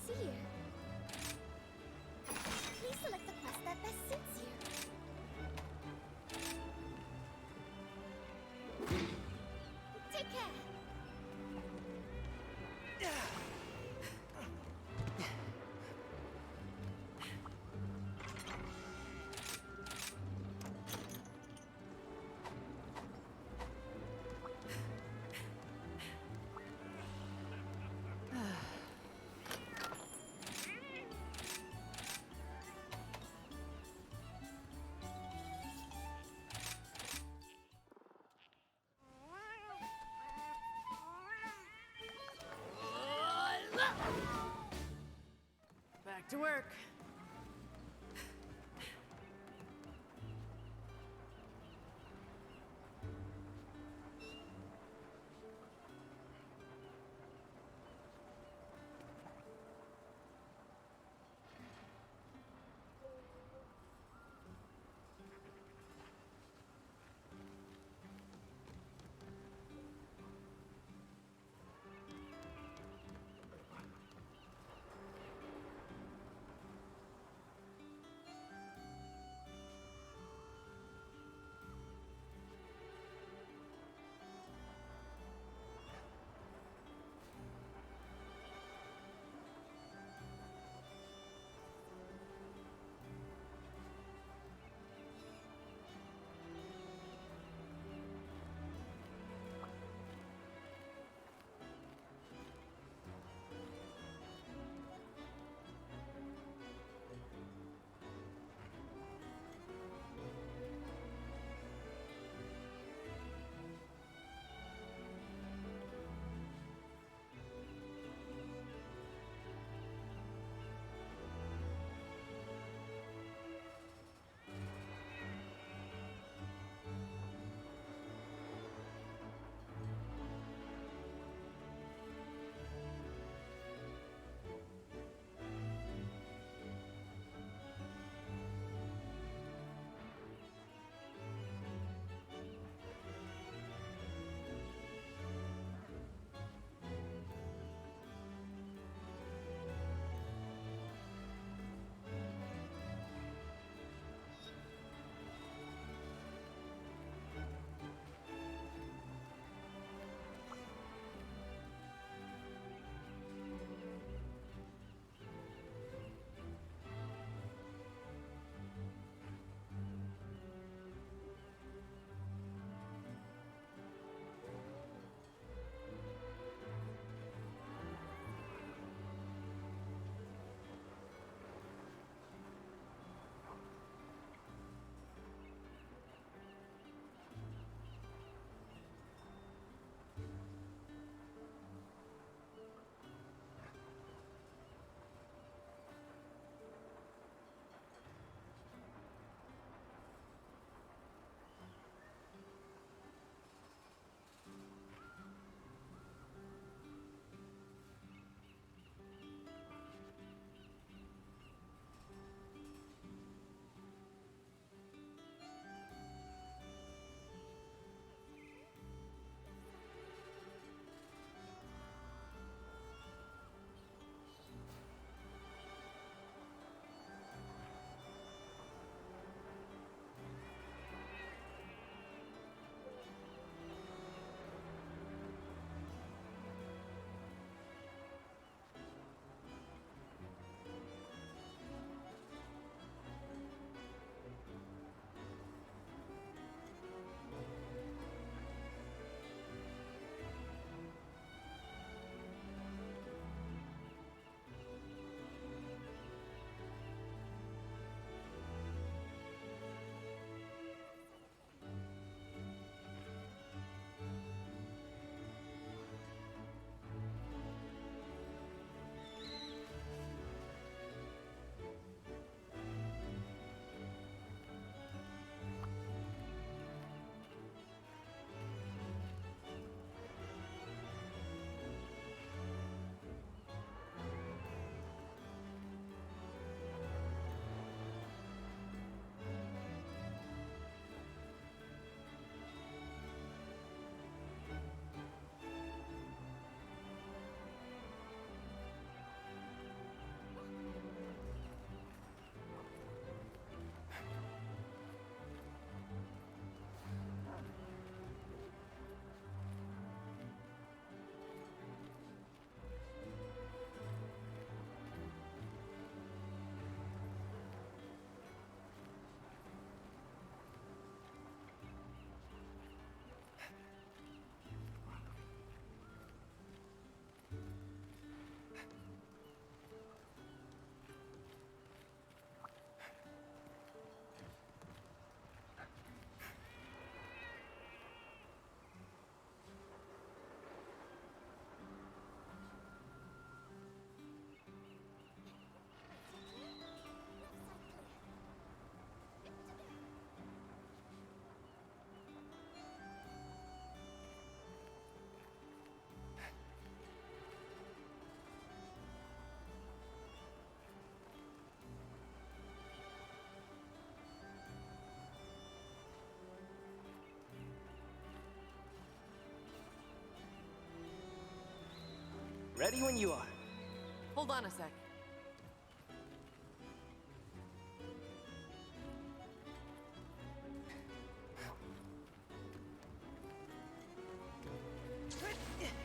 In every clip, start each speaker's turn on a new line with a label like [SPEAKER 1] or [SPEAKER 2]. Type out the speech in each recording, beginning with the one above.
[SPEAKER 1] see you. Please select the quest that best suits you. Take care.
[SPEAKER 2] Back to work.
[SPEAKER 3] Ready when you are.
[SPEAKER 2] Hold on a sec.
[SPEAKER 1] Right side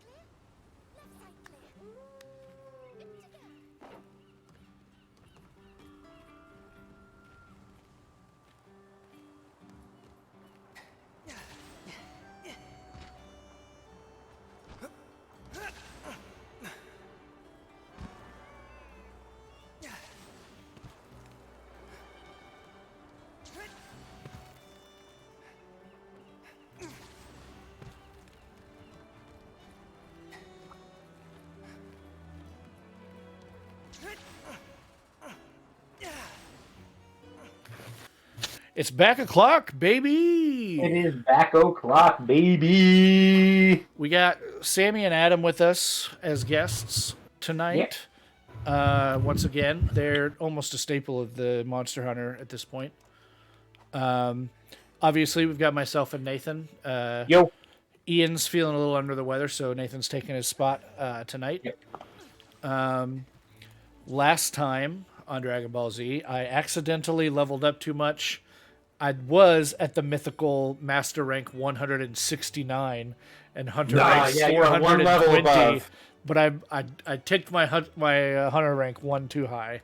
[SPEAKER 1] clear. Left side clear. Good to go.
[SPEAKER 4] It's back o'clock, baby.
[SPEAKER 5] It is back o'clock, baby.
[SPEAKER 4] We got Sammy and Adam with us as guests tonight. Once again, they're almost a staple of the Monster Hunter at this point. Obviously, we've got myself and Nathan.
[SPEAKER 5] Yo.
[SPEAKER 4] Ian's feeling a little under the weather, so Nathan's taking his spot tonight.
[SPEAKER 5] Yep.
[SPEAKER 4] Last time on Dragon Ball Z, I accidentally leveled up too much. I was at the mythical master rank 169 and hunter rank
[SPEAKER 5] you're one level
[SPEAKER 4] 420,
[SPEAKER 5] above.
[SPEAKER 4] but I ticked my hunter rank one too high,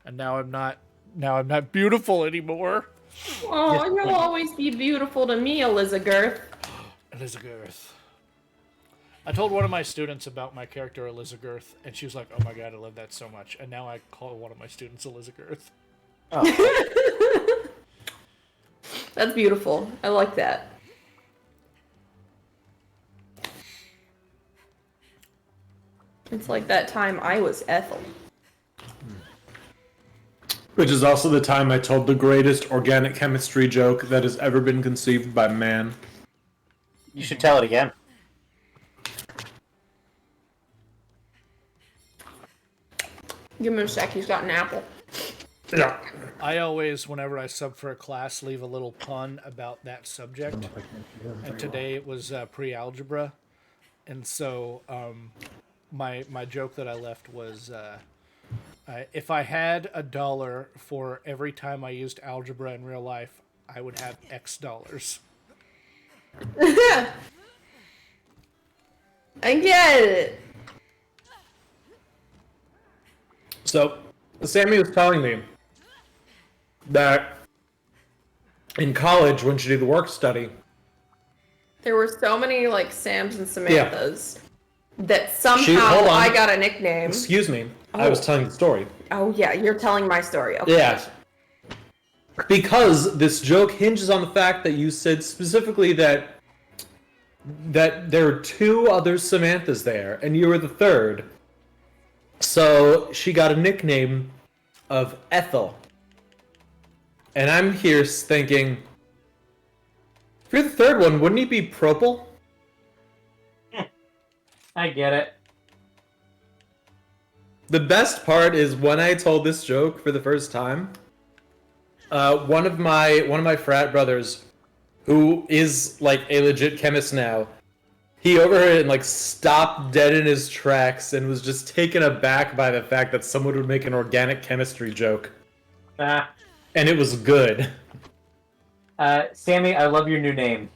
[SPEAKER 4] and now I'm not beautiful anymore.
[SPEAKER 6] Oh, you'll always be beautiful to me, Elizabeth.
[SPEAKER 4] Elizabeth. I told one of my students about my character Elizabeth, and she was like, "Oh my god, I love that so much." And now I call one of my students Elizabeth.
[SPEAKER 5] Oh.
[SPEAKER 6] That's beautiful. I like that. It's like that time I was Ethel.
[SPEAKER 7] Which is also the time I told the greatest organic chemistry joke that has ever been conceived by man.
[SPEAKER 5] You should tell it again.
[SPEAKER 6] Give him a sec, he's got an apple.
[SPEAKER 7] Yeah.
[SPEAKER 4] I always, whenever I sub for a class, leave a little pun about that subject. And today it was pre-algebra. And so my joke that I left was, if I had $1 for every time I used algebra in real life, I would have X dollars.
[SPEAKER 6] I get it.
[SPEAKER 7] So, Sammy was telling me that in college, when she did the work study,
[SPEAKER 6] There were so many like Sams and Samanthas that
[SPEAKER 7] hold
[SPEAKER 6] somehow
[SPEAKER 7] on.
[SPEAKER 6] I got a nickname.
[SPEAKER 7] excuse me, I was telling the story.
[SPEAKER 6] Oh yeah, you're telling my story. Okay.
[SPEAKER 7] Yeah. Because this joke hinges on the fact that you said specifically that there are two other Samanthas there, and you were the third. So she got a nickname of Ethel. And I'm here thinking, if you're the third one, wouldn't he be Propal?
[SPEAKER 5] I get it.
[SPEAKER 7] The best part is when I told this joke for the first time. One of my frat brothers, who is like a legit chemist now, he overheard it and like stopped dead in his tracks and was just taken aback by the fact that someone would make an organic chemistry joke,
[SPEAKER 5] Ah.
[SPEAKER 7] and it was good.
[SPEAKER 5] Sammy, I love your new name.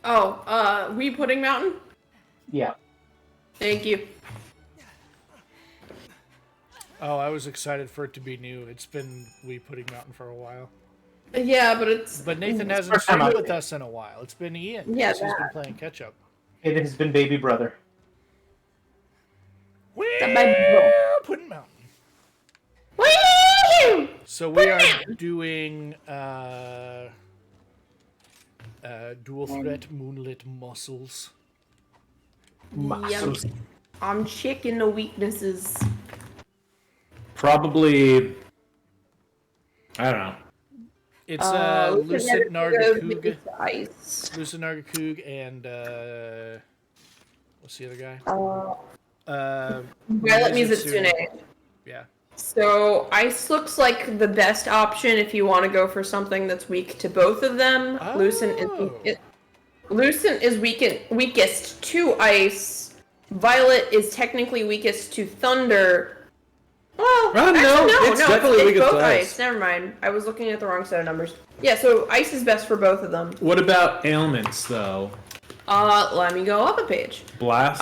[SPEAKER 6] Oh, Wee Pudding Mountain?
[SPEAKER 5] Yeah.
[SPEAKER 6] Thank you.
[SPEAKER 4] Oh, I was excited for it to be new. It's been Wee Pudding Mountain for a while.
[SPEAKER 6] Yeah, but it's...
[SPEAKER 4] But Nathan hasn't
[SPEAKER 5] first time
[SPEAKER 4] streamed
[SPEAKER 5] I've-
[SPEAKER 4] with us in a while. It's been Ian.
[SPEAKER 6] Yeah,
[SPEAKER 4] 'cause he's been
[SPEAKER 6] that.
[SPEAKER 4] playing catch up.
[SPEAKER 5] It has been baby brother.
[SPEAKER 4] Wee
[SPEAKER 6] baby
[SPEAKER 4] Pudding Mountain.
[SPEAKER 6] Whee!
[SPEAKER 4] So we are doing dual threat moonlit muscles.
[SPEAKER 6] Yum. I'm checking the weaknesses.
[SPEAKER 7] Probably, I don't know.
[SPEAKER 4] It's
[SPEAKER 6] Lucid
[SPEAKER 4] Lucid Nargacoog.
[SPEAKER 6] Ice.
[SPEAKER 4] Lucid Nargacoog and what's the other guy?
[SPEAKER 6] Violet
[SPEAKER 4] Mizitsune.
[SPEAKER 6] Mizitsune.
[SPEAKER 4] Yeah.
[SPEAKER 6] So Ice looks like the best option if you want to go for something that's weak to both of them.
[SPEAKER 4] Oh.
[SPEAKER 6] Lucent is weakest to Ice. Violet is technically weakest to Thunder. Well,
[SPEAKER 7] no, it's definitely weakest
[SPEAKER 6] both
[SPEAKER 7] to
[SPEAKER 6] Ice.
[SPEAKER 7] Ice.
[SPEAKER 6] Never mind. I was looking at the wrong set of numbers. Yeah, so Ice is best for both of them.
[SPEAKER 7] What about ailments though?
[SPEAKER 6] Let me go up a page.
[SPEAKER 7] Blast.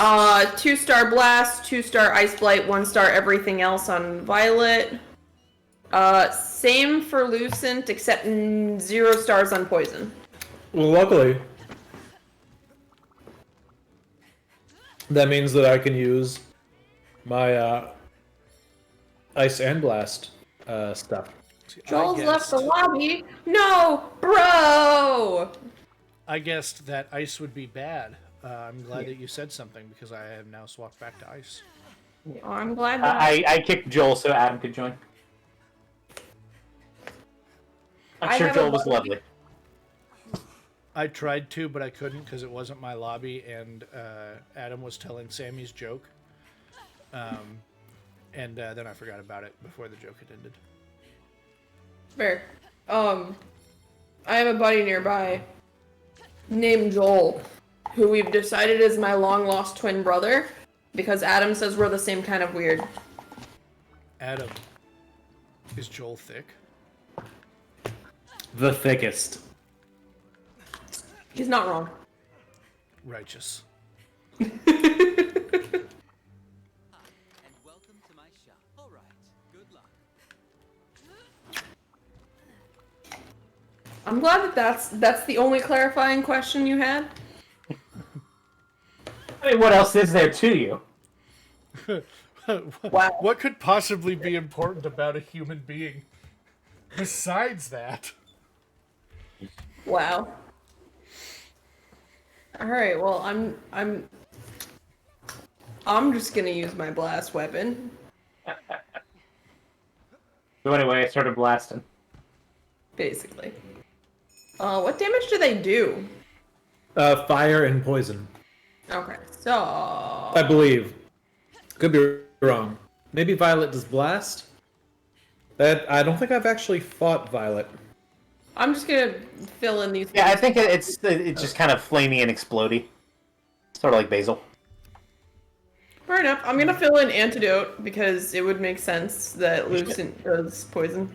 [SPEAKER 6] 2-star Blast, 2-star Ice Blight, 1-star everything else on Violet. Same for Lucent, except 0 stars on Poison.
[SPEAKER 7] Well, luckily, that means that I can use my ice and blast stuff.
[SPEAKER 4] See,
[SPEAKER 6] Joel's left the lobby. No, bro.
[SPEAKER 4] I guessed that ice would be bad. I'm glad that you said something because I have now swapped back to ice.
[SPEAKER 6] Oh, I'm glad that
[SPEAKER 5] I kicked Joel so Adam could join. I'm
[SPEAKER 6] I
[SPEAKER 5] sure
[SPEAKER 6] have a
[SPEAKER 5] Joel was
[SPEAKER 6] buddy-
[SPEAKER 5] lovely.
[SPEAKER 4] I tried to, but I couldn't because it wasn't my lobby, and Adam was telling Sammy's joke. And then I forgot about it before the joke had ended.
[SPEAKER 6] fair. I have a buddy nearby named Joel, who we've decided is my long-lost twin brother, because Adam says we're the same kind of weird.
[SPEAKER 4] Adam, is Joel thick?
[SPEAKER 7] The thickest.
[SPEAKER 6] He's not wrong.
[SPEAKER 4] Righteous.
[SPEAKER 3] And welcome to my shop. All right. Good luck.
[SPEAKER 6] I'm glad that that's the only clarifying question you had.
[SPEAKER 5] I mean, what else is there to you?
[SPEAKER 6] Wow.
[SPEAKER 4] What could possibly be important about a human being besides that?
[SPEAKER 6] Wow. All right. Well, I'm just gonna use my blast weapon.
[SPEAKER 5] So anyway, I started blasting.
[SPEAKER 6] Basically. What damage do they do?
[SPEAKER 7] Fire and poison,
[SPEAKER 6] Okay, so
[SPEAKER 7] I believe. Could be wrong. Maybe Violet does blast. That I don't think I've actually fought Violet.
[SPEAKER 6] I'm just gonna fill in these.
[SPEAKER 5] Yeah, I think it's just kind of flamey and explodey. Sort of like Basil.
[SPEAKER 6] Fair enough. I'm gonna fill in antidote because it would make sense that Lucent does poison.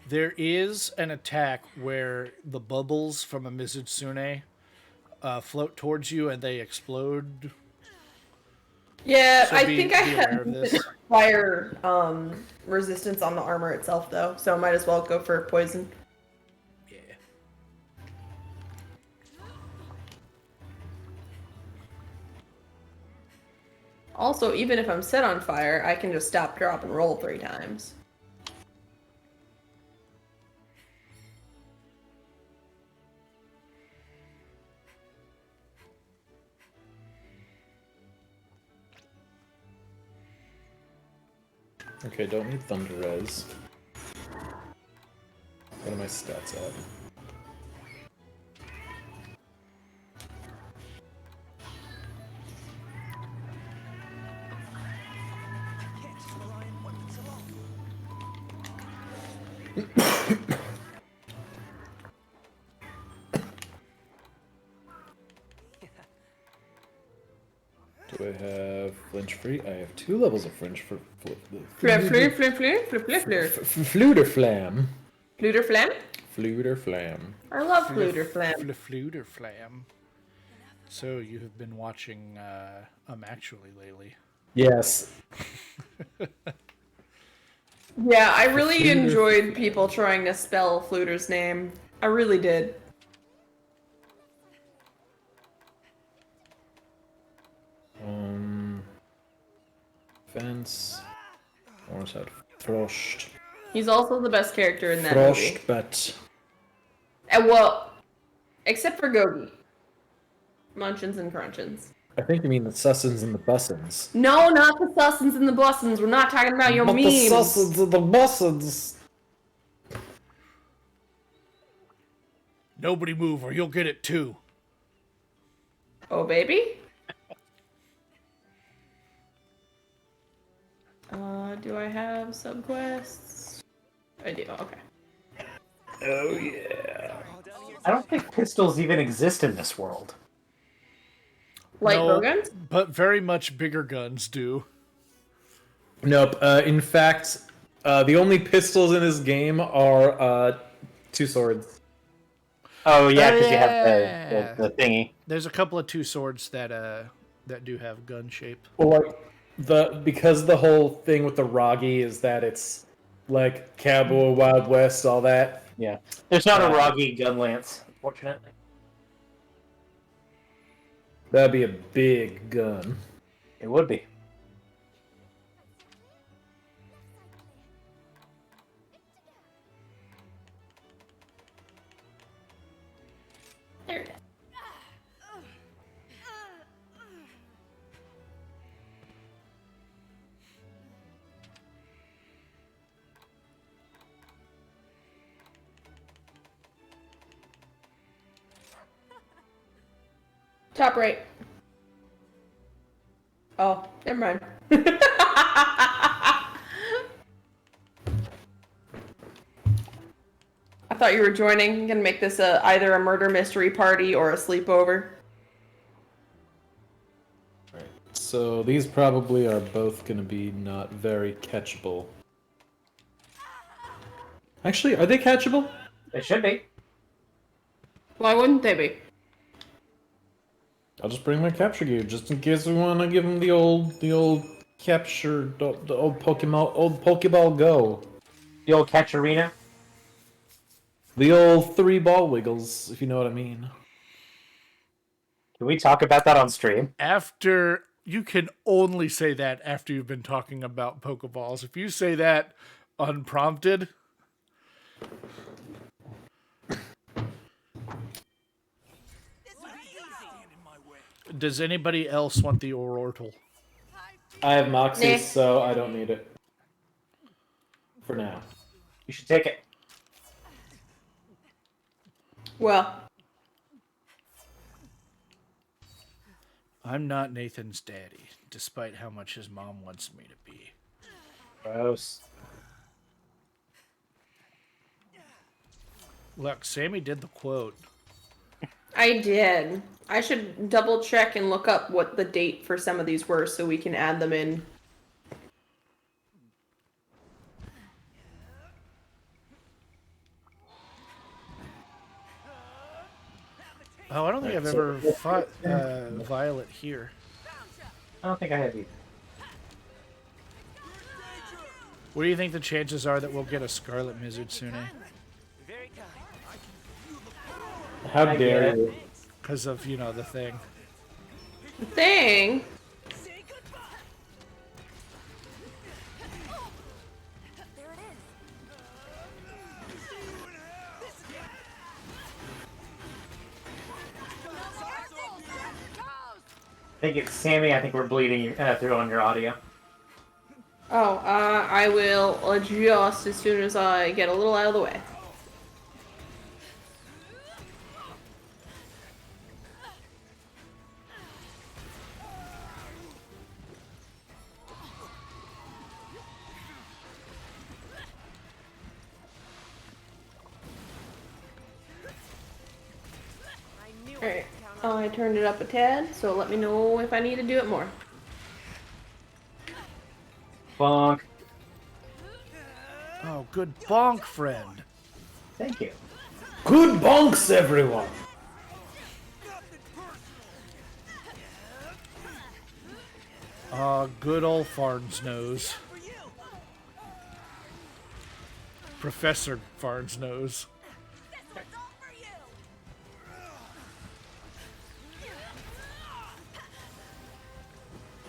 [SPEAKER 4] There is an attack where the bubbles from a Mizitsune float towards you and they explode.
[SPEAKER 6] Yeah,
[SPEAKER 4] So
[SPEAKER 6] I
[SPEAKER 4] be
[SPEAKER 6] think I
[SPEAKER 4] aware
[SPEAKER 6] have
[SPEAKER 4] of this.
[SPEAKER 6] fire resistance on the armor itself though, so I might as well go for poison.
[SPEAKER 4] Yeah.
[SPEAKER 6] Also, even if I'm set on fire, I can just stop, drop, and roll 3 times.
[SPEAKER 7] Okay, don't need Thunder Res. What are my stats at? Do I have flinch free? I have 2 levels of flinch for Fluter flam.
[SPEAKER 6] Fluter flam?
[SPEAKER 7] Fluter flam.
[SPEAKER 6] I love fluter flam.
[SPEAKER 4] Fluter flam. So you have been watching Actually lately.
[SPEAKER 7] Yes.
[SPEAKER 6] Yeah, I really enjoyed people trying to spell Fluter's name. I really did.
[SPEAKER 7] Fence. Orange had Frost.
[SPEAKER 6] He's also the best character in that movie.
[SPEAKER 7] Frost, but
[SPEAKER 6] And well, except for Gogi. Munchins and Crunchins.
[SPEAKER 7] I think you mean the Sussins and the Bussins.
[SPEAKER 6] No, not the Sussins and the Bussins. We're not talking about your memes.
[SPEAKER 7] The Sussins and the Bussins.
[SPEAKER 4] Nobody move or you'll get it too.
[SPEAKER 6] Oh, baby? Do I have subquests? I do, okay.
[SPEAKER 5] Oh yeah. I don't think pistols even exist in this world.
[SPEAKER 6] Light
[SPEAKER 4] No,
[SPEAKER 6] bowguns?
[SPEAKER 4] but very much bigger guns do.
[SPEAKER 7] Nope. In fact, the only pistols in this game are 2 swords.
[SPEAKER 5] Oh yeah, because you
[SPEAKER 4] yeah.
[SPEAKER 5] have the thingy.
[SPEAKER 4] There's a couple of 2 swords that do have gun shape.
[SPEAKER 7] Or because the whole thing with the Roggy is that it's like Cowboy Wild West, all that.
[SPEAKER 5] Yeah. There's not a Roggy gun lance, unfortunately.
[SPEAKER 7] That'd be a big gun.
[SPEAKER 5] It would be.
[SPEAKER 6] There it is. Top right. Oh, never mind. I thought you were joining. Gonna make this either a murder mystery party or a sleepover.
[SPEAKER 7] So these probably are both going to be not very catchable. Actually, are they catchable?
[SPEAKER 5] They should be.
[SPEAKER 6] Why wouldn't they be?
[SPEAKER 7] I'll just bring my capture gear just in case we want to give them the old capture, the old Pokeball Go,
[SPEAKER 5] The old catch arena.
[SPEAKER 7] the old 3 ball wiggles, if you know what I mean.
[SPEAKER 5] Can we talk about that on stream?
[SPEAKER 4] After you can only say that after you've been talking about Pokeballs. If you say that unprompted, does anybody else want the Orortle?
[SPEAKER 7] I have Moxie,
[SPEAKER 6] Nah.
[SPEAKER 7] so I don't need it. For now.
[SPEAKER 5] You should take it.
[SPEAKER 6] Well,
[SPEAKER 4] I'm not Nathan's daddy, despite how much his mom wants me to be.
[SPEAKER 5] Gross.
[SPEAKER 4] Look, Sammy did the quote.
[SPEAKER 6] I did. I should double check and look up what the date for some of these were so we can add them in.
[SPEAKER 4] Oh, I don't think I've ever fought Violet here.
[SPEAKER 5] I don't think I have either.
[SPEAKER 4] What do you think the chances are that we'll get a Scarlet Mizutsune?
[SPEAKER 7] How
[SPEAKER 5] I
[SPEAKER 7] dare
[SPEAKER 5] get it.
[SPEAKER 7] you?
[SPEAKER 4] Because of, you know, the thing.
[SPEAKER 6] The thing.
[SPEAKER 1] There it is.
[SPEAKER 5] I think it's Sammy. I think we're bleeding through on your audio.
[SPEAKER 6] Oh, I will adjust as soon as I get a little out of the way. Alright. I turned it up a tad, so let me know if I need to do it more.
[SPEAKER 5] Bonk.
[SPEAKER 4] Oh, good bonk, friend.
[SPEAKER 5] Thank you.
[SPEAKER 7] Good bonks, everyone.
[SPEAKER 4] Good old Farns nose. Professor Farns nose.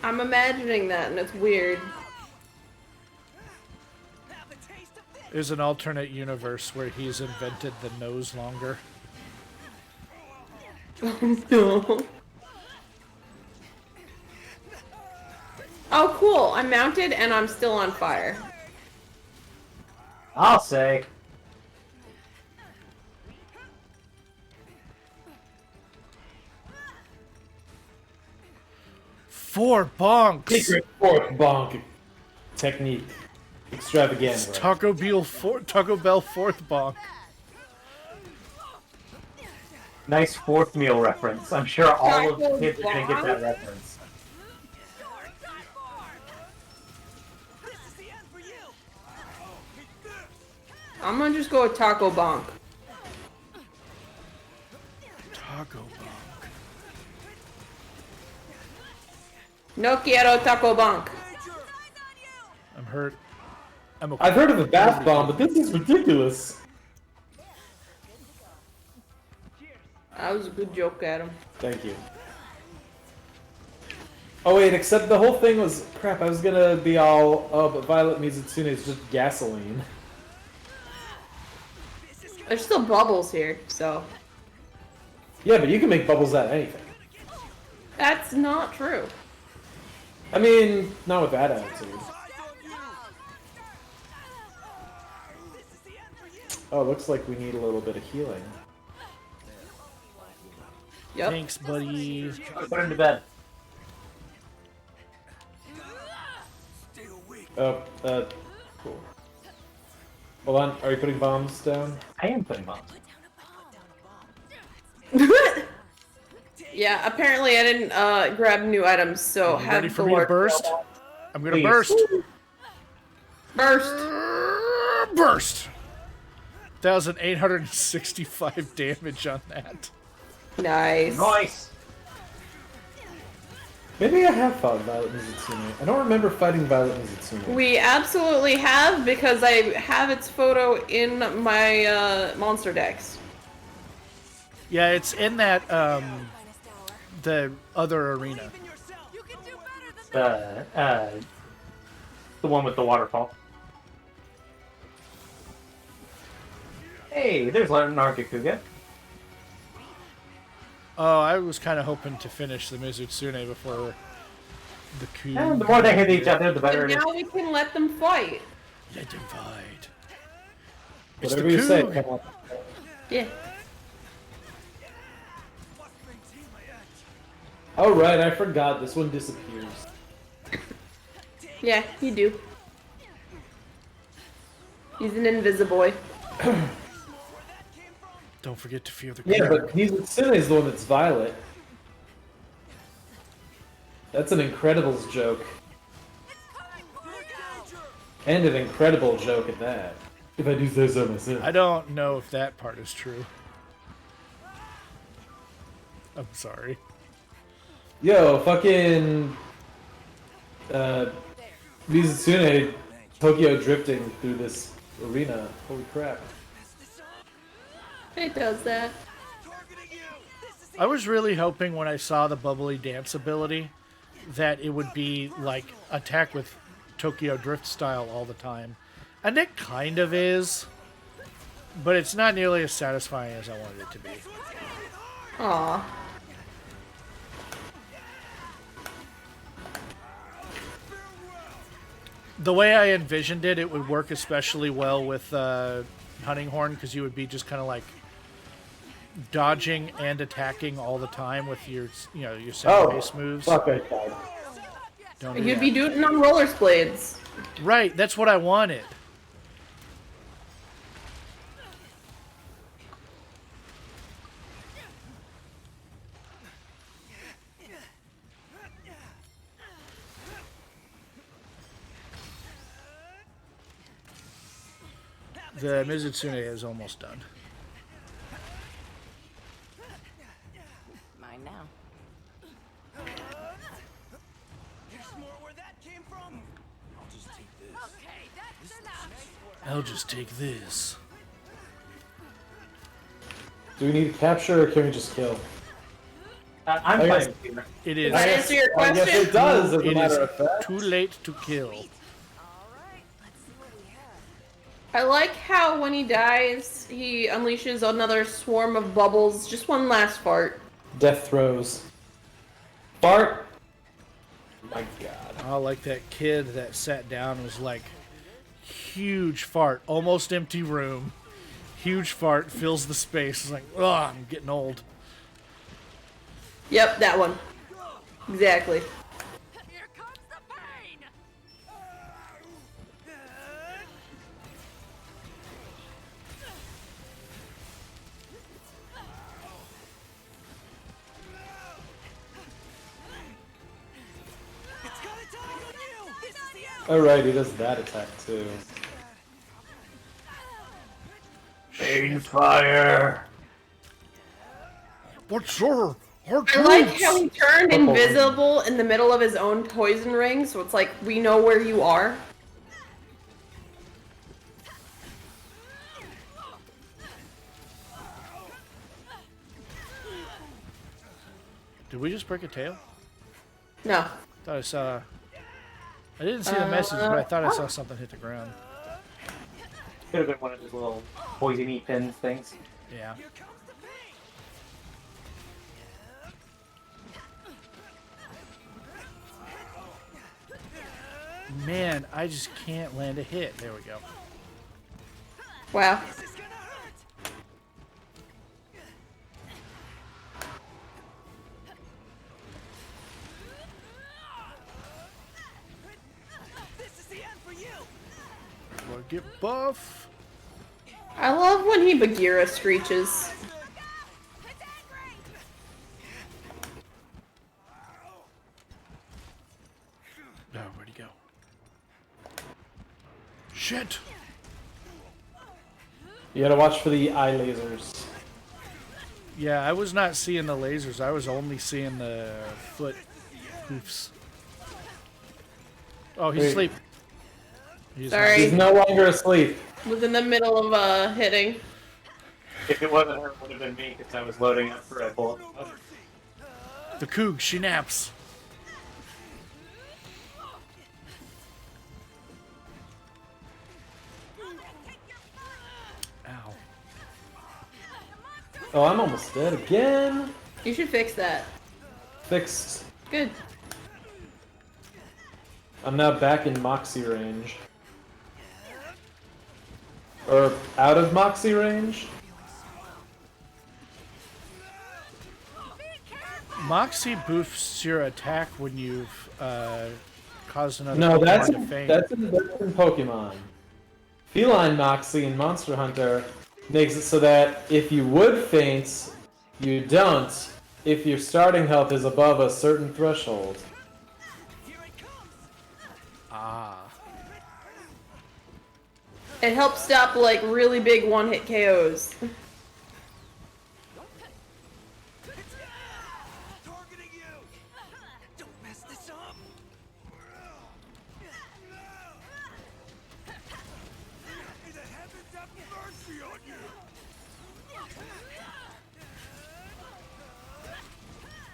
[SPEAKER 6] I'm imagining that, and it's weird.
[SPEAKER 4] There's an alternate universe where he's invented the nose longer.
[SPEAKER 6] No. Oh, cool. I'm mounted, and I'm still on fire.
[SPEAKER 5] I'll say.
[SPEAKER 4] Four bonks.
[SPEAKER 7] Secret fourth bonk technique extravaganza.
[SPEAKER 4] Taco Bell fourth bonk.
[SPEAKER 5] Nice fourth meal reference. I'm sure all of the kids are gonna get that reference.
[SPEAKER 6] I'm gonna just go with Taco Bonk.
[SPEAKER 4] Taco bonk.
[SPEAKER 6] No quiero Taco Bonk.
[SPEAKER 4] I'm hurt. I'm okay.
[SPEAKER 7] I've heard of a bath bomb, but this is ridiculous.
[SPEAKER 6] That was a good joke, Adam.
[SPEAKER 7] Thank you. Oh wait, except the whole thing was crap. I was gonna be all, oh, but Violet Mizutsune is just gasoline.
[SPEAKER 6] There's still bubbles here, so.
[SPEAKER 7] Yeah, but you can make bubbles out of anything.
[SPEAKER 6] That's not true.
[SPEAKER 7] I mean, not with that attitude. Oh, looks like we need a little bit of healing.
[SPEAKER 6] Yep.
[SPEAKER 4] Thanks, buddy.
[SPEAKER 5] Put him to bed.
[SPEAKER 7] Oh, cool. Hold on, are you putting bombs down?
[SPEAKER 5] I am putting bombs.
[SPEAKER 6] Yeah, apparently I didn't grab new items, so
[SPEAKER 4] You
[SPEAKER 6] have
[SPEAKER 4] ready for
[SPEAKER 6] the
[SPEAKER 4] me to
[SPEAKER 6] Lord
[SPEAKER 4] burst?
[SPEAKER 6] go.
[SPEAKER 4] I'm gonna
[SPEAKER 5] Please.
[SPEAKER 4] burst.
[SPEAKER 6] Burst.
[SPEAKER 4] Burst. 1,865 damage on that.
[SPEAKER 6] Nice.
[SPEAKER 5] Nice.
[SPEAKER 7] Maybe I have fought Violet Mizutsune. I don't remember fighting Violet Mizutsune.
[SPEAKER 6] We absolutely have, because I have its photo in my monster decks.
[SPEAKER 4] Yeah, it's in that the other arena.
[SPEAKER 5] The one with the waterfall. Hey, there's Nargacuga.
[SPEAKER 4] Oh, I was kind of hoping to finish the Mizutsune before the coup.
[SPEAKER 5] And the more they hit each other, the better
[SPEAKER 6] And
[SPEAKER 5] it is.
[SPEAKER 6] now we can let them fight.
[SPEAKER 4] Let them fight. It's
[SPEAKER 7] Whatever
[SPEAKER 4] the
[SPEAKER 7] you say,
[SPEAKER 4] coup.
[SPEAKER 7] come on.
[SPEAKER 6] Yeah.
[SPEAKER 7] Oh right, I forgot. This one disappears.
[SPEAKER 6] Yeah, you do. He's an invisiboy.
[SPEAKER 4] Don't forget to feel the
[SPEAKER 7] Yeah,
[SPEAKER 4] coup.
[SPEAKER 7] but Mizutsune is the one that's violet. That's an Incredibles joke. And an incredible joke at that. If I do say so myself.
[SPEAKER 4] I don't know if that part is true. I'm sorry.
[SPEAKER 7] Yo, fucking Mizutsune Tokyo drifting through this arena. Holy crap.
[SPEAKER 6] It does that.
[SPEAKER 4] I was really hoping when I saw the bubbly dance ability that it would be like attack with Tokyo Drift style all the time. And it kind of is, but it's not nearly as satisfying as I wanted it to be.
[SPEAKER 6] Aw.
[SPEAKER 4] The way I envisioned it, it would work especially well with Hunting Horn, because you would be just kind of like dodging and attacking all the time with your, your center base moves.
[SPEAKER 7] Fuck, I died.
[SPEAKER 4] Don't do
[SPEAKER 6] You'd
[SPEAKER 4] that.
[SPEAKER 6] be doing it on roller blades.
[SPEAKER 4] Right, that's what I wanted. The Mizutsune is almost done.
[SPEAKER 2] Mine now.
[SPEAKER 3] There's more where that came from. I'll just take this.
[SPEAKER 2] Okay, that's enough.
[SPEAKER 4] I'll just take this.
[SPEAKER 7] Do we need to capture or can we just kill?
[SPEAKER 5] I'm
[SPEAKER 7] I guess-
[SPEAKER 5] fine with you.
[SPEAKER 4] It is.
[SPEAKER 6] Does that answer your
[SPEAKER 7] I guess
[SPEAKER 6] question?
[SPEAKER 7] it does, as a
[SPEAKER 4] It
[SPEAKER 7] matter
[SPEAKER 4] is
[SPEAKER 7] of fact.
[SPEAKER 4] too late to kill.
[SPEAKER 1] All right, let's see what we have.
[SPEAKER 6] I like how when he dies, he unleashes another swarm of bubbles. Just one last fart.
[SPEAKER 7] Death throws. Fart. My God.
[SPEAKER 4] Oh, like that kid that sat down was like, huge fart, almost empty room. Huge fart fills the space. It's like, oh, I'm getting old.
[SPEAKER 6] Yep, that one. Exactly.
[SPEAKER 2] Here comes the pain.
[SPEAKER 3] It's gonna die on you. This is the end.
[SPEAKER 7] Alright, he does that attack too.
[SPEAKER 5] Fire.
[SPEAKER 4] But sir, our
[SPEAKER 6] I like
[SPEAKER 4] troops!
[SPEAKER 6] how he turned
[SPEAKER 7] Purple.
[SPEAKER 6] invisible in the middle of his own poison ring, so it's like we know where you are.
[SPEAKER 4] Did we just break a tail?
[SPEAKER 6] No.
[SPEAKER 4] Thought I saw. I didn't see the message, but I thought I saw something hit the ground.
[SPEAKER 5] Could have been one of those little poisony pins things.
[SPEAKER 4] Yeah.
[SPEAKER 3] Here comes the pain.
[SPEAKER 4] Man, I just can't land a hit. There we go.
[SPEAKER 6] Wow.
[SPEAKER 3] This is gonna hurt. This is the end for you.
[SPEAKER 4] Do I get buff?
[SPEAKER 6] I love when he Bagheera screeches.
[SPEAKER 1] It's angry.
[SPEAKER 4] No, where'd he go? Shit!
[SPEAKER 7] You gotta watch for the eye lasers.
[SPEAKER 4] Yeah, I was not seeing the lasers. I was only seeing the foot hoofs. Oh, he's
[SPEAKER 7] Wait.
[SPEAKER 4] asleep. He's
[SPEAKER 6] Sorry.
[SPEAKER 7] He's no longer asleep.
[SPEAKER 6] Was in the middle of hitting.
[SPEAKER 5] If it wasn't her, it would have been me because I was loading up for a bullet.
[SPEAKER 4] The Coog, she naps. Ow.
[SPEAKER 7] Oh, I'm almost dead again.
[SPEAKER 6] You should fix that.
[SPEAKER 7] Fixed.
[SPEAKER 6] Good.
[SPEAKER 7] I'm now back in Moxie range. Or out of Moxie range?
[SPEAKER 4] Moxie boosts your attack when you've caused another
[SPEAKER 7] No, that's
[SPEAKER 4] Pokemon to faint.
[SPEAKER 7] that's in Pokemon. Feline Moxie in Monster Hunter makes it so that if you would faint, you don't if your starting health is above a certain threshold.
[SPEAKER 3] Here it comes.
[SPEAKER 4] Ah.
[SPEAKER 6] It helps stop like really big one-hit KOs.
[SPEAKER 3] Targeting you. Don't mess this up. May the heavens have mercy on you.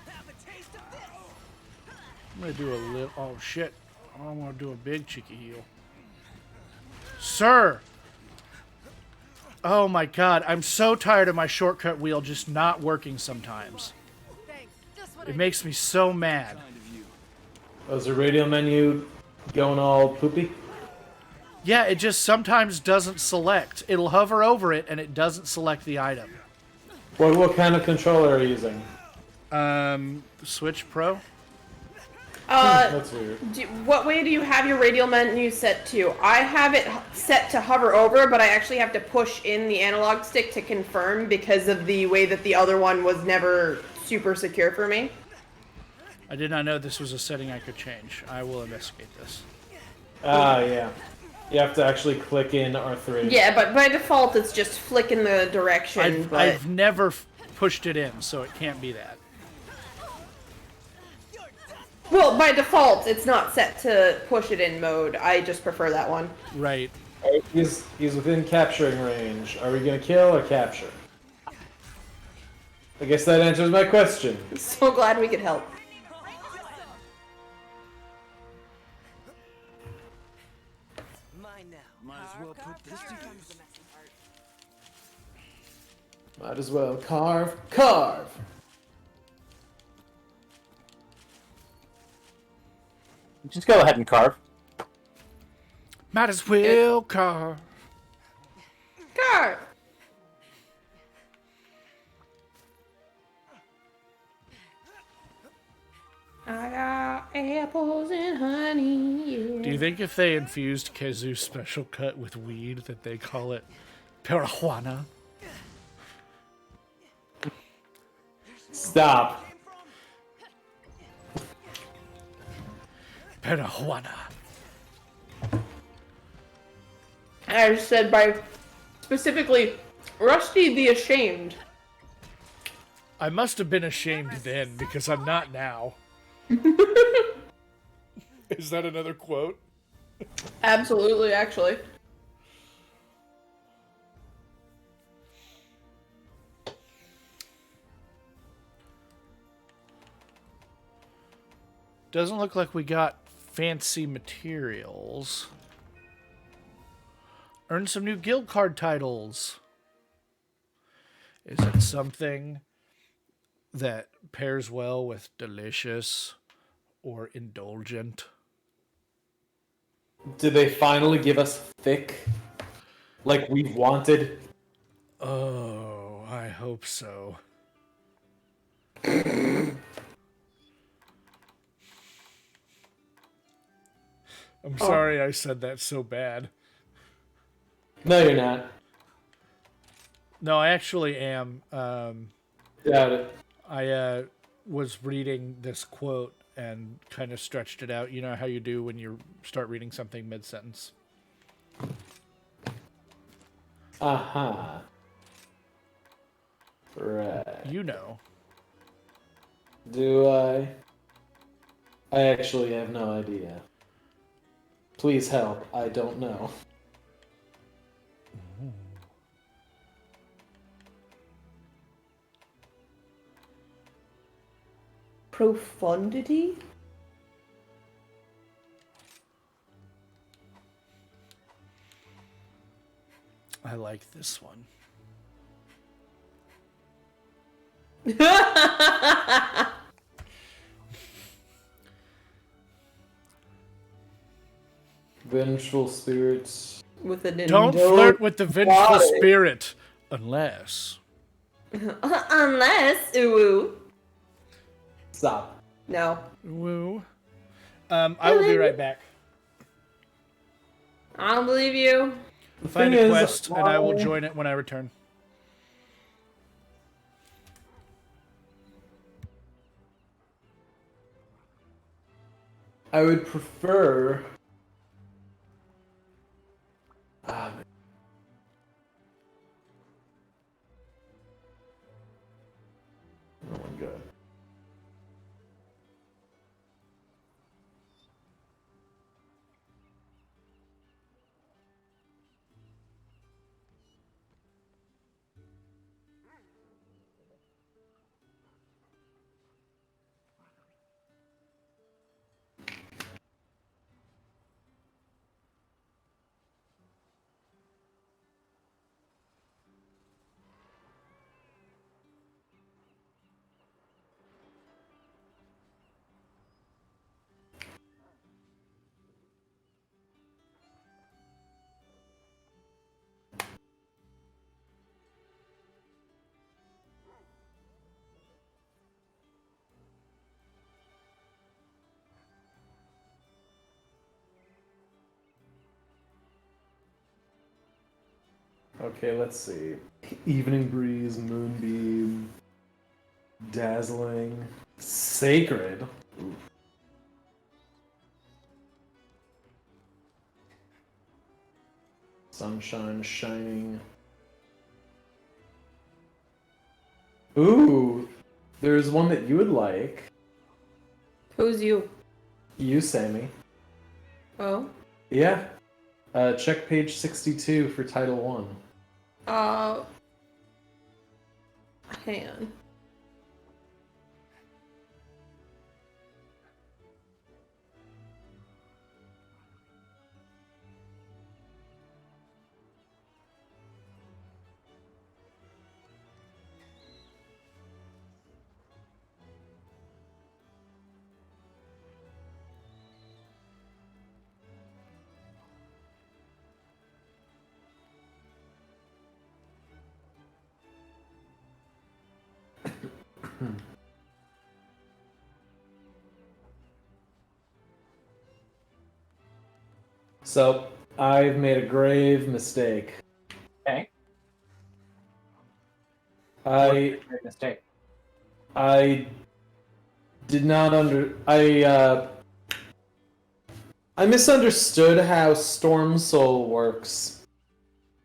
[SPEAKER 3] Have a taste of this.
[SPEAKER 4] I'm gonna do a little. Oh shit! I'm gonna do a big cheeky heal. Sir! Oh my god, I'm so tired of my shortcut wheel just not working sometimes.
[SPEAKER 2] Thanks. Just what
[SPEAKER 4] It makes me so mad.
[SPEAKER 7] Oh, is the radio menu going all poopy?
[SPEAKER 4] Yeah, it just sometimes doesn't select. It'll hover over it and it doesn't select the item.
[SPEAKER 7] What kind of controller are you using?
[SPEAKER 4] Switch Pro?
[SPEAKER 7] That's weird.
[SPEAKER 6] What way do you have your radial menu set to? I have it set to hover over, but I actually have to push in the analog stick to confirm because of the way that the other one was never super secure for me.
[SPEAKER 4] I did not know this was a setting I could change. I will investigate this.
[SPEAKER 7] Ah, yeah. You have to actually click in R3.
[SPEAKER 6] Yeah, but by default, it's just flicking the direction.
[SPEAKER 4] I've never pushed it in, so it can't be that.
[SPEAKER 6] Well, by default, it's not set to push it in mode. I just prefer that one.
[SPEAKER 4] Right.
[SPEAKER 7] He's within capturing range. Are we gonna kill or capture? I guess that answers my question.
[SPEAKER 6] So glad we could help.
[SPEAKER 3] Mine now. Might as well put this to use.
[SPEAKER 7] Might as well carve.
[SPEAKER 5] Just go ahead and carve.
[SPEAKER 4] Might as well carve.
[SPEAKER 6] Car. I got apples and honey. Yeah.
[SPEAKER 4] Do you think if they infused Kazu's special cut with weed that they call it marijuana?
[SPEAKER 7] Stop.
[SPEAKER 4] Marijuana.
[SPEAKER 6] I said by specifically Rusty the Ashamed.
[SPEAKER 4] I must have been ashamed then because I'm not now. Is that another quote?
[SPEAKER 6] Absolutely, actually.
[SPEAKER 4] Doesn't look like we got fancy materials. Earn some new guild card titles. Is it something that pairs well with delicious or indulgent?
[SPEAKER 7] Did they finally give us thick? Like we wanted?
[SPEAKER 4] Oh, I hope so. I'm sorry I said that so bad.
[SPEAKER 7] No, you're not.
[SPEAKER 4] No, I actually am.
[SPEAKER 7] Doubt it.
[SPEAKER 4] I was reading this quote and kind of stretched it out. You know how you do when you start reading something mid-sentence?
[SPEAKER 7] Uh-huh. Right.
[SPEAKER 4] You know.
[SPEAKER 7] Do I? I actually have no idea. Please help. I don't know.
[SPEAKER 6] Profundity?
[SPEAKER 4] I like this one.
[SPEAKER 7] Vengeful spirits.
[SPEAKER 6] With a
[SPEAKER 4] Don't flirt with the vengeful spirit unless...
[SPEAKER 6] Unless, ooh.
[SPEAKER 7] Stop.
[SPEAKER 6] No.
[SPEAKER 4] Woo. I will be right back.
[SPEAKER 6] I don't believe you.
[SPEAKER 4] Find a quest, and I will join it when I return.
[SPEAKER 7] I would prefer... Ah, man. Oh my god. Okay, let's see. Evening breeze, moonbeam, dazzling, sacred. Oof. Sunshine shining. Ooh, there's one that you would like.
[SPEAKER 6] Who's you?
[SPEAKER 7] You, Sammy.
[SPEAKER 6] Oh.
[SPEAKER 7] Yeah. Check page 62 for Title 1.
[SPEAKER 6] Hang on.
[SPEAKER 7] So, I've made a grave mistake.
[SPEAKER 5] Okay.
[SPEAKER 7] I
[SPEAKER 5] Great mistake.
[SPEAKER 7] did not I misunderstood how Storm Soul works.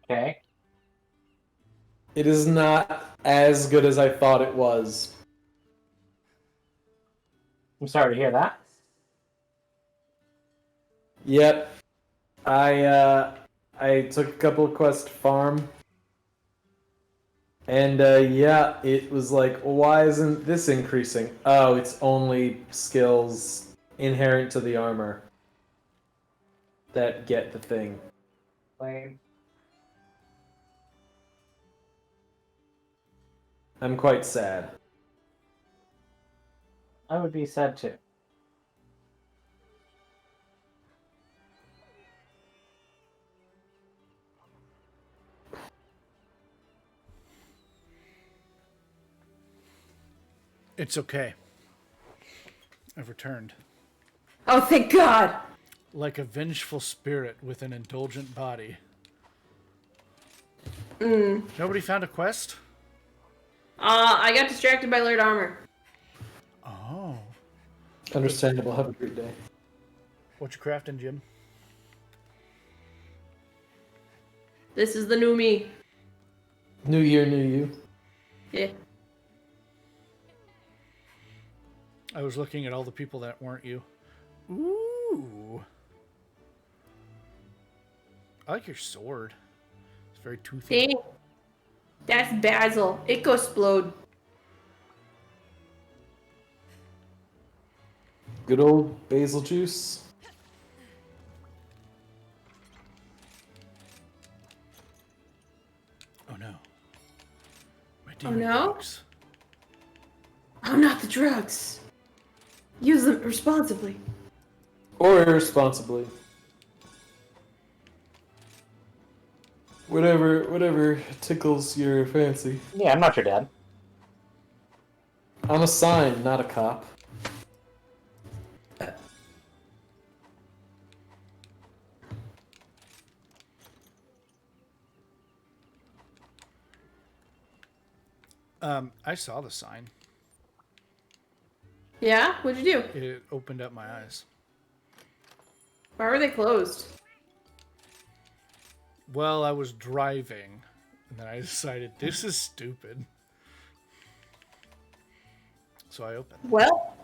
[SPEAKER 5] Okay.
[SPEAKER 7] It is not as good as I thought it was.
[SPEAKER 5] I'm sorry to hear that.
[SPEAKER 7] Yep. I took a couple of quests to farm. And yeah, it was like, why isn't this increasing? Oh, it's only skills inherent to the armor that get the thing.
[SPEAKER 5] Lame.
[SPEAKER 7] I'm quite sad.
[SPEAKER 5] I would be sad too.
[SPEAKER 4] It's okay. I've returned.
[SPEAKER 6] Oh, thank God!
[SPEAKER 4] Like a vengeful spirit with an indulgent body. Nobody found a quest?
[SPEAKER 6] I got distracted by Laird Armor.
[SPEAKER 4] Oh.
[SPEAKER 7] Understandable. Have a great day.
[SPEAKER 4] What you crafting, Jim?
[SPEAKER 6] This is the new me.
[SPEAKER 7] New year, new you.
[SPEAKER 6] Yeah.
[SPEAKER 4] I was looking at all the people that weren't you. Ooh. I like your sword. It's very toothy.
[SPEAKER 6] Dang. That's Basil. It goes explode.
[SPEAKER 7] Good old basil juice.
[SPEAKER 4] Oh no. My
[SPEAKER 6] Oh
[SPEAKER 4] demon
[SPEAKER 6] no?
[SPEAKER 4] dogs.
[SPEAKER 6] Oh, not the drugs. Use them responsibly.
[SPEAKER 7] Or irresponsibly. Whatever tickles your fancy.
[SPEAKER 5] Yeah, I'm not your dad.
[SPEAKER 7] I'm a sign, not a cop.
[SPEAKER 4] I saw the sign.
[SPEAKER 6] Yeah? What'd you do?
[SPEAKER 4] It opened up my eyes.
[SPEAKER 6] Why were they closed?
[SPEAKER 4] Well, I was driving, and then I decided this is stupid. So I opened.
[SPEAKER 6] Well.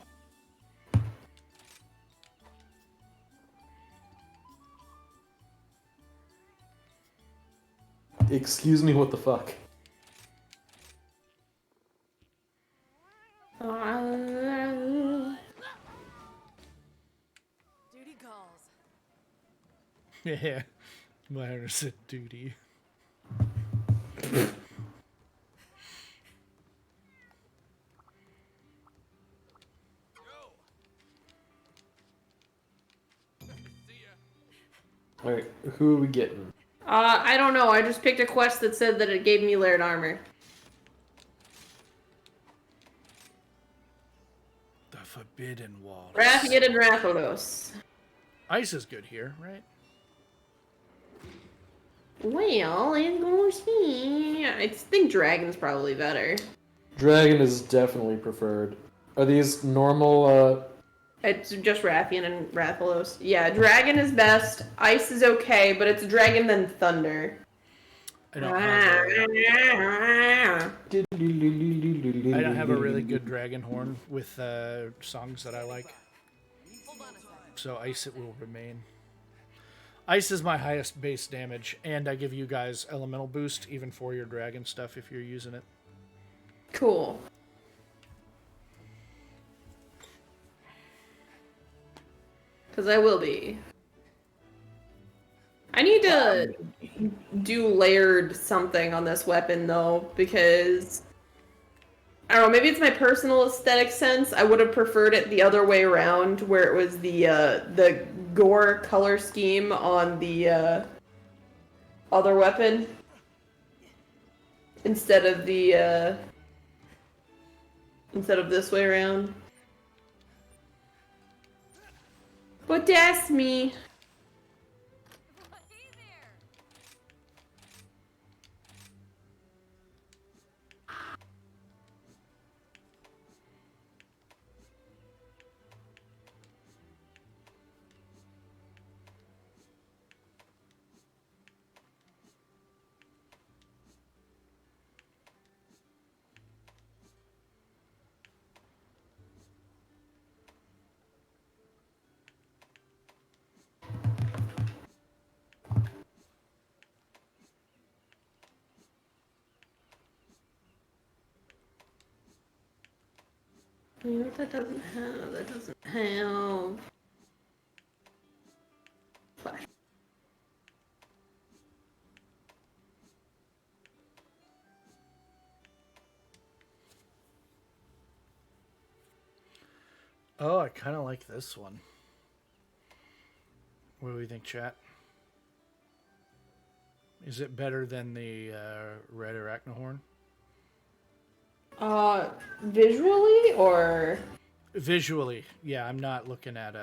[SPEAKER 7] Excuse me, what the fuck?
[SPEAKER 2] Duty calls.
[SPEAKER 4] Yeah. Myra said duty.
[SPEAKER 7] Alright, who are we getting?
[SPEAKER 6] I don't know. I just picked a quest that said that it gave me Laird Armor.
[SPEAKER 4] The Forbidden Wall.
[SPEAKER 6] Rathian and Rathalos.
[SPEAKER 4] Ice is good here, right?
[SPEAKER 6] Well, let's go see. I think Dragon's probably better.
[SPEAKER 7] Dragon is definitely preferred. Are these normal
[SPEAKER 6] It's just Rathian and Rathalos. Yeah, Dragon is best. Ice is okay, but it's Dragon then Thunder.
[SPEAKER 4] I don't have a really good dragon horn with songs that I like. So ice it will remain. Ice is my highest base damage, and I give you guys elemental boost even for your dragon stuff if you're using it.
[SPEAKER 6] Cool. Because I will be. I need to do layered something on this weapon, though, because... I don't know, maybe it's my personal aesthetic sense. I would have preferred it the other way around, where it was the gore color scheme on the other weapon. Instead of this way around. But that's me.
[SPEAKER 1] Hey there.
[SPEAKER 6] You know what that doesn't have? That doesn't have... Flash.
[SPEAKER 4] Oh, I kind of like this one. What do we think, chat? Is it better than the red arachnahorn?
[SPEAKER 6] Visually or?
[SPEAKER 4] Visually, yeah. I'm not looking at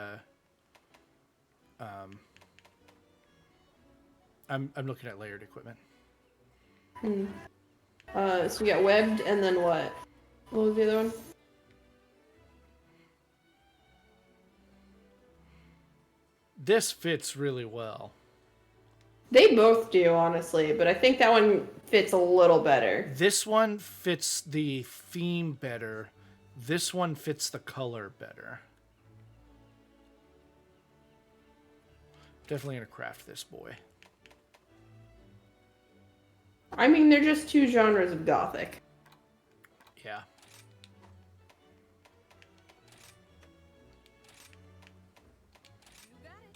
[SPEAKER 4] I'm looking at layered equipment.
[SPEAKER 6] So we got webbed and then what? What was the other one?
[SPEAKER 4] This fits really well.
[SPEAKER 6] They both do, honestly, but I think that one fits a little better.
[SPEAKER 4] This one fits the theme better. This one fits the color better. Definitely gonna craft this boy.
[SPEAKER 6] I mean, they're just two genres of gothic.
[SPEAKER 4] Yeah.
[SPEAKER 1] You got it.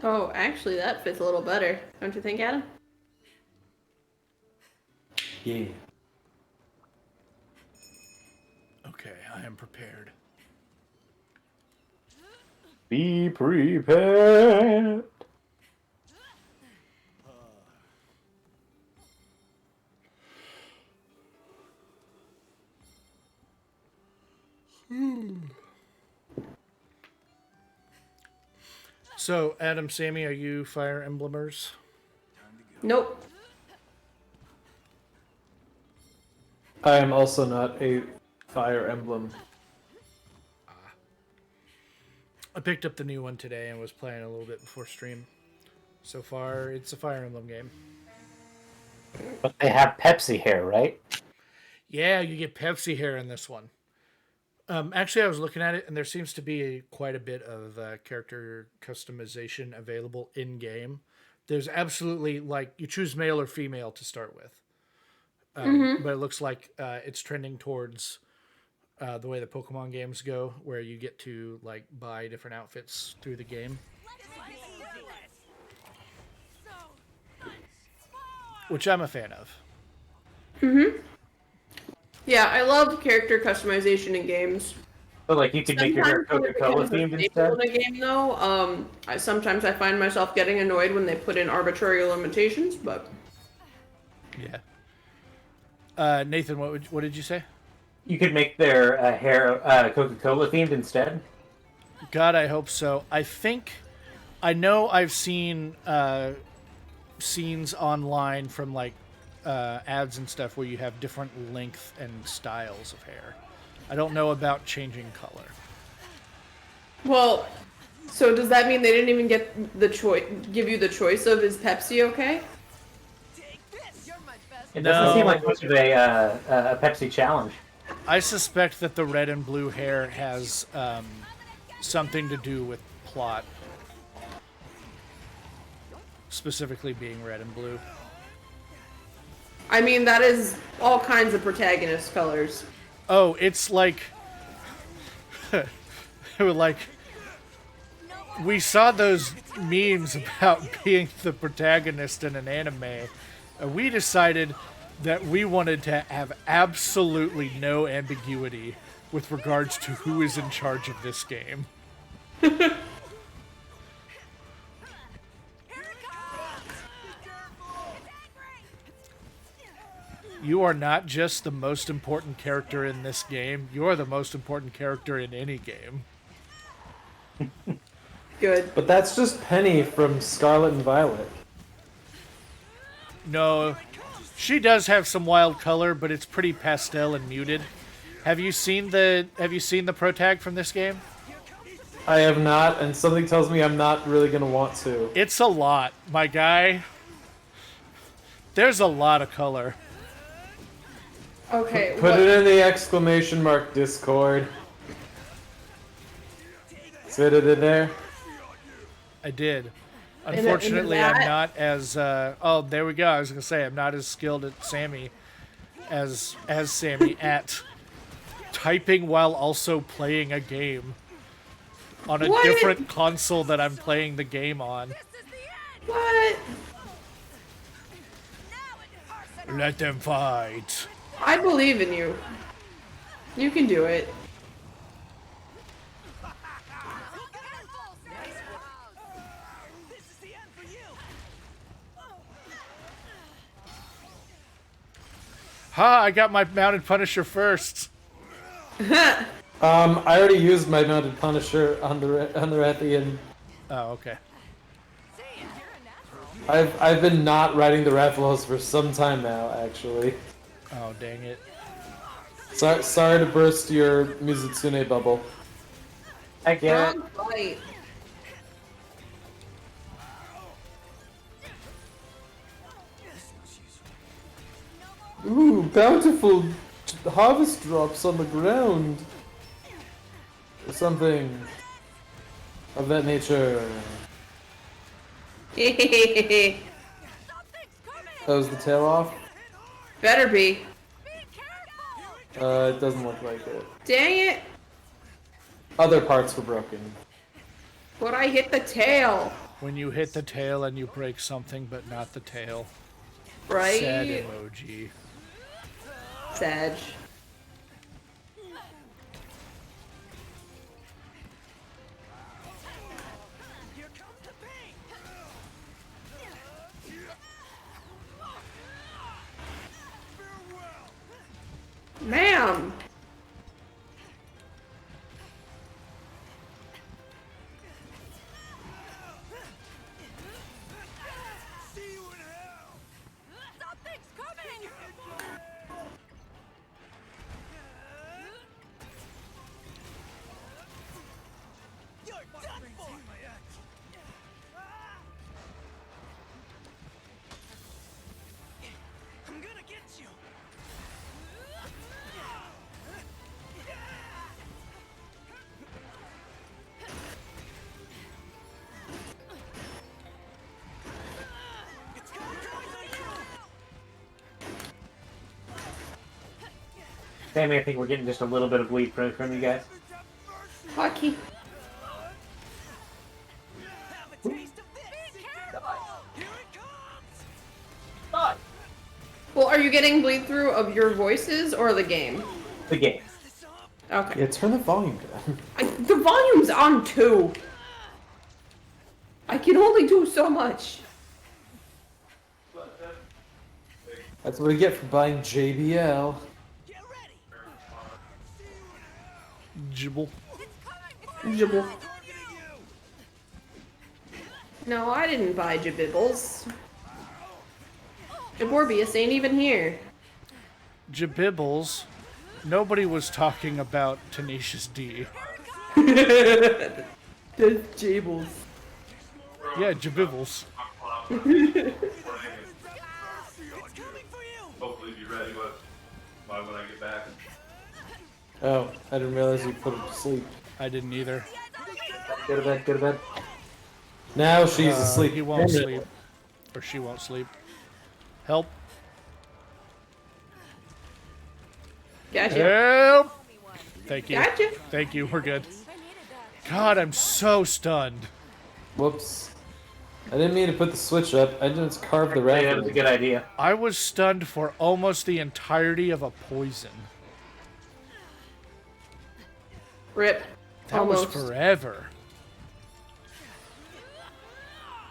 [SPEAKER 6] Oh, actually, that fits a little better. Don't you think, Adam?
[SPEAKER 5] Yeah.
[SPEAKER 4] Okay, I am prepared.
[SPEAKER 5] Be prepared.
[SPEAKER 4] So, Adam, Sammy, are you Fire Emblemers?
[SPEAKER 6] Nope.
[SPEAKER 7] I am also not a Fire Emblem.
[SPEAKER 4] I picked up the new one today and was playing a little bit before stream. So far, it's a Fire Emblem game.
[SPEAKER 5] But they have Pepsi hair, right?
[SPEAKER 4] Yeah, you get Pepsi hair in this one. Actually, I was looking at it, and there seems to be quite a bit of character customization available in-game. There's absolutely, like, you choose male or female to start with. But it looks like it's trending towards the way the Pokemon games go, where you get to, like, buy different outfits through the game.
[SPEAKER 1] Let's play. So
[SPEAKER 4] which I'm a fan of.
[SPEAKER 6] Yeah, I love character customization in games.
[SPEAKER 5] So, like, you could make your hair
[SPEAKER 6] Sometimes when it
[SPEAKER 5] Coca-Cola
[SPEAKER 6] becomes a
[SPEAKER 5] themed
[SPEAKER 6] staple
[SPEAKER 5] instead?
[SPEAKER 6] in a game, though, sometimes I find myself getting annoyed when they put in arbitrary limitations, but
[SPEAKER 4] Yeah. Nathan, what did you say?
[SPEAKER 5] You could make their hair Coca-Cola themed instead?
[SPEAKER 4] God, I hope so. I know I've seen scenes online from like ads and stuff where you have different length and styles of hair. I don't know about changing color.
[SPEAKER 6] well, so does that mean they didn't even get the choice? Give you the choice of is Pepsi okay?
[SPEAKER 2] You're my best.
[SPEAKER 5] It doesn't seem
[SPEAKER 4] No.
[SPEAKER 5] like much of a Pepsi challenge.
[SPEAKER 4] I suspect that the red and blue hair has something to do with plot. Specifically being red and blue.
[SPEAKER 6] I mean, that is all kinds of protagonist colors.
[SPEAKER 4] Oh, it's like... like... We saw those memes about being the protagonist in an anime, and we decided that we wanted to have absolutely no ambiguity with regards to who is in charge of this game. You are not just the most important character in this game, you are the most important character in any game.
[SPEAKER 6] Good.
[SPEAKER 7] But that's just Penny from Scarlet and Violet.
[SPEAKER 4] No, she does have some wild color, but it's pretty pastel and muted. Have you seen the pro tag from this game?
[SPEAKER 7] I have not, and something tells me I'm not really gonna want to.
[SPEAKER 4] It's a lot, my guy. There's a lot of color.
[SPEAKER 6] Okay.
[SPEAKER 7] Put
[SPEAKER 6] what-
[SPEAKER 7] it in the exclamation mark Discord. Fit it in there.
[SPEAKER 4] I did.
[SPEAKER 6] In
[SPEAKER 4] Unfortunately,
[SPEAKER 6] that-
[SPEAKER 4] I'm not as. Oh, there we go. I was gonna say I'm not as skilled at Sammy as Sammy at typing while also playing a game on a
[SPEAKER 6] What?
[SPEAKER 4] different console that I'm playing the game on.
[SPEAKER 6] What?
[SPEAKER 4] Let them fight.
[SPEAKER 6] I believe in you. You can do it.
[SPEAKER 3] This is the end for you.
[SPEAKER 4] Ha! I got my mounted Punisher first.
[SPEAKER 7] I already used my mounted Punisher on the Rathian.
[SPEAKER 4] Oh, okay.
[SPEAKER 7] I've been not riding the Rathalos for some time now, actually.
[SPEAKER 4] Oh, dang it.
[SPEAKER 7] Sorry to burst your Mizutsune bubble.
[SPEAKER 5] I get it.
[SPEAKER 6] Wrong fight.
[SPEAKER 7] Ooh, bountiful harvest drops on the ground. Or something of that nature. That was the tail off?
[SPEAKER 6] Better be.
[SPEAKER 7] It doesn't look like it.
[SPEAKER 6] Dang it.
[SPEAKER 7] Other parts were broken.
[SPEAKER 6] But I hit the tail.
[SPEAKER 4] When you hit the tail and you break something, but not the tail.
[SPEAKER 6] Right?
[SPEAKER 4] Sad emoji.
[SPEAKER 6] Sag.
[SPEAKER 3] Here comes the pain. Farewell.
[SPEAKER 6] Ma'am.
[SPEAKER 3] See you in hell.
[SPEAKER 2] Something's coming!
[SPEAKER 3] You're done for. I'm gonna get you. It's gonna come for you.
[SPEAKER 5] Sammy, I think we're getting just a little bit of bleed from you guys.
[SPEAKER 6] Hockey.
[SPEAKER 3] Have a taste of this. Be careful. Here it comes.
[SPEAKER 6] are you getting bleed through of your voices or the game?
[SPEAKER 5] The game.
[SPEAKER 6] Okay.
[SPEAKER 7] Yeah, turn the volume down.
[SPEAKER 6] The volume's on 2. I can only do so much.
[SPEAKER 7] That's what we get for buying JBL.
[SPEAKER 4] Jibble.
[SPEAKER 6] Jibble. No, I didn't buy Jabibbles. Jaborbius ain't even here.
[SPEAKER 4] Jabibbles. Nobody was talking about Tenacious D.
[SPEAKER 6] The Jables.
[SPEAKER 4] Yeah, Jabibbles.
[SPEAKER 8] Hopefully be ready by when I get back.
[SPEAKER 7] Oh, I didn't realize you put him to sleep.
[SPEAKER 4] I didn't either.
[SPEAKER 5] Go to bed, go to bed.
[SPEAKER 7] Now she's asleep.
[SPEAKER 4] He won't sleep. Or she won't sleep. Help.
[SPEAKER 6] Gotcha.
[SPEAKER 4] Help! Thank you.
[SPEAKER 6] Gotcha.
[SPEAKER 4] Thank you, we're good. God, I'm so stunned.
[SPEAKER 7] Whoops. I didn't mean to put the switch up. I just carved the
[SPEAKER 5] Yeah, that was a
[SPEAKER 7] raft.
[SPEAKER 5] good idea.
[SPEAKER 4] I was stunned for almost the entirety of a poison.
[SPEAKER 6] Rip.
[SPEAKER 4] That
[SPEAKER 6] Almost.
[SPEAKER 4] was forever.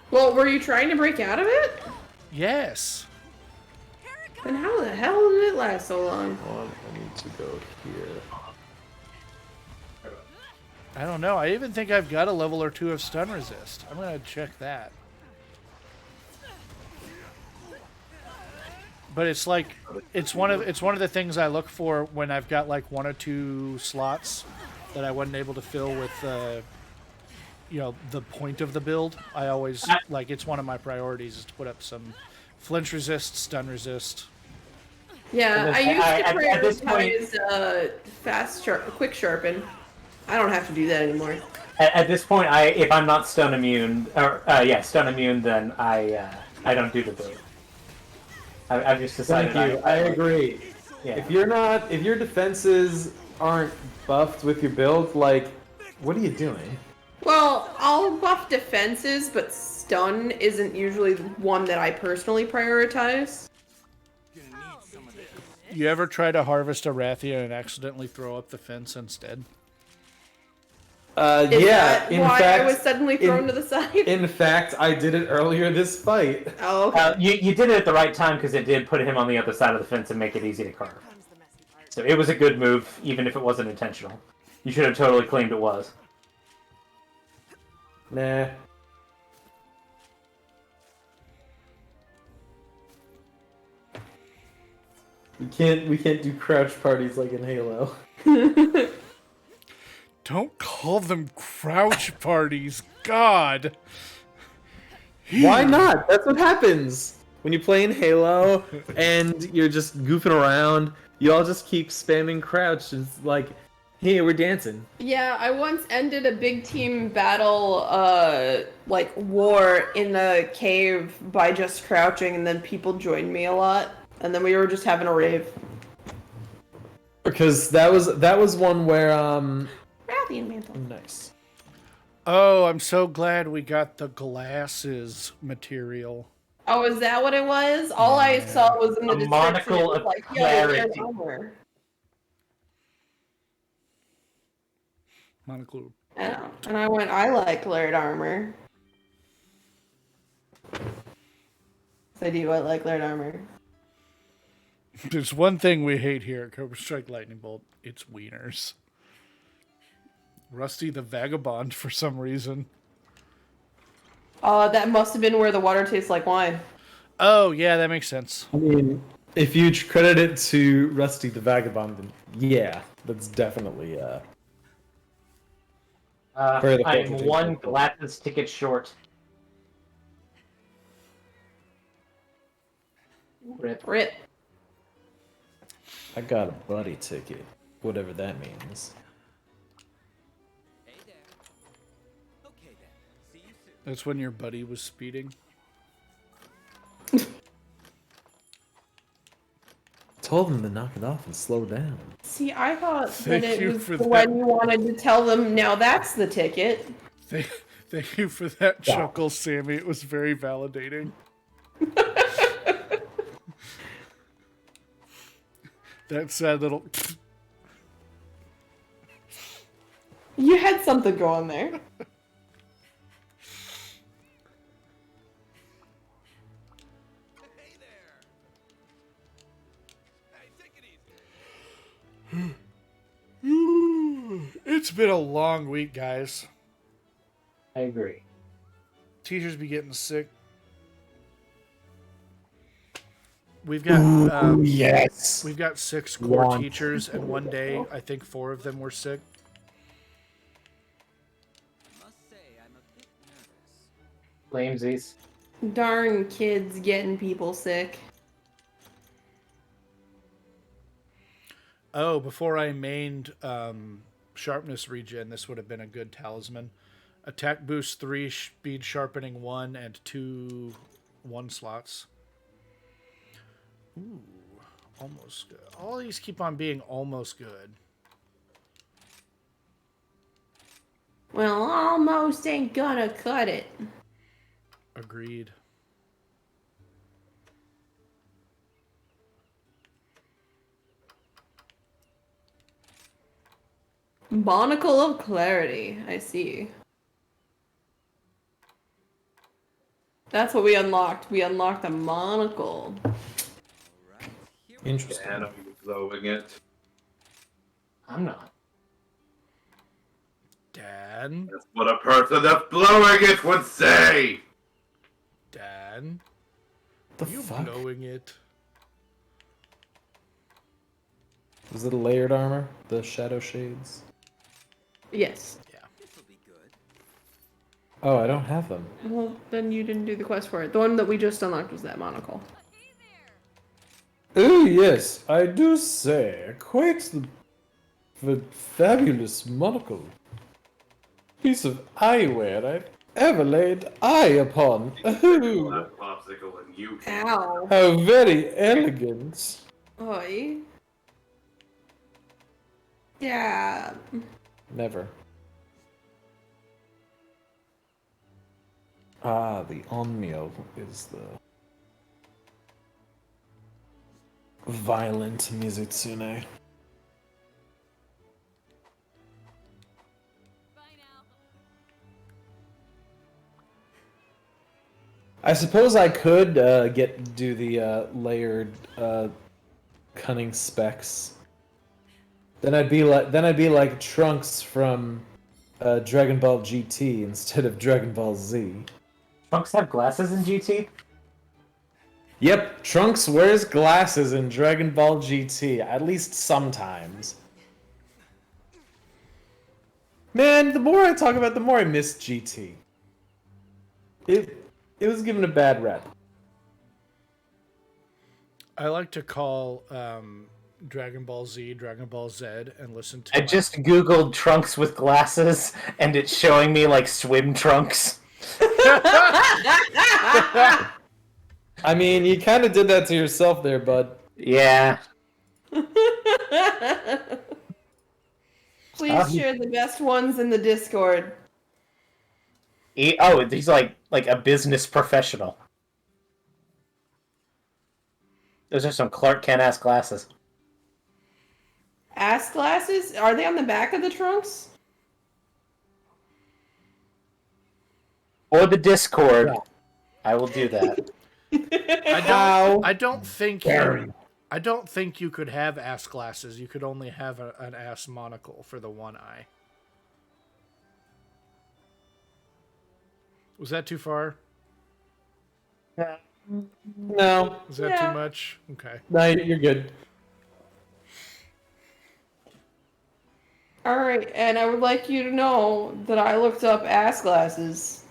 [SPEAKER 6] Well, were you trying to break out of it?
[SPEAKER 4] Yes.
[SPEAKER 6] Then how the hell did it last so long?
[SPEAKER 7] Hold on, I need to go here.
[SPEAKER 4] I don't know. I even think I've got a level or 2 of stun resist. I'm gonna check that. But it's like it's one of the things I look for when I've got like 1 or 2 slots that I wasn't able to fill with you know, the point of the build. I always like, it's one of my priorities is to put up some flinch resist, stun resist.
[SPEAKER 6] Yeah,
[SPEAKER 5] And
[SPEAKER 6] I
[SPEAKER 5] then-
[SPEAKER 6] used
[SPEAKER 5] at this
[SPEAKER 6] to
[SPEAKER 5] point-
[SPEAKER 6] prioritize quick sharpen. I don't have to do that anymore.
[SPEAKER 5] At this point, if I'm not stun immune, or stun immune, then I don't do the build. I've just decided.
[SPEAKER 7] Thank you. I agree.
[SPEAKER 5] Yeah.
[SPEAKER 7] If your defenses aren't buffed with your build, like, what are you doing?
[SPEAKER 6] Well, I'll buff defenses, but stun isn't usually the one that I personally prioritize.
[SPEAKER 4] You ever try to harvest a Rathian and accidentally throw up the fence instead?
[SPEAKER 6] Is
[SPEAKER 7] Yeah.
[SPEAKER 6] that
[SPEAKER 7] In
[SPEAKER 6] why
[SPEAKER 7] fact,
[SPEAKER 6] I was suddenly thrown to the side?
[SPEAKER 7] in fact, I did it earlier this fight.
[SPEAKER 6] Oh, okay.
[SPEAKER 5] You did it at the right time because it did put him on the other side of the fence and make it easy to carve. So it was a good move, even if it wasn't intentional. You should have totally claimed it was.
[SPEAKER 7] Nah. We can't do crouch parties like in Halo.
[SPEAKER 4] Don't call them crouch parties. God.
[SPEAKER 7] Why not? That's what happens when you play in Halo and you're just goofing around. You all just keep spamming crouch. It's like, hey, we're dancing.
[SPEAKER 6] Yeah, I once ended a big team battle, like war in the cave by just crouching, and then people joined me a lot, and then we were just having a rave.
[SPEAKER 7] Because that was one where
[SPEAKER 6] Rathian mantle.
[SPEAKER 7] nice.
[SPEAKER 4] Oh, I'm so glad we got the glasses material.
[SPEAKER 6] Oh, is that what it was? All I saw was in the
[SPEAKER 5] A
[SPEAKER 6] description.
[SPEAKER 5] monocle
[SPEAKER 6] It was
[SPEAKER 5] of
[SPEAKER 6] like, yo, there's
[SPEAKER 5] clarity.
[SPEAKER 6] armor.
[SPEAKER 4] Monocle.
[SPEAKER 6] Yeah. And I went, I like layered armor. So I like layered armor.
[SPEAKER 4] There's one thing we hate here at Cobrastryke Lightningbolt. It's wieners. Rusty the Vagabond for some reason.
[SPEAKER 6] That must have been where the water tastes like wine.
[SPEAKER 4] Oh, yeah, that makes sense.
[SPEAKER 7] I mean, if you credit it to Rusty the Vagabond, then yeah, that's definitely Where the
[SPEAKER 5] I'm
[SPEAKER 7] fuck is
[SPEAKER 5] one
[SPEAKER 7] it?
[SPEAKER 5] glasses ticket short. Rip.
[SPEAKER 6] Rip.
[SPEAKER 7] I got a buddy ticket, whatever that means.
[SPEAKER 4] That's when your buddy was speeding.
[SPEAKER 7] Told him to knock it off and slow down.
[SPEAKER 6] See, I thought
[SPEAKER 4] Thank
[SPEAKER 6] that it
[SPEAKER 4] you
[SPEAKER 6] was
[SPEAKER 4] for
[SPEAKER 6] when you wanted to tell them, now that's the ticket.
[SPEAKER 4] Thank you for that chuckle, Sammy. It was very validating. That sad little.
[SPEAKER 6] You had something going there.
[SPEAKER 3] Hey there. Hey, take it easy.
[SPEAKER 4] It's been a long week, guys.
[SPEAKER 5] I agree.
[SPEAKER 4] Teachers be getting sick. We've got
[SPEAKER 7] Yes.
[SPEAKER 4] we've got 6 core
[SPEAKER 7] Want.
[SPEAKER 4] teachers, and one day I think 4 of them were sick.
[SPEAKER 3] Must say, I'm a bit nervous.
[SPEAKER 5] Lamesies.
[SPEAKER 6] Darn kids getting people sick.
[SPEAKER 4] Oh, before I mained sharpness regen, this would have been a good talisman. Attack boost 3, speed sharpening 1, and 2 1 slots. Ooh, almost good. All these keep on being almost good.
[SPEAKER 6] Well, almost ain't gonna cut it.
[SPEAKER 4] Agreed.
[SPEAKER 6] Monocle of Clarity. I see. That's what we unlocked. We unlocked a monocle.
[SPEAKER 7] Interesting.
[SPEAKER 8] And I'm blowing it.
[SPEAKER 5] I'm not.
[SPEAKER 4] Dan?
[SPEAKER 8] That's what a person that's blowing it would say!
[SPEAKER 4] Dan?
[SPEAKER 7] The
[SPEAKER 4] You
[SPEAKER 7] fuck?
[SPEAKER 4] blowing it?
[SPEAKER 7] Is it a layered armor? The shadow shades?
[SPEAKER 6] Yes.
[SPEAKER 3] This'll be good.
[SPEAKER 7] Oh, I don't have them.
[SPEAKER 6] Well, then you didn't do the quest for it. The one that we just unlocked was that monocle.
[SPEAKER 7] Oh yes, I do say, quite the fabulous monocle. Piece of eyewear I've ever laid eye upon. Oh,
[SPEAKER 8] That popsicle and you.
[SPEAKER 6] Ow.
[SPEAKER 7] how very elegant.
[SPEAKER 6] Oi. Yeah.
[SPEAKER 7] Never. Ah, the Onmyo is the violent Mizutsune.
[SPEAKER 1] Bye now.
[SPEAKER 7] I suppose I could do the layered cunning specs. Then I'd be like Trunks from Dragon Ball GT instead of Dragon Ball Z.
[SPEAKER 5] Trunks have glasses in GT?
[SPEAKER 7] Yep, Trunks wears glasses in Dragon Ball GT, at least sometimes. Man, the more I talk about it, the more I miss GT. It was given a bad rep.
[SPEAKER 4] I like to call Dragon Ball Z Dragon Ball Z and listen to
[SPEAKER 5] I just googled Trunks with glasses, and it's showing me, like, swim trunks.
[SPEAKER 7] I mean, you kind of did that to yourself there, bud.
[SPEAKER 5] Yeah.
[SPEAKER 6] Please share the best ones in the Discord.
[SPEAKER 5] He's like a business professional. Those are some Clark Kent-ass glasses.
[SPEAKER 6] Ass glasses? Are they on the back of the trunks?
[SPEAKER 5] Or the Discord. Yeah. I will do that.
[SPEAKER 4] I don't think you could have ass glasses. You could only have an ass monocle for the one eye. Was that too far?
[SPEAKER 7] No.
[SPEAKER 4] Was that too much? Okay.
[SPEAKER 7] No, you're good.
[SPEAKER 6] Alright, and I would like you to know that I looked up ass glasses.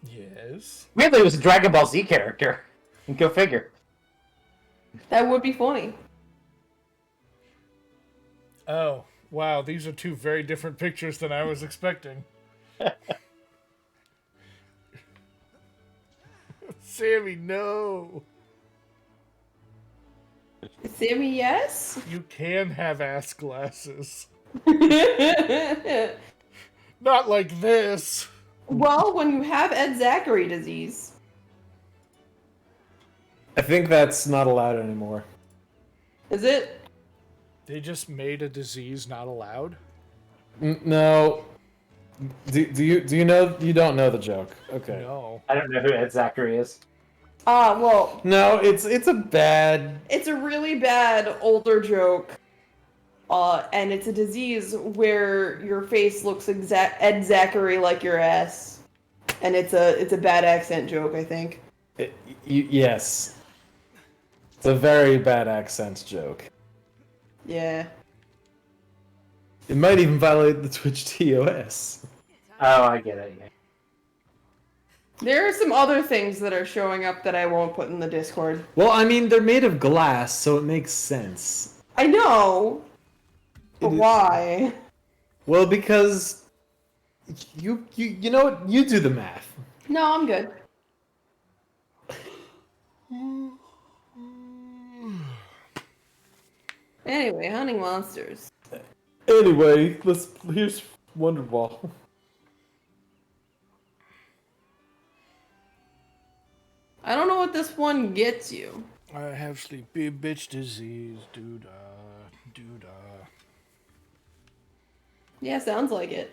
[SPEAKER 4] Yes.
[SPEAKER 5] Weirdly, it was a Dragon Ball Z character. Go figure.
[SPEAKER 6] That would be funny.
[SPEAKER 4] Oh, wow. These are two very different pictures than I was expecting. Sammy, no.
[SPEAKER 6] Sammy, yes?
[SPEAKER 4] You can have ass glasses. Not like this.
[SPEAKER 6] Well, when you have Ed Zachary disease.
[SPEAKER 7] I think that's not allowed anymore.
[SPEAKER 6] Is it?
[SPEAKER 4] They just made a disease not allowed?
[SPEAKER 7] No. Do you know? You don't know the joke. Okay.
[SPEAKER 4] No.
[SPEAKER 5] I don't know who Ed Zachary is.
[SPEAKER 6] Well,
[SPEAKER 7] No, it's a bad.
[SPEAKER 6] it's a really bad older joke. And it's a disease where your face looks Ed Zachary like your ass. And it's a bad accent joke, I think.
[SPEAKER 7] Yes. It's a very bad accent joke.
[SPEAKER 6] Yeah.
[SPEAKER 7] It might even violate the Twitch TOS.
[SPEAKER 5] Oh, I get it. Yeah.
[SPEAKER 6] There are some other things that are showing up that I won't put in the Discord.
[SPEAKER 7] Well, I mean, they're made of glass, so it makes sense.
[SPEAKER 6] I know. But why?
[SPEAKER 7] Well, because you know what? You do the math.
[SPEAKER 6] No, I'm good. Anyway, hunting monsters.
[SPEAKER 7] Anyway, here's Wonderball.
[SPEAKER 6] I don't know what this one gets you.
[SPEAKER 4] I have sleepy bitch disease. Doo-da. Doo-da.
[SPEAKER 6] Yeah, sounds like it.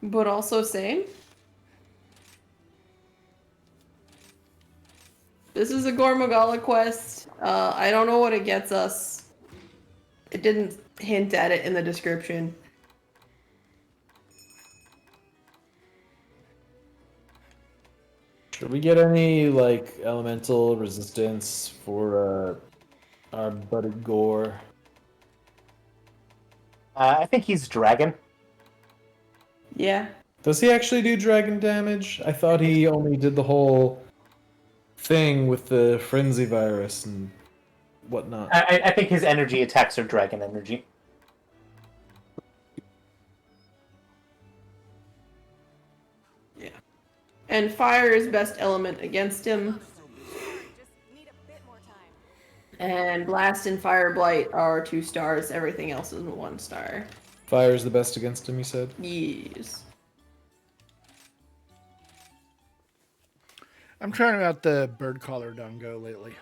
[SPEAKER 6] But also same. This is a Gormagala quest. I don't know what it gets us. It didn't hint at it in the description.
[SPEAKER 7] Should we get any, like, elemental resistance for our buddy Gore?
[SPEAKER 5] I think he's dragon.
[SPEAKER 6] Yeah.
[SPEAKER 7] Does he actually do dragon damage? I thought he only did the whole thing with the frenzy virus and whatnot.
[SPEAKER 5] I think his energy attacks are dragon energy.
[SPEAKER 6] Yeah. And fire is best element against him.
[SPEAKER 1] Just need a bit more time.
[SPEAKER 6] And blast and fire blight are 2 stars. Everything else is 1 star.
[SPEAKER 7] Fire is the best against him, you said?
[SPEAKER 6] Yes.
[SPEAKER 4] I'm trying out the bird collar Dungo lately.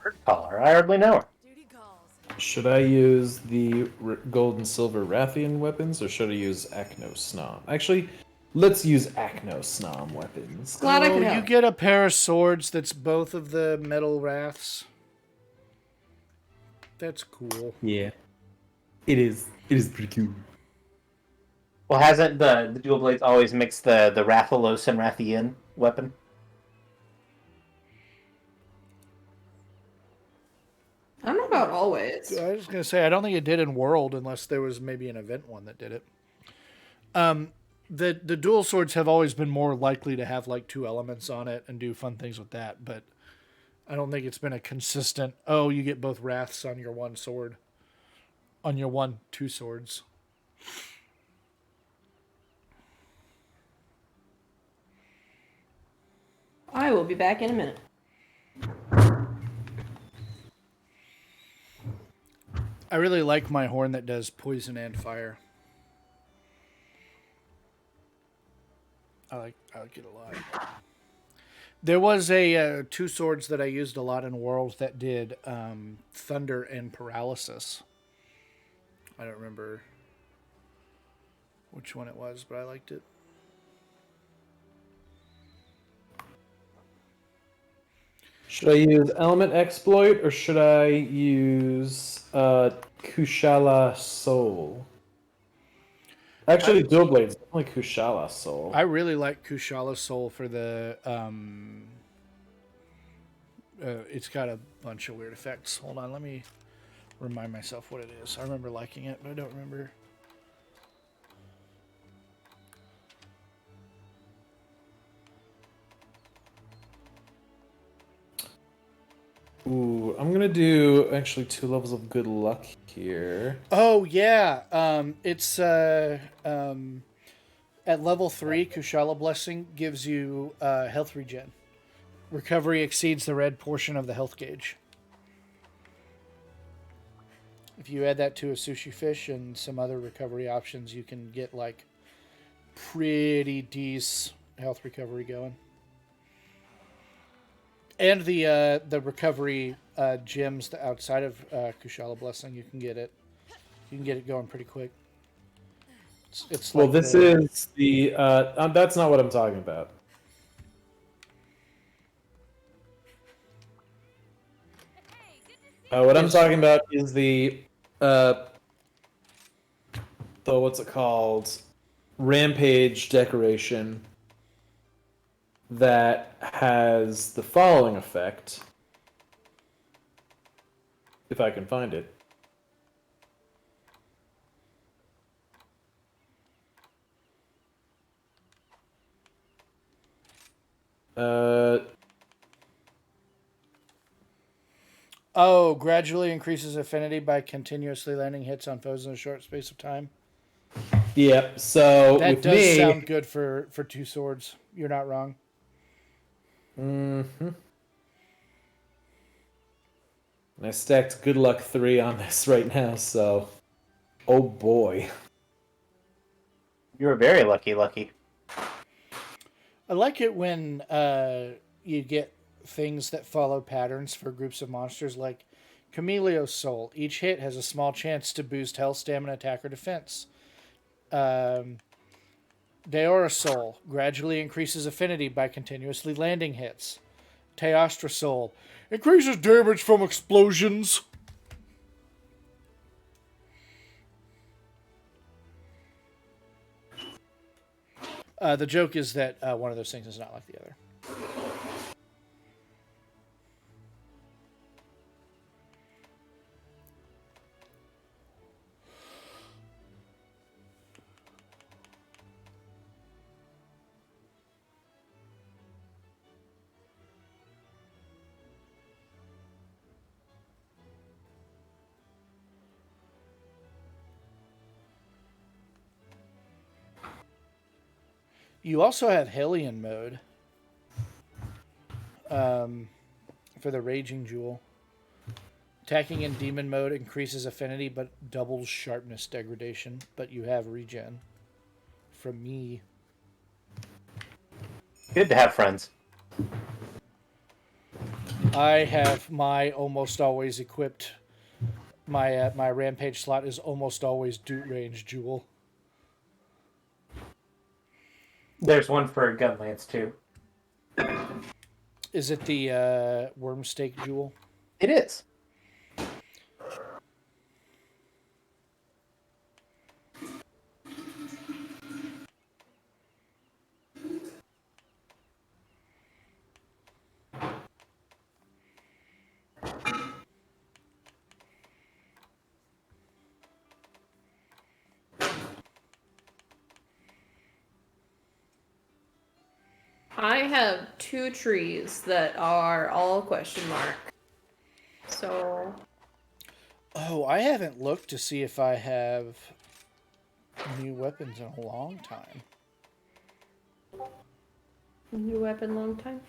[SPEAKER 5] Bird collar. I hardly know her.
[SPEAKER 1] Duty calls.
[SPEAKER 7] Should I use the gold and silver Rathian weapons, or should I use Acno Snom? Actually, let's use Acno Snom weapons.
[SPEAKER 6] Glad I
[SPEAKER 4] Oh,
[SPEAKER 6] could
[SPEAKER 4] you
[SPEAKER 6] help.
[SPEAKER 4] get a pair of swords that's both of the metal wraths. That's cool.
[SPEAKER 7] Yeah. It is pretty cool.
[SPEAKER 5] Well, hasn't the dual blades always mixed the Rathalos and Rathian weapon?
[SPEAKER 6] I don't know about always.
[SPEAKER 4] I was gonna say I don't think it did in World unless there was maybe an event one that did it. The dual swords have always been more likely to have like 2 elements on it and do fun things with that, but I don't think it's been a consistent. Oh, you get both wraths on your one sword, on your 2 swords.
[SPEAKER 6] I will be back in a minute.
[SPEAKER 4] I really like my horn that does poison and fire. I like it a lot. There was a 2 swords that I used a lot in World that did thunder and paralysis. I don't remember which one it was, but I liked it.
[SPEAKER 7] Should I use Element Exploit, or should I use Kushala Soul? Actually, dual blades, only Kushala Soul.
[SPEAKER 4] I really like Kushala Soul for the it's got a bunch of weird effects. Hold on, let me remind myself what it is. I remember liking it, but I don't remember.
[SPEAKER 7] Ooh, I'm gonna do actually 2 levels of good luck here.
[SPEAKER 4] Oh yeah, it's at level 3. Kushala Blessing gives you health regen. Recovery exceeds the red portion of the health gauge. If you add that to a sushi fish and some other recovery options, you can get like pretty decent health recovery going. And the recovery gems outside of Kushala Blessing, you can get it. You can get it going pretty quick. It's
[SPEAKER 7] Well,
[SPEAKER 4] like
[SPEAKER 7] this is the. That's not what I'm talking about. What I'm talking about is the what's it called? Rampage decoration that has the following effect. If I can find it.
[SPEAKER 4] Oh, gradually increases affinity by continuously landing hits on foes in a short space of time.
[SPEAKER 7] Yep. So
[SPEAKER 4] That
[SPEAKER 7] with
[SPEAKER 4] does
[SPEAKER 7] me,
[SPEAKER 4] sound good for two swords. You're not wrong.
[SPEAKER 7] Mm-hmm. I stacked good luck 3 on this right now, so oh boy.
[SPEAKER 5] You were very lucky.
[SPEAKER 4] I like it when you get things that follow patterns for groups of monsters like Chameleo's Soul. Each hit has a small chance to boost health, stamina, attack, or defense. Deora's Soul gradually increases affinity by continuously landing hits. Teostra Soul increases damage from explosions. The joke is that one of those things is not like the other. You also have Hellion mode for the Raging Jewel. Attacking in Demon mode increases affinity but doubles sharpness degradation, but you have regen. From me.
[SPEAKER 5] Good to have friends.
[SPEAKER 4] I have my almost always equipped. My Rampage slot is almost always Doot Range Jewel.
[SPEAKER 5] There's one for Gunlance too.
[SPEAKER 4] Is it the Wormstake Jewel?
[SPEAKER 5] It is.
[SPEAKER 6] I have 2 trees that are all question mark. So
[SPEAKER 4] Oh, I haven't looked to see if I have new weapons in a long time.
[SPEAKER 6] new weapon long time.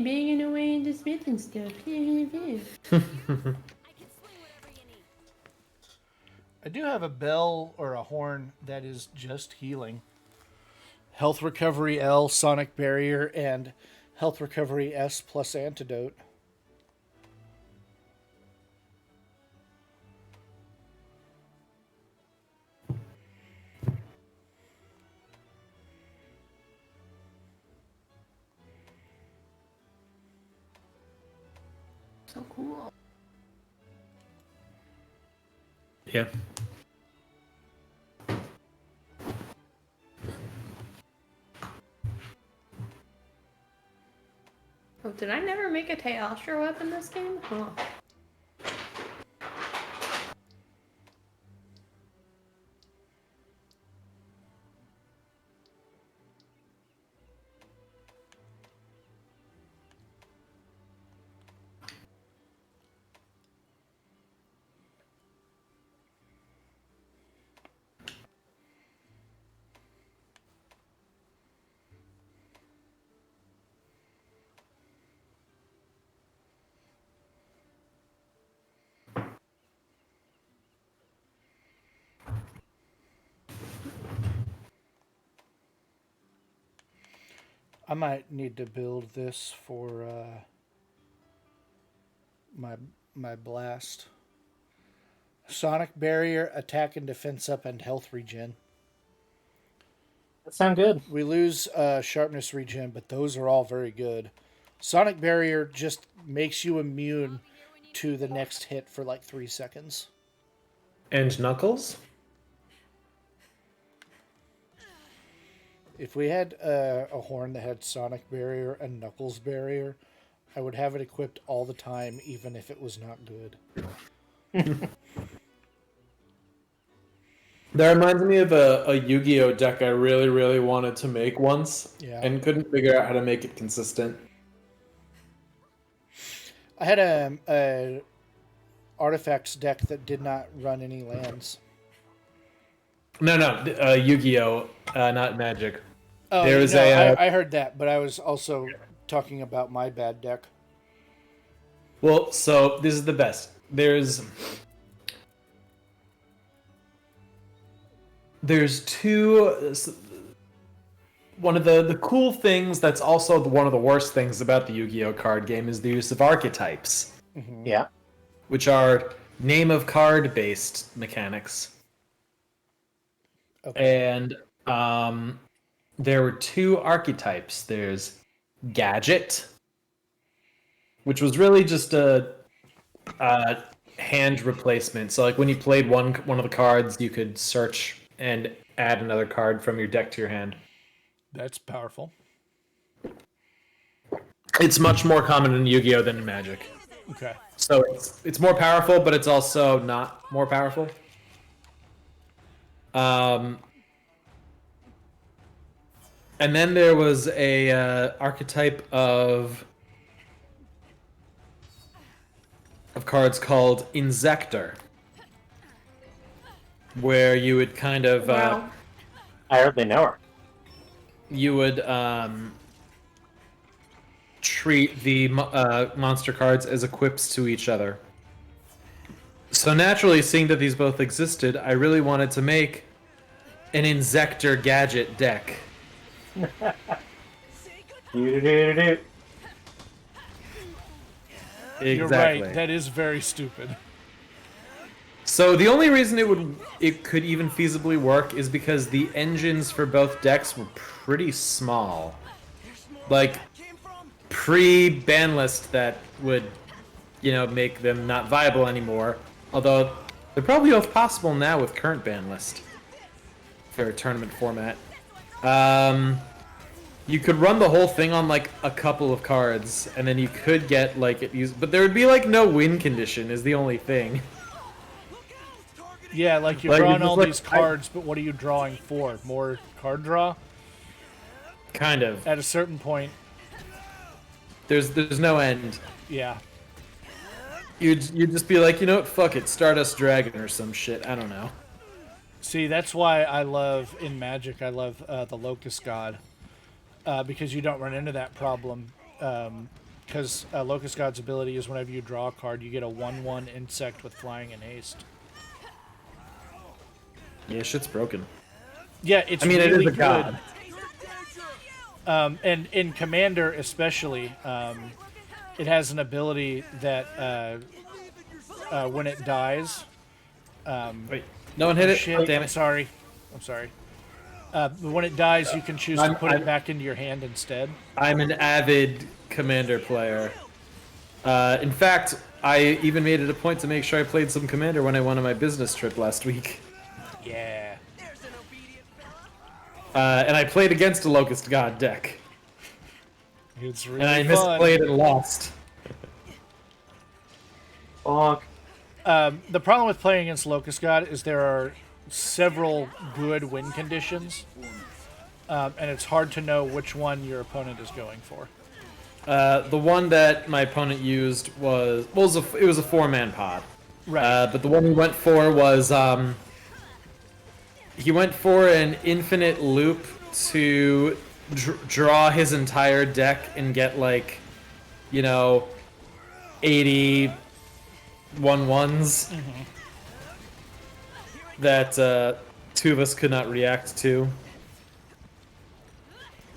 [SPEAKER 6] Banging away into smith and stuff.
[SPEAKER 1] I can swing whatever you need.
[SPEAKER 4] I do have a bell or a horn that is just healing. Health Recovery L, Sonic Barrier, and Health Recovery S plus Antidote.
[SPEAKER 6] So cool.
[SPEAKER 7] Yeah.
[SPEAKER 6] Oh, did I never make a Teostra weapon this game? Huh.
[SPEAKER 4] I might need to build this for my blast. Sonic barrier, attack and defense up, and health regen.
[SPEAKER 5] That sound good.
[SPEAKER 4] We lose sharpness regen, but those are all very good. Sonic barrier just makes you immune to the next hit for like 3 seconds.
[SPEAKER 7] And Knuckles?
[SPEAKER 4] If we had a horn that had Sonic barrier and Knuckles barrier, I would have it equipped all the time, even if it was not good.
[SPEAKER 7] That reminds me of a Yu-Gi-Oh deck I really, really wanted to make once, and couldn't figure out how to make it consistent.
[SPEAKER 4] I had a artifacts deck that did not run any lands.
[SPEAKER 7] No, Yu-Gi-Oh, not Magic.
[SPEAKER 4] Oh,
[SPEAKER 7] There's
[SPEAKER 4] I heard that, but I was also talking about my bad deck.
[SPEAKER 7] Well, so this is the best. There's two. One of the cool things that's also one of the worst things about the Yu-Gi-Oh card game is the use of archetypes.
[SPEAKER 5] Mm-hmm. Yeah.
[SPEAKER 7] Which are name of card based mechanics.
[SPEAKER 4] Okay.
[SPEAKER 7] And there were two archetypes. There's Gadget, which was really just a hand replacement. So like when you played one of the cards, you could search and add another card from your deck to your hand.
[SPEAKER 4] That's powerful.
[SPEAKER 7] It's much more common in Yu-Gi-Oh than in Magic.
[SPEAKER 4] Okay.
[SPEAKER 7] So it's more powerful, but it's also not more powerful. And then there was a archetype of cards called Insector, where you would kind of
[SPEAKER 6] Wow.
[SPEAKER 5] I hardly know her.
[SPEAKER 7] you would treat the monster cards as equips to each other. So naturally, seeing that these both existed, I really wanted to make an Insector Gadget deck.
[SPEAKER 5] Do-do-do-do-do.
[SPEAKER 7] Exactly.
[SPEAKER 4] You're right. That is very stupid.
[SPEAKER 7] So the only reason it could even feasibly work is because the engines for both decks were pretty small. Like pre-ban list that would, make them not viable anymore. Although they're probably both possible now with current ban list for a tournament format. You could run the whole thing on like a couple of cards, and then you could get like it used, but there would be like no win condition is the only thing.
[SPEAKER 4] Yeah, like you're
[SPEAKER 7] Like,
[SPEAKER 4] drawing
[SPEAKER 7] it's
[SPEAKER 4] all
[SPEAKER 7] like-
[SPEAKER 4] these cards, but what are you drawing for? More card draw?
[SPEAKER 7] Kind of.
[SPEAKER 4] At a certain point,
[SPEAKER 7] There's no end.
[SPEAKER 4] yeah.
[SPEAKER 7] You'd just be like, you know what, fuck it, Stardust Dragon or some shit. I don't know.
[SPEAKER 4] See, that's why I love, in Magic, I love the Locust God. Because you don't run into that problem. Because Locust God's ability is whenever you draw a card, you get a 1/1 insect with flying and haste.
[SPEAKER 7] Yeah, shit's broken.
[SPEAKER 4] Yeah, it's
[SPEAKER 7] I mean,
[SPEAKER 4] really
[SPEAKER 7] it is a
[SPEAKER 4] good.
[SPEAKER 7] god.
[SPEAKER 4] And in Commander especially, it has an ability that when it dies...
[SPEAKER 7] Wait, no one hit it?
[SPEAKER 4] Shit,
[SPEAKER 7] Damn
[SPEAKER 4] I'm
[SPEAKER 7] it.
[SPEAKER 4] sorry. When it dies, you can choose to put it
[SPEAKER 7] I'm-
[SPEAKER 4] back into your hand instead.
[SPEAKER 7] I'm an avid Commander player. In fact, I even made it a point to make sure I played some Commander when I went on my business trip last week.
[SPEAKER 4] Yeah.
[SPEAKER 7] And I played against a Locust God deck.
[SPEAKER 4] It's really
[SPEAKER 7] And I
[SPEAKER 4] fun.
[SPEAKER 7] misplayed and lost.
[SPEAKER 5] Bonk.
[SPEAKER 4] The problem with playing against Locust God is there are several good win conditions, and it's hard to know which one your opponent is going for.
[SPEAKER 7] The one that my opponent used was it was a 4-man pod.
[SPEAKER 4] Right.
[SPEAKER 7] But the one he went for was he went for an infinite loop to draw his entire deck and get 80 1/1s that two of us could not react to.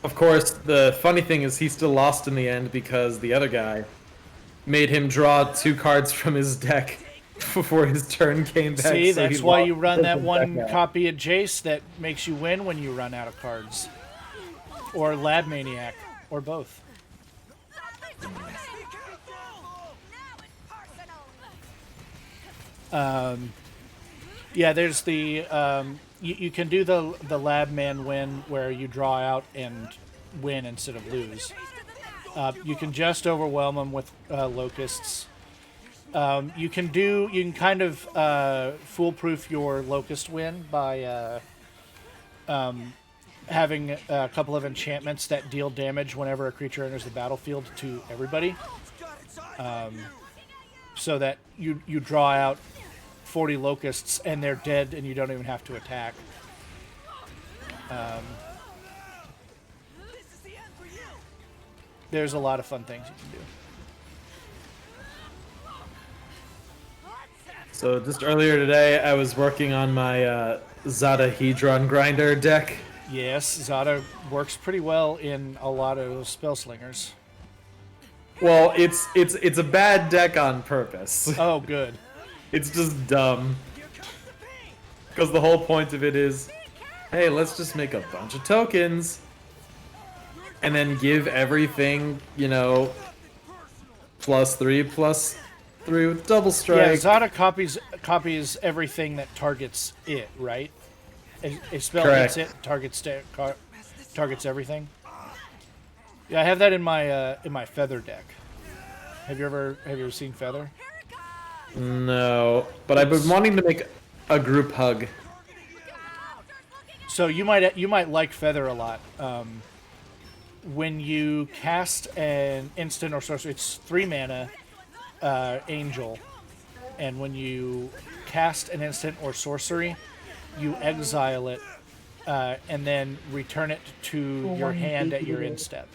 [SPEAKER 7] Of course, the funny thing is he still lost in the end because the other guy made him draw 2 cards from his deck before his turn came back.
[SPEAKER 4] See,
[SPEAKER 7] so
[SPEAKER 4] that's
[SPEAKER 7] he
[SPEAKER 4] why
[SPEAKER 7] lost
[SPEAKER 4] you run that
[SPEAKER 7] his
[SPEAKER 4] one
[SPEAKER 7] deck out.
[SPEAKER 4] copy of Jace that makes you win when you run out of cards. Or Lab Maniac, or both.
[SPEAKER 1] Now it's personal.
[SPEAKER 4] Yeah, there's the you can do the Lab Man win where you draw out and win instead of lose. You can just overwhelm them with locusts. You can kind of foolproof your locust win by having a couple of enchantments that deal damage whenever a creature enters the battlefield to everybody. So that you draw out 40 locusts and they're dead and you don't even have to attack. There's a lot of fun things you can do.
[SPEAKER 7] So just earlier today, I was working on my Zada Hedron Grinder deck.
[SPEAKER 4] Yes, Zada works pretty well in a lot of spell slingers.
[SPEAKER 7] Well, it's a bad deck on purpose.
[SPEAKER 4] Oh, good.
[SPEAKER 7] It's just dumb. Because the whole point of it is, hey, let's just make a bunch of tokens. And then give everything, +3/+3 with double strike.
[SPEAKER 4] Yeah, Zada copies everything that targets it, right? A spell
[SPEAKER 7] Correct.
[SPEAKER 4] hits it, targets everything. Yeah, I have that in my Feather deck. Have you ever seen Feather?
[SPEAKER 7] No, but I've been wanting to make a group hug.
[SPEAKER 4] So you might like Feather a lot. When you cast an instant or sorcery, it's 3 mana, Angel, and when you cast an instant or sorcery, you exile it, and then return it to your hand at your end step.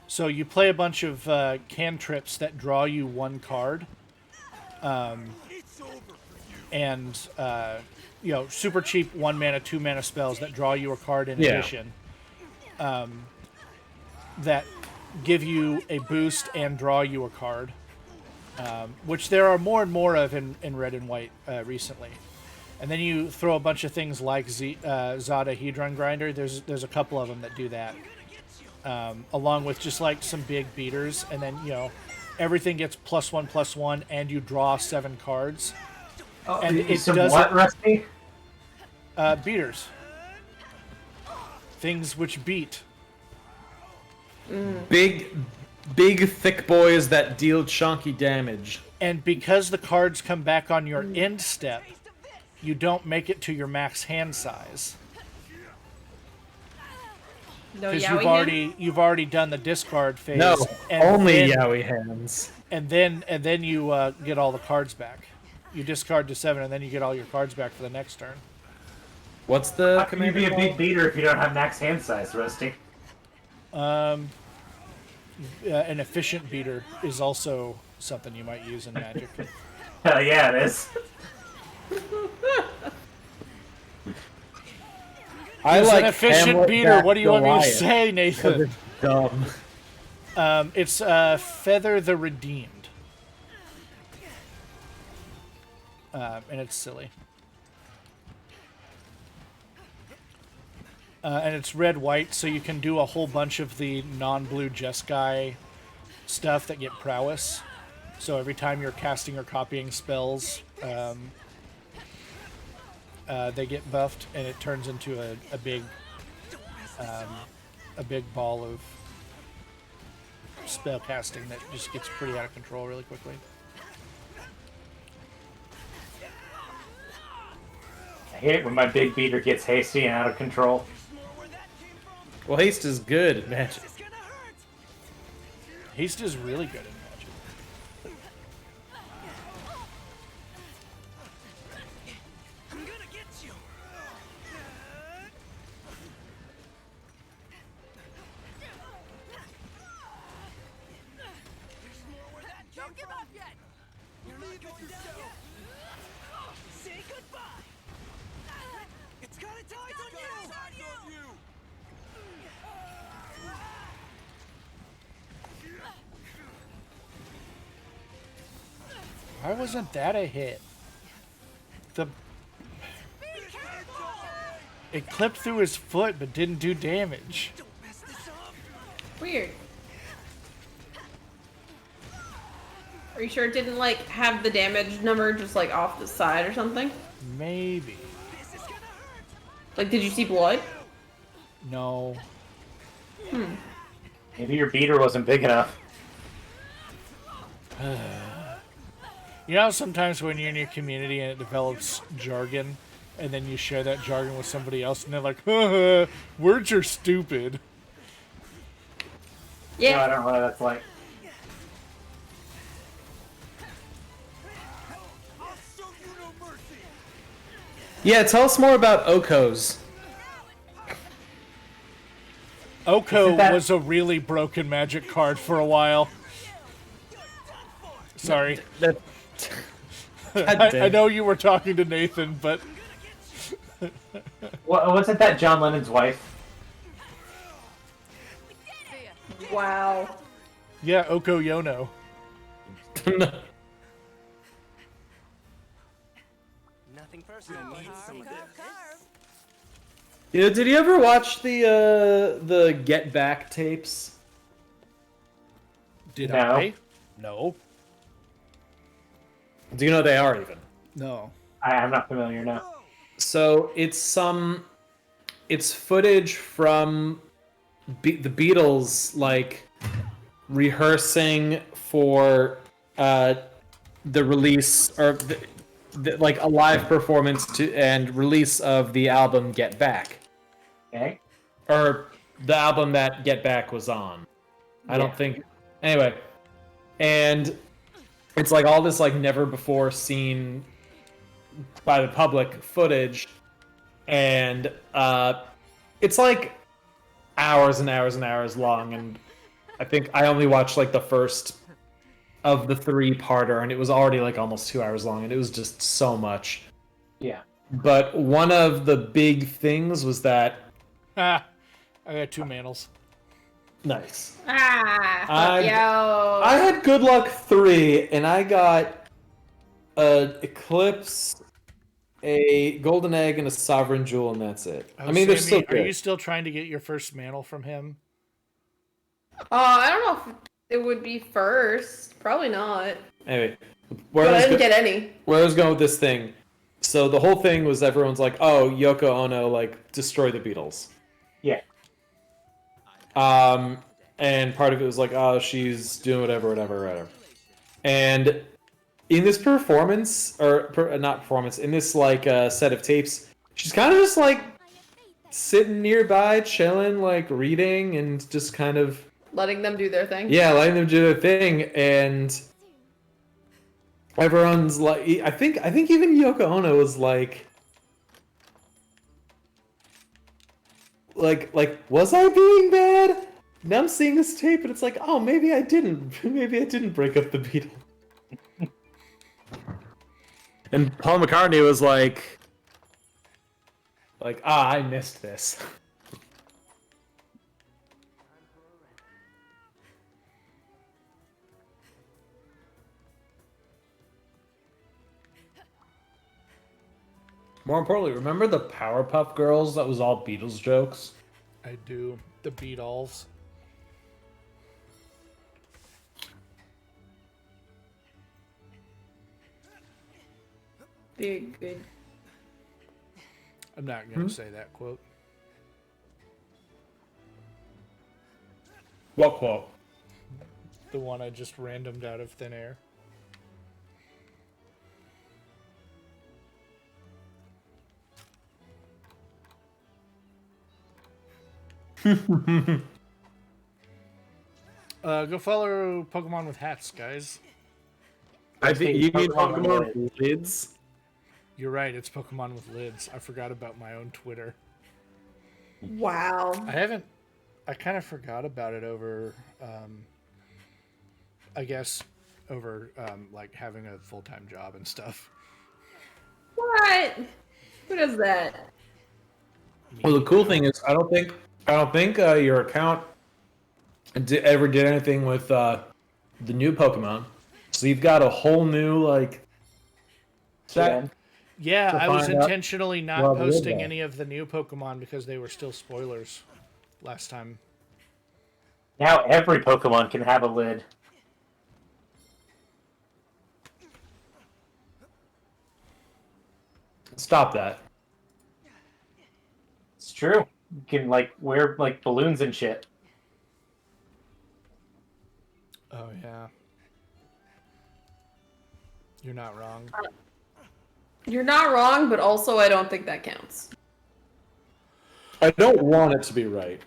[SPEAKER 4] So you play a bunch of cantrips that draw you 1 card, and super cheap 1 mana, 2 mana spells that draw you a card in addition, that give you a boost and draw you a card, which there are more and more of in red and white recently. And then you throw a bunch of things like Zada Hedron Grinder. There's a couple of them that do that, along with just like some big beaters, and then everything gets +1/+1, and you draw 7 cards.
[SPEAKER 5] Oh,
[SPEAKER 4] And it
[SPEAKER 5] some
[SPEAKER 4] does
[SPEAKER 5] what, Rusty?
[SPEAKER 4] Beaters. Things which beat.
[SPEAKER 7] Big, thick boys that deal chunky damage.
[SPEAKER 4] And because the cards come back on your end step, you don't make it to your max hand size.
[SPEAKER 6] No
[SPEAKER 4] Because
[SPEAKER 6] Yowie
[SPEAKER 4] you've already done the discard phase.
[SPEAKER 7] No,
[SPEAKER 4] and
[SPEAKER 7] only
[SPEAKER 4] then,
[SPEAKER 7] Yowie hands.
[SPEAKER 4] And then you get all the cards back. You discard to 7, and then you get all your cards back for the next turn.
[SPEAKER 7] What's the
[SPEAKER 5] How can you
[SPEAKER 7] command?
[SPEAKER 5] be a big beater if you don't have max hand size, Rusty?
[SPEAKER 4] An efficient beater is also something you might use in Magic.
[SPEAKER 5] Hell yeah, it is.
[SPEAKER 7] I
[SPEAKER 4] It's
[SPEAKER 7] like
[SPEAKER 4] an efficient
[SPEAKER 7] Hamlet
[SPEAKER 4] beater.
[SPEAKER 7] back
[SPEAKER 4] What do you want me to
[SPEAKER 7] Goliath.
[SPEAKER 4] say, Nathan?
[SPEAKER 7] It's dumb.
[SPEAKER 4] It's Feather the Redeemed. And it's silly. And it's red-white, so you can do a whole bunch of the non-blue Jeskai stuff that get prowess. So every time you're casting or copying spells, they get buffed, and it turns into a big ball of spell casting that just gets pretty out of control really quickly.
[SPEAKER 5] I hate it when my big beater gets hasty and out of control.
[SPEAKER 7] Well, haste is good at Magic.
[SPEAKER 4] Haste is really good in Magic.
[SPEAKER 3] I'm gonna get you.
[SPEAKER 2] Don't give up yet!
[SPEAKER 3] You're not going down yet. Say goodbye. It's got its eyes on you.
[SPEAKER 4] Why wasn't that a hit? It clipped through his foot but didn't do damage.
[SPEAKER 6] Weird. Are you sure it didn't like have the damage number just like off the side or something?
[SPEAKER 4] Maybe.
[SPEAKER 6] Like, did you see blood?
[SPEAKER 4] No.
[SPEAKER 5] Maybe your beater wasn't big enough.
[SPEAKER 4] You know, sometimes when you're in your community and it develops jargon, and then you share that jargon with somebody else, and they're like, haha, words are stupid.
[SPEAKER 5] No, I
[SPEAKER 6] Yeah.
[SPEAKER 5] don't know what that's like.
[SPEAKER 7] Yeah, tell us more about Okos.
[SPEAKER 4] Oko
[SPEAKER 5] Isn't that-
[SPEAKER 4] was a really broken magic card for a while. Sorry.
[SPEAKER 7] That...
[SPEAKER 4] I know you were talking to Nathan, but
[SPEAKER 5] Wasn't that John Lennon's wife?
[SPEAKER 6] Wow.
[SPEAKER 4] yeah, Oko Yono.
[SPEAKER 3] Nothing personal. Need some of this.
[SPEAKER 7] You know, did you ever watch the Get Back tapes?
[SPEAKER 4] Did
[SPEAKER 5] No.
[SPEAKER 4] I? No.
[SPEAKER 7] Do you know what they are even?
[SPEAKER 4] No.
[SPEAKER 5] I'm not familiar, no.
[SPEAKER 7] So it's footage from the Beatles like rehearsing for the release or like a live performance and release of the album Get Back,
[SPEAKER 5] Okay.
[SPEAKER 7] or the album that Get Back was on. I don't think. Anyway, and it's like all this like never before seen by the public footage, and it's like hours and hours and hours long, and I think I only watched like the first of the 3-parter, and it was already like almost 2 hours long, and it was just so much.
[SPEAKER 5] Yeah.
[SPEAKER 7] But one of the big things was that
[SPEAKER 4] Ah, I got 2 manals.
[SPEAKER 7] nice.
[SPEAKER 6] Ah, yo.
[SPEAKER 7] I had good luck 3, and I got a Eclipse, a Golden Egg, and a Sovereign Jewel, and that's it. I mean, they're still
[SPEAKER 4] Are
[SPEAKER 7] good.
[SPEAKER 4] you still trying to get your first mantle from him?
[SPEAKER 6] I don't know if it would be first. Probably not.
[SPEAKER 7] Anyway,
[SPEAKER 6] But I didn't get any.
[SPEAKER 7] where I was going with this thing. So the whole thing was everyone's like, "Oh, Yoko Ono like destroyed the Beatles."
[SPEAKER 5] Yeah.
[SPEAKER 7] And part of it was like, "Oh, she's doing whatever." And in this performance, or not performance, in this like set of tapes, she's kind of just like sitting nearby, chilling, like reading, and just kind of
[SPEAKER 6] Letting them do their thing.
[SPEAKER 7] yeah, letting them do their thing, and everyone's like, I think even Yoko Ono was like, was I being bad? Now I'm seeing this tape, and it's like, oh, maybe I didn't break up the Beatles. And Paul McCartney was like, I missed this. More importantly, remember the Powerpuff Girls that was all Beatles jokes?
[SPEAKER 4] I do. The Beatles.
[SPEAKER 6] Be good.
[SPEAKER 4] I'm not going to say that quote.
[SPEAKER 7] What quote?
[SPEAKER 4] The one I just randomed out of thin air. Go follow Pokemon with hats, guys.
[SPEAKER 7] I think you mean
[SPEAKER 5] Pokemon
[SPEAKER 7] Pokemon
[SPEAKER 5] with
[SPEAKER 7] lids?
[SPEAKER 4] You're right, it's Pokemon with lids. I forgot about my own Twitter.
[SPEAKER 6] Wow.
[SPEAKER 4] I kind of forgot about it over, like having a full-time job and stuff.
[SPEAKER 6] What? Who does that?
[SPEAKER 7] Well, the cool thing is, I don't think your account ever did anything with the new Pokemon. So you've got a whole new set.
[SPEAKER 4] Yeah,
[SPEAKER 7] To
[SPEAKER 4] I was
[SPEAKER 7] find out
[SPEAKER 4] intentionally not
[SPEAKER 7] what we're
[SPEAKER 4] posting
[SPEAKER 7] about.
[SPEAKER 4] any of the new Pokemon because they were still spoilers last time.
[SPEAKER 5] Now every Pokemon can have a lid.
[SPEAKER 7] Stop that.
[SPEAKER 5] It's true. You can wear balloons and shit.
[SPEAKER 4] Oh yeah. You're not wrong.
[SPEAKER 6] You're not wrong, but also I don't think that counts.
[SPEAKER 7] I don't want it to be right.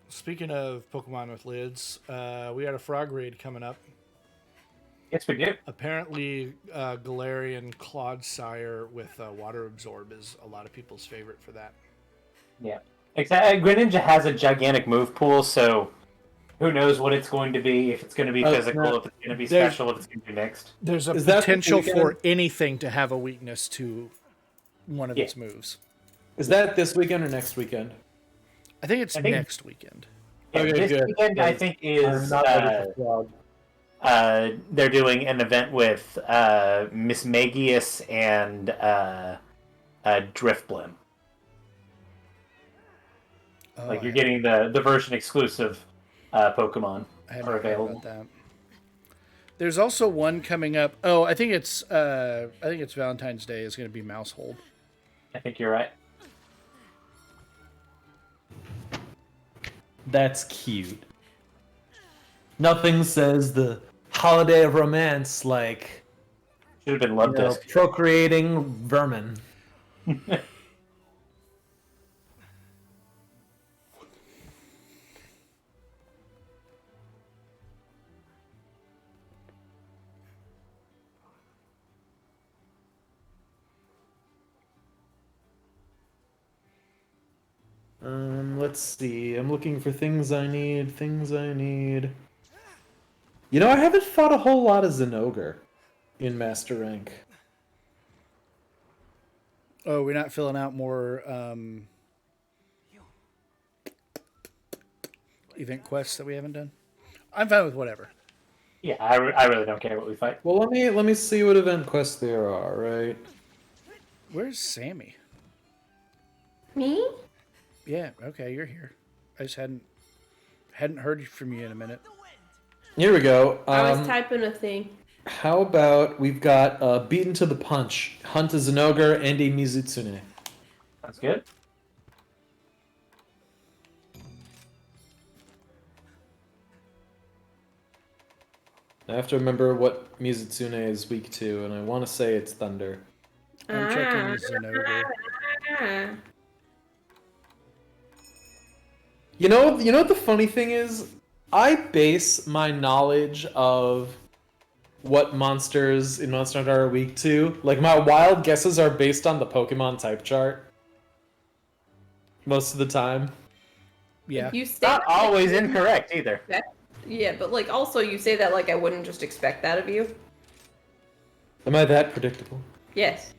[SPEAKER 4] Speaking of Pokemon with lids, we got a frog raid coming up.
[SPEAKER 5] Yes, we do.
[SPEAKER 4] Apparently, Galarian Clodsire with Water Absorb is a lot of people's favorite for that.
[SPEAKER 5] Yeah. Exactly. Greninja has a gigantic move pool, so who knows what it's going to be, if it's going to be physical, if it's going to be special, if it's going to be mixed.
[SPEAKER 4] There's a
[SPEAKER 7] Is that
[SPEAKER 4] potential
[SPEAKER 7] this
[SPEAKER 4] for
[SPEAKER 7] weekend?
[SPEAKER 4] anything to have a weakness to one of its moves.
[SPEAKER 7] Is that this weekend or next weekend?
[SPEAKER 4] I think it's next weekend.
[SPEAKER 5] Yeah,
[SPEAKER 7] Okay,
[SPEAKER 5] this
[SPEAKER 7] good.
[SPEAKER 5] weekend, I think, is they're doing an event with Miss Magius and Driftblim.
[SPEAKER 4] Oh,
[SPEAKER 5] You're getting the version exclusive Pokemon
[SPEAKER 4] I hadn't
[SPEAKER 5] are
[SPEAKER 4] heard
[SPEAKER 5] available.
[SPEAKER 4] about that. There's also one coming up. Oh, I think it's Valentine's Day is going to be Mousehold.
[SPEAKER 5] I think you're right.
[SPEAKER 7] That's cute. Nothing says the holiday of romance like
[SPEAKER 5] Should have been Love Disc.
[SPEAKER 7] procreating vermin. Let's see. I'm looking for things I need. You know, I haven't fought a whole lot of Zinogre in Master Rank.
[SPEAKER 4] Oh, we're not filling out more event quests that we haven't done? I'm fine with whatever.
[SPEAKER 5] Yeah, I really don't care what we fight.
[SPEAKER 7] Well, let me see what event quests there are, right?
[SPEAKER 4] Where's Sammy?
[SPEAKER 6] Me?
[SPEAKER 4] Yeah, okay, you're here. I just hadn't heard from you in a minute.
[SPEAKER 7] Here we go.
[SPEAKER 6] I was typing a thing.
[SPEAKER 7] How about we've got Beaten to the Punch, Hunt a Zinogre, and a Mizutsune.
[SPEAKER 5] That's good.
[SPEAKER 7] I have to remember what Mizutsune is weak to, and I want to say it's Thunder.
[SPEAKER 4] I'm checking Zinogre.
[SPEAKER 7] You know what the funny thing is? I base my knowledge of what monsters in Monster Hunter are weak to. Like, my wild guesses are based on the Pokemon type chart. Most of the time.
[SPEAKER 4] Yeah.
[SPEAKER 6] You say
[SPEAKER 5] Not
[SPEAKER 6] that, like,
[SPEAKER 5] always incorrect either.
[SPEAKER 6] Yeah, but also you say that like I wouldn't just expect that of you.
[SPEAKER 7] Am I that predictable?
[SPEAKER 6] Yes.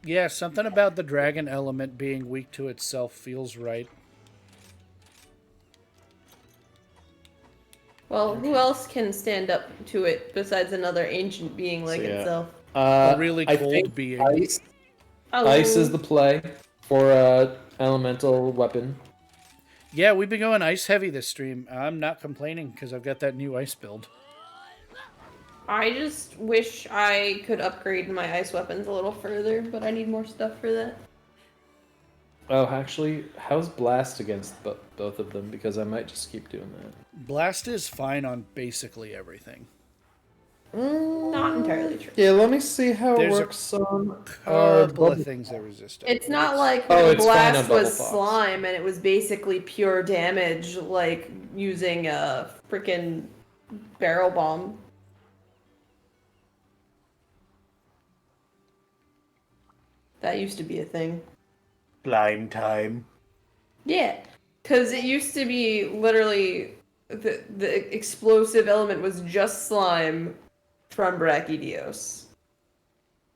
[SPEAKER 4] Yeah, something about the dragon element being weak to itself feels right.
[SPEAKER 6] Well, who else can stand up to it besides another ancient being like itself?
[SPEAKER 4] A really
[SPEAKER 7] I
[SPEAKER 4] cold
[SPEAKER 7] think
[SPEAKER 4] being.
[SPEAKER 7] Ice is the play for elemental weapon.
[SPEAKER 4] Yeah, we've been going ice heavy this stream. I'm not complaining because I've got that new ice build.
[SPEAKER 6] I just wish I could upgrade my ice weapons a little further, but I need more stuff for that.
[SPEAKER 7] Oh, actually, how's Blast against both of them? Because I might just keep doing that.
[SPEAKER 4] Blast is fine on basically everything.
[SPEAKER 6] Not entirely true.
[SPEAKER 7] Yeah, let me see how
[SPEAKER 4] There's
[SPEAKER 7] it works on
[SPEAKER 4] A couple
[SPEAKER 7] bubble.
[SPEAKER 4] of things that resist it.
[SPEAKER 6] It's not like
[SPEAKER 7] Oh,
[SPEAKER 6] when
[SPEAKER 7] it's fine on
[SPEAKER 6] Blast
[SPEAKER 7] Bubble
[SPEAKER 6] was
[SPEAKER 7] Fox.
[SPEAKER 6] slime and it was basically pure damage, like using a freaking barrel bomb. That used to be a thing.
[SPEAKER 5] Blind time.
[SPEAKER 6] Yeah, because it used to be literally the explosive element was just slime from Brachydios.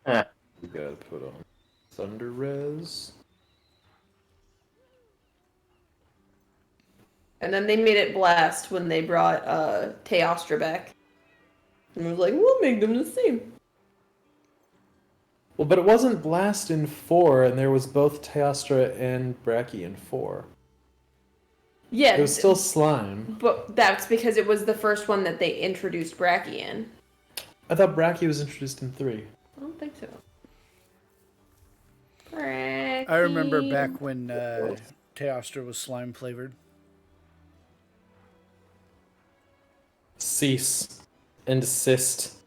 [SPEAKER 5] Huh.
[SPEAKER 7] We gotta put on Thunder Res.
[SPEAKER 6] And then they made it blast when they brought Teostra back. And was like, we'll make them the same.
[SPEAKER 7] Well, but it wasn't Blast in 4, and there was both Teostra and Bracky in 4.
[SPEAKER 6] Yeah,
[SPEAKER 7] It was still Slime.
[SPEAKER 6] but that's because it was the first one that they introduced Bracky in.
[SPEAKER 7] I thought Bracky was introduced in 3.
[SPEAKER 6] I don't think so. Bracky.
[SPEAKER 4] I remember back when Teostra was slime flavored.
[SPEAKER 7] Cease and desist.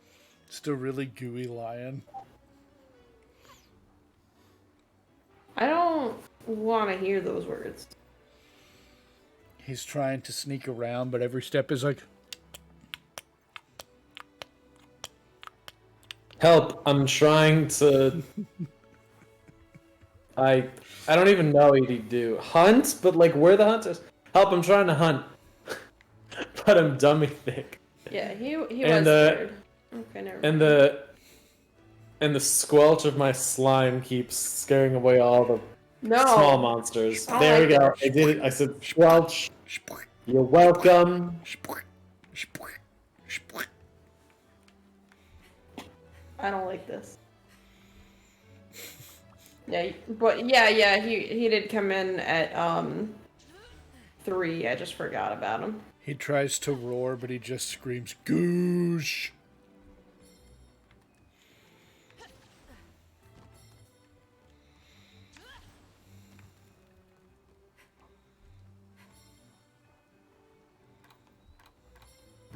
[SPEAKER 4] Just a really gooey lion.
[SPEAKER 6] I don't want to hear those words.
[SPEAKER 4] He's trying to sneak around, but every step is like,
[SPEAKER 7] Help! I'm trying to. I don't even know what he'd do. Hunt, but like where the hunters? Help! I'm trying to hunt, but I'm dummy thick.
[SPEAKER 6] Yeah, he was
[SPEAKER 7] And,
[SPEAKER 6] scared. Okay, never mind.
[SPEAKER 7] And the squelch of my slime keeps scaring away all the
[SPEAKER 6] No.
[SPEAKER 7] small monsters.
[SPEAKER 6] I
[SPEAKER 7] There we
[SPEAKER 6] like
[SPEAKER 7] go.
[SPEAKER 6] that.
[SPEAKER 7] I did it. I said squelch. You're welcome.
[SPEAKER 6] I don't like this. Yeah, but yeah, he did come in at 3. I just forgot about him.
[SPEAKER 4] he tries to roar, but he just screams, goosh.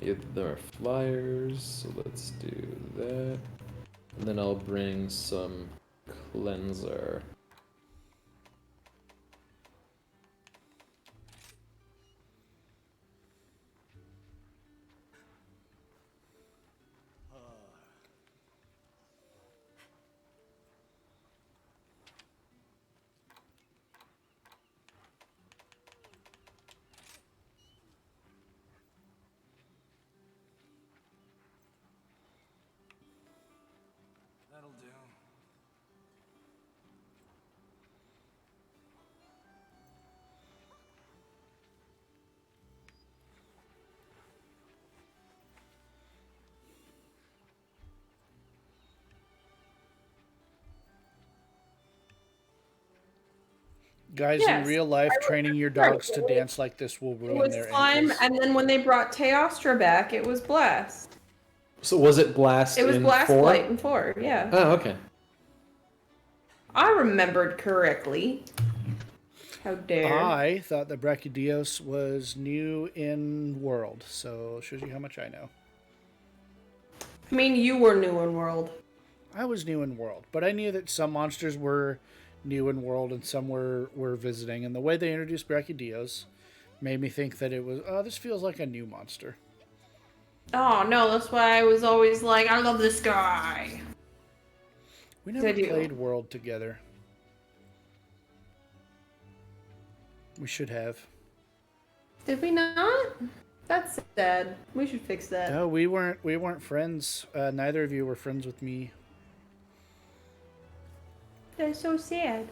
[SPEAKER 7] Yeah, there are flyers, so let's do that. And then I'll bring some cleanser.
[SPEAKER 3] That'll do.
[SPEAKER 4] Guys,
[SPEAKER 6] Yes,
[SPEAKER 4] in real life, training your dogs to dance like this will
[SPEAKER 6] It
[SPEAKER 4] ruin
[SPEAKER 6] was
[SPEAKER 4] their
[SPEAKER 6] slime,
[SPEAKER 4] ankles.
[SPEAKER 6] and then when they brought Teostra back, it was Blast.
[SPEAKER 7] So was it Blast
[SPEAKER 6] It was
[SPEAKER 7] in
[SPEAKER 6] Blast
[SPEAKER 7] 4?
[SPEAKER 6] Light in 4, yeah.
[SPEAKER 7] Oh, okay.
[SPEAKER 6] I remembered correctly. How dare.
[SPEAKER 4] I thought that Brachydios was new in world, so shows you how much I know.
[SPEAKER 6] I mean, you were new in world.
[SPEAKER 4] I was new in world, but I knew that some monsters were new in world and some were visiting, and the way they introduced Brachydios made me think that it was, oh, this feels like a new monster.
[SPEAKER 6] Oh, no, that's why I was always like, I love this guy.
[SPEAKER 4] We never
[SPEAKER 6] I do.
[SPEAKER 4] played world together. We should have.
[SPEAKER 6] Did we not? That's sad. We should fix that.
[SPEAKER 4] No, we weren't friends. Neither of you were friends with me.
[SPEAKER 6] That's so sad.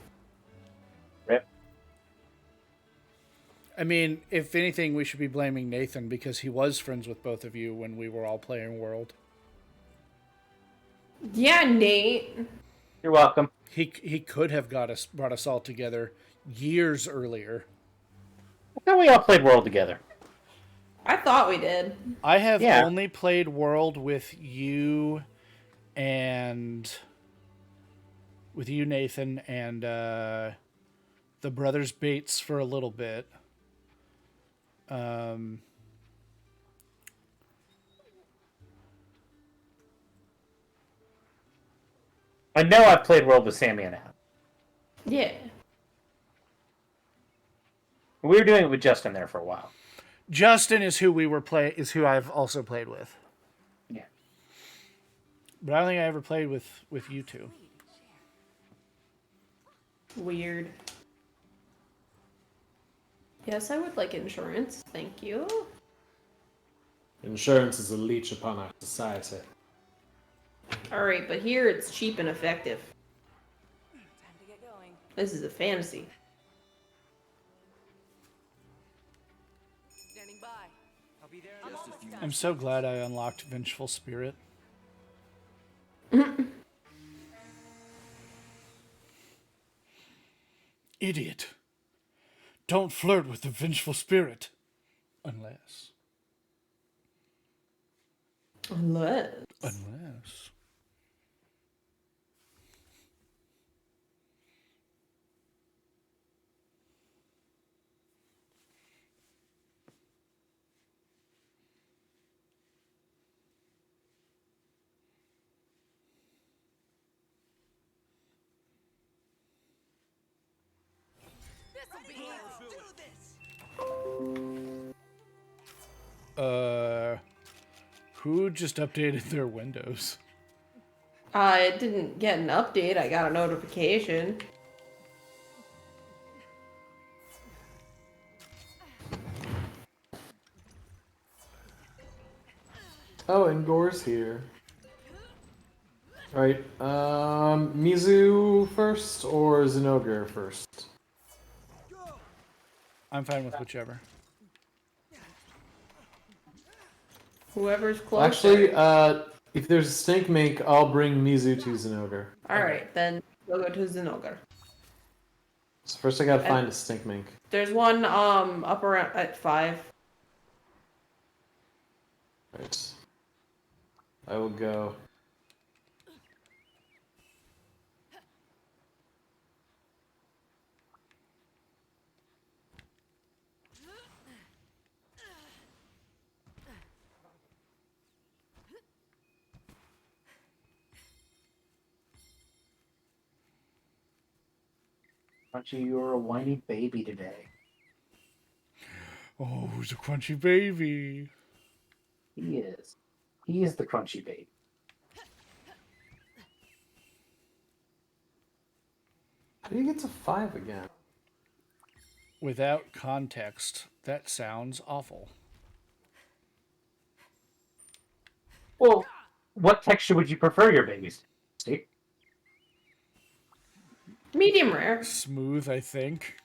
[SPEAKER 5] Rip.
[SPEAKER 4] I mean, if anything, we should be blaming Nathan because he was friends with both of you when we were all playing World.
[SPEAKER 6] Yeah, Nate.
[SPEAKER 5] You're welcome.
[SPEAKER 4] He could have brought us all together years earlier.
[SPEAKER 5] I thought we all played World together.
[SPEAKER 6] I thought we did.
[SPEAKER 4] I have
[SPEAKER 5] Yeah.
[SPEAKER 4] only played World with you and Nathan, and the brothers Bates for a little bit.
[SPEAKER 5] I know I've played World with Sammy and Adam.
[SPEAKER 6] Yeah.
[SPEAKER 5] We were doing it with Justin there for a while.
[SPEAKER 4] Justin is who I've also played with.
[SPEAKER 5] Yeah.
[SPEAKER 4] But I don't think I ever played with you two.
[SPEAKER 6] Weird. Yes, I would like insurance. Thank you.
[SPEAKER 7] Insurance is a leech upon our society.
[SPEAKER 6] Alright, but here it's cheap and effective.
[SPEAKER 2] Time to get going.
[SPEAKER 6] This is a fantasy.
[SPEAKER 2] Standing by.
[SPEAKER 3] I'll be there.
[SPEAKER 2] I'm almost done.
[SPEAKER 4] I'm so glad I unlocked Vengeful Spirit. Idiot. Don't flirt with the Vengeful Spirit. Unless. Unless.
[SPEAKER 2] This'll be easy.
[SPEAKER 4] Who just updated their Windows?
[SPEAKER 6] I didn't get an update, I got a notification.
[SPEAKER 7] Oh, and Gore's here. Alright, Mizu first or Zenogre first?
[SPEAKER 4] I'm fine with whichever.
[SPEAKER 6] Whoever's closer.
[SPEAKER 7] Actually, if there's a stink mink, I'll bring Mizu to Zenogre.
[SPEAKER 6] Alright, then we'll go to Zenogre.
[SPEAKER 7] So first I gotta find a stink mink.
[SPEAKER 6] There's one up around at 5.
[SPEAKER 7] Right. I will go.
[SPEAKER 5] Crunchy, you're a whiny baby today.
[SPEAKER 4] Oh, who's a crunchy baby?
[SPEAKER 5] He is. He is the crunchy baby.
[SPEAKER 7] How do you get to 5 again?
[SPEAKER 4] Without context, that sounds awful.
[SPEAKER 5] Well, what texture would you prefer your babies to? See?
[SPEAKER 6] Medium rare.
[SPEAKER 4] Smooth, I think.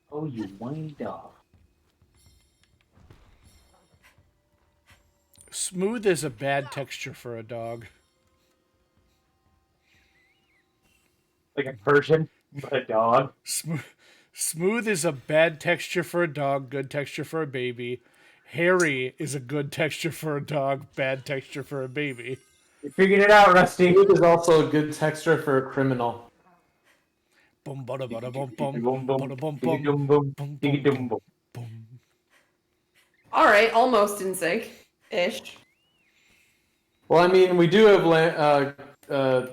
[SPEAKER 5] Oh, you whiny dog.
[SPEAKER 4] Smooth is a bad texture for a dog.
[SPEAKER 5] Like a Persian, but a dog.
[SPEAKER 4] Smooth is a bad texture for a dog, good texture for a baby. Hairy is a good texture for a dog, bad texture for a baby.
[SPEAKER 5] You figured it out, Rusty.
[SPEAKER 7] Smooth is also a good texture for a criminal.
[SPEAKER 4] Bum bada bada bum bum
[SPEAKER 5] Boom, boom,
[SPEAKER 4] bada bum
[SPEAKER 5] diggy
[SPEAKER 4] bum
[SPEAKER 5] dum boom,
[SPEAKER 4] bum
[SPEAKER 5] diggy
[SPEAKER 4] bum
[SPEAKER 5] dum boom.
[SPEAKER 4] bum.
[SPEAKER 6] Alright, almost in sync. Ish.
[SPEAKER 7] Well, I mean, we do have
[SPEAKER 5] It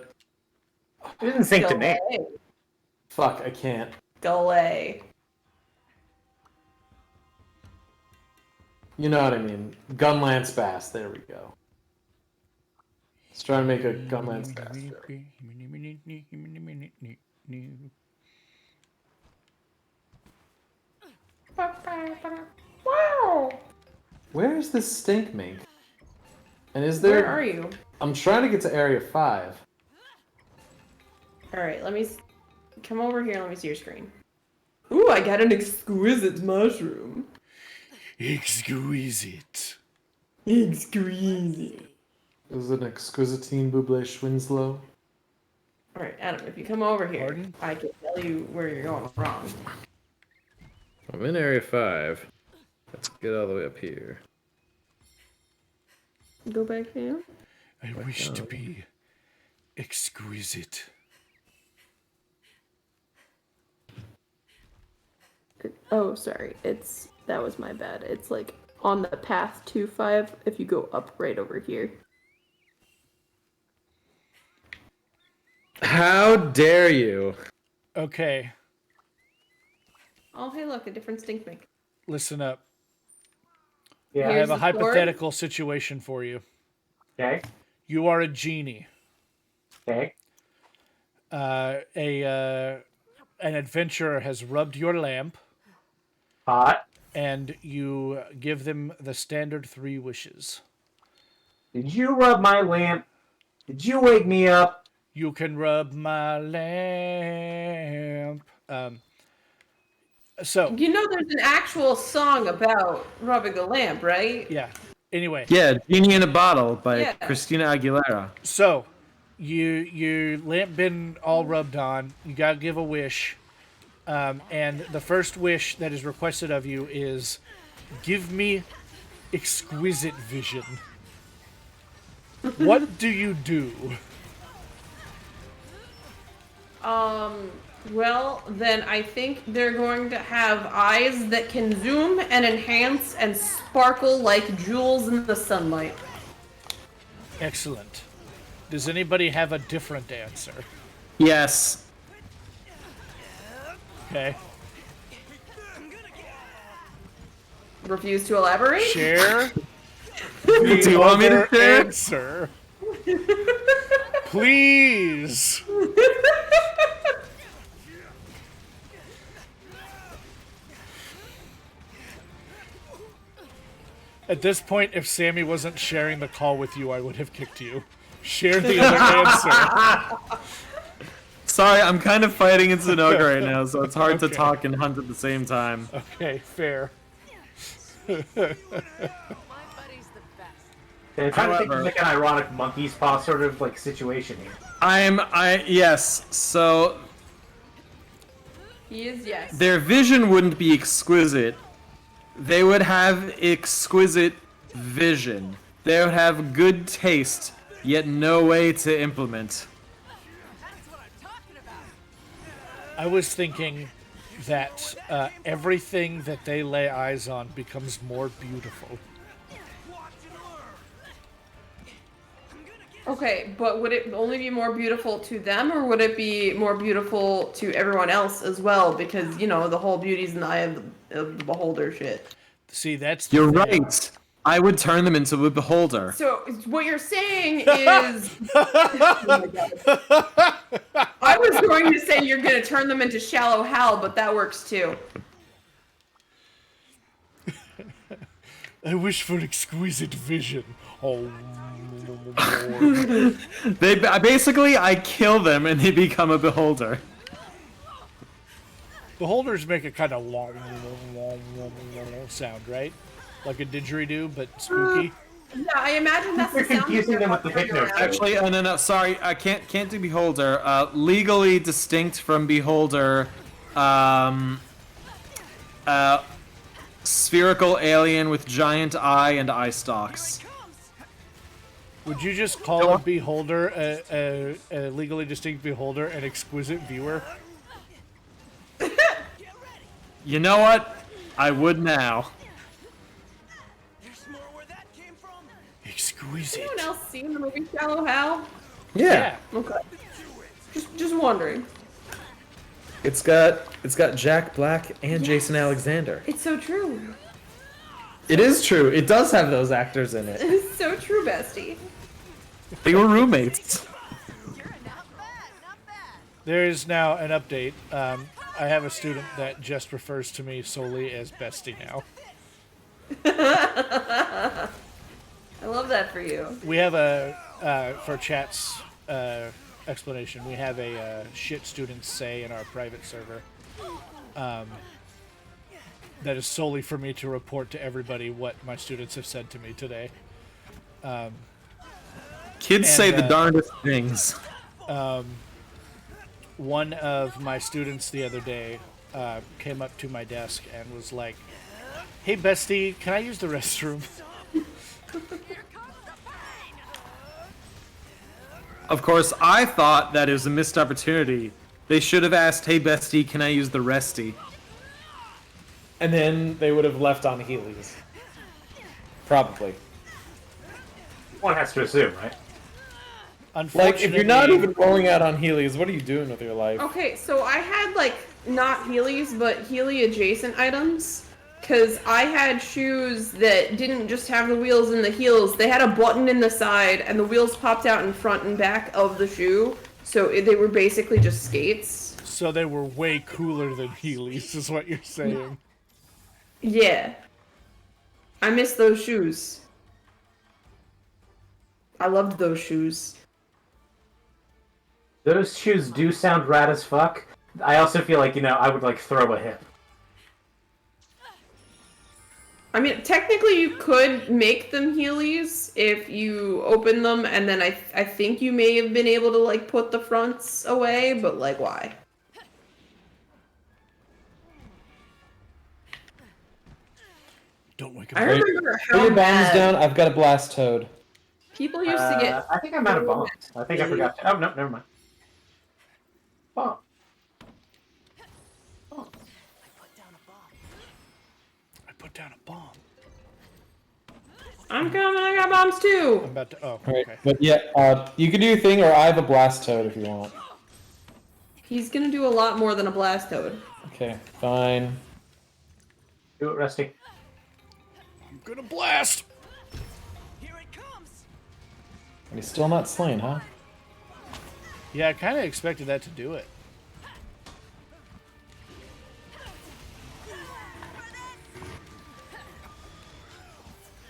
[SPEAKER 5] didn't sink to me.
[SPEAKER 6] Delay.
[SPEAKER 7] fuck, I can't.
[SPEAKER 6] Delay.
[SPEAKER 7] You know what I mean. Gunlance Bass, there we go. Let's try to make a Gunlance Bass.
[SPEAKER 6] Wow.
[SPEAKER 7] Where is this stink mink? And is there...
[SPEAKER 6] Where are you?
[SPEAKER 7] I'm trying to get to Area 5.
[SPEAKER 6] Alright, let me... Come over here, let me see your screen. Ooh, I got an exquisite mushroom.
[SPEAKER 4] Exquisite.
[SPEAKER 6] Exquisite.
[SPEAKER 7] Is it an exquisitine Buble Schwinslow?
[SPEAKER 6] Alright, Adam, if you come over here,
[SPEAKER 4] Pardon?
[SPEAKER 6] I can tell you where you're going wrong.
[SPEAKER 7] I'm in Area 5. Let's get all the way up here.
[SPEAKER 6] Go back down.
[SPEAKER 4] I wish to be exquisite.
[SPEAKER 6] Oh, sorry. That was my bad. It's like on the path to 5 if you go up right over here.
[SPEAKER 7] How dare you?
[SPEAKER 4] Okay,
[SPEAKER 6] Oh, hey, look, a different stink mink.
[SPEAKER 4] listen up.
[SPEAKER 5] Yeah.
[SPEAKER 4] I
[SPEAKER 6] Here's
[SPEAKER 4] have a
[SPEAKER 6] the sword.
[SPEAKER 4] hypothetical situation for you.
[SPEAKER 5] Okay.
[SPEAKER 4] You are a genie.
[SPEAKER 5] Okay.
[SPEAKER 4] An adventurer has rubbed your lamp,
[SPEAKER 5] Hot.
[SPEAKER 4] and you give them the standard 3 wishes.
[SPEAKER 5] Did you rub my lamp? Did you wake me up?
[SPEAKER 4] You can rub my lamp. So
[SPEAKER 6] You know, there's an actual song about rubbing a lamp, right?
[SPEAKER 4] yeah. Anyway,
[SPEAKER 7] Yeah, Genie in a Bottle by
[SPEAKER 6] Yeah.
[SPEAKER 7] Christina Aguilera.
[SPEAKER 4] so your lamp been all rubbed on. You gotta give a wish, and the first wish that is requested of you is, give me exquisite vision. What do you do?
[SPEAKER 6] Well, then I think they're going to have eyes that can zoom and enhance and sparkle like jewels in the sunlight.
[SPEAKER 4] Excellent. Does anybody have a different answer?
[SPEAKER 7] Yes.
[SPEAKER 4] Okay.
[SPEAKER 6] Refuse to elaborate?
[SPEAKER 4] Share
[SPEAKER 7] Do you want me to
[SPEAKER 4] other
[SPEAKER 7] share?
[SPEAKER 4] answer. Please. At this point, if Sammy wasn't sharing the call with you, I would have kicked you. Share the other answer.
[SPEAKER 7] Sorry, I'm kind of fighting in Sunoga right now, so it's hard to
[SPEAKER 4] Okay.
[SPEAKER 7] talk and hunt at the same time.
[SPEAKER 4] Okay, fair.
[SPEAKER 2] My buddy's the best.
[SPEAKER 5] They're trying to think
[SPEAKER 7] However-
[SPEAKER 5] of like an ironic monkey's paw sort of like situation here.
[SPEAKER 7] Yes, so
[SPEAKER 6] He is, yes.
[SPEAKER 7] their vision wouldn't be exquisite. They would have exquisite vision. They would have good taste, yet no way to implement.
[SPEAKER 4] I was thinking that everything that they lay eyes on becomes more beautiful.
[SPEAKER 6] Okay, but would it only be more beautiful to them, or would it be more beautiful to everyone else as well? Because, you know, the whole beauty's in the eye of the beholder shit.
[SPEAKER 4] See, that's the
[SPEAKER 7] You're
[SPEAKER 4] thing.
[SPEAKER 7] right. I would turn them into a beholder.
[SPEAKER 6] So, what you're saying is... Oh my God. I was going to say you're going to turn them into shallow Hal, but that works too.
[SPEAKER 4] I wish for exquisite vision. Oh,
[SPEAKER 7] I kill them and they become a beholder.
[SPEAKER 4] beholders make a kind of long sound, right? Like a didgeridoo, but spooky.
[SPEAKER 6] Yeah, I imagine that's the
[SPEAKER 5] You're
[SPEAKER 6] sound.
[SPEAKER 5] confusing
[SPEAKER 6] they're
[SPEAKER 5] them with the
[SPEAKER 6] walking
[SPEAKER 5] hypno.
[SPEAKER 6] around.
[SPEAKER 7] Actually, no, sorry, I can't do beholder. Legally distinct from beholder, spherical alien with giant eye and eye stalks.
[SPEAKER 4] Would you just call a beholder a legally distinct beholder an exquisite viewer?
[SPEAKER 7] You know what? I would now.
[SPEAKER 3] There's more where that came from.
[SPEAKER 4] Exquisite.
[SPEAKER 6] Anyone else seen the movie Shallow Hal?
[SPEAKER 4] Yeah.
[SPEAKER 6] Okay. Just wondering.
[SPEAKER 7] It's got Jack Black and Jason Alexander.
[SPEAKER 6] It's so true.
[SPEAKER 7] It is true. It does have those actors in it.
[SPEAKER 6] It's so true, bestie.
[SPEAKER 7] They were roommates.
[SPEAKER 4] There is now an update. I have a student that just refers to me solely as Bestie now.
[SPEAKER 6] I love that for you.
[SPEAKER 4] We have for chat's explanation, we have a shit students say in our private server. That is solely for me to report to everybody what my students have said to me today.
[SPEAKER 7] Kids
[SPEAKER 4] And,
[SPEAKER 7] say the darndest things.
[SPEAKER 4] One of my students the other day came up to my desk and was like, "Hey, Bestie, can I use the restroom?"
[SPEAKER 7] Of course, I thought that it was a missed opportunity. They should have asked, "Hey, bestie, can I use the resty?" And then they would have left on Heelys. Probably.
[SPEAKER 5] One has to assume, right?
[SPEAKER 4] Unfortunately,
[SPEAKER 7] Like, if you're not even rolling out on Heelys, what are you doing with your life?
[SPEAKER 6] Okay, so I had like not Heelys, but Heely adjacent items. Cause I had shoes that didn't just have the wheels and the heels; they had a button in the side, and the wheels popped out in front and back of the shoe. So they were basically just skates.
[SPEAKER 4] so they were way cooler than Heelys, is what you're saying.
[SPEAKER 6] Yeah. I miss those shoes. I loved those shoes.
[SPEAKER 5] Those shoes do sound rad as fuck. I also feel like, I would like throw a hip.
[SPEAKER 6] I mean, technically you could make them Heelys if you open them, and then I think you may have been able to, like, put the fronts away, but, like, why?
[SPEAKER 4] Don't wake
[SPEAKER 6] I
[SPEAKER 4] up.
[SPEAKER 6] remember
[SPEAKER 7] Put
[SPEAKER 6] how
[SPEAKER 7] your bombs
[SPEAKER 6] bad
[SPEAKER 7] down. I've got a blast toad.
[SPEAKER 6] people used to get...
[SPEAKER 5] I think I'm out of bombs. I think I forgot to... Oh, no, never mind. Bomb.
[SPEAKER 4] I put down a bomb.
[SPEAKER 6] I'm coming, I got bombs too!
[SPEAKER 4] I'm about to. Oh,
[SPEAKER 7] Alright,
[SPEAKER 4] okay.
[SPEAKER 7] but yeah, you can do your thing, or I have a blast toad if you want.
[SPEAKER 6] He's gonna do a lot more than a blast toad.
[SPEAKER 7] Okay, fine.
[SPEAKER 5] Do it, Rusty.
[SPEAKER 4] I'm gonna blast.
[SPEAKER 3] Here it comes.
[SPEAKER 7] And he's still not slain, huh?
[SPEAKER 4] Yeah, I kind of expected that to do it.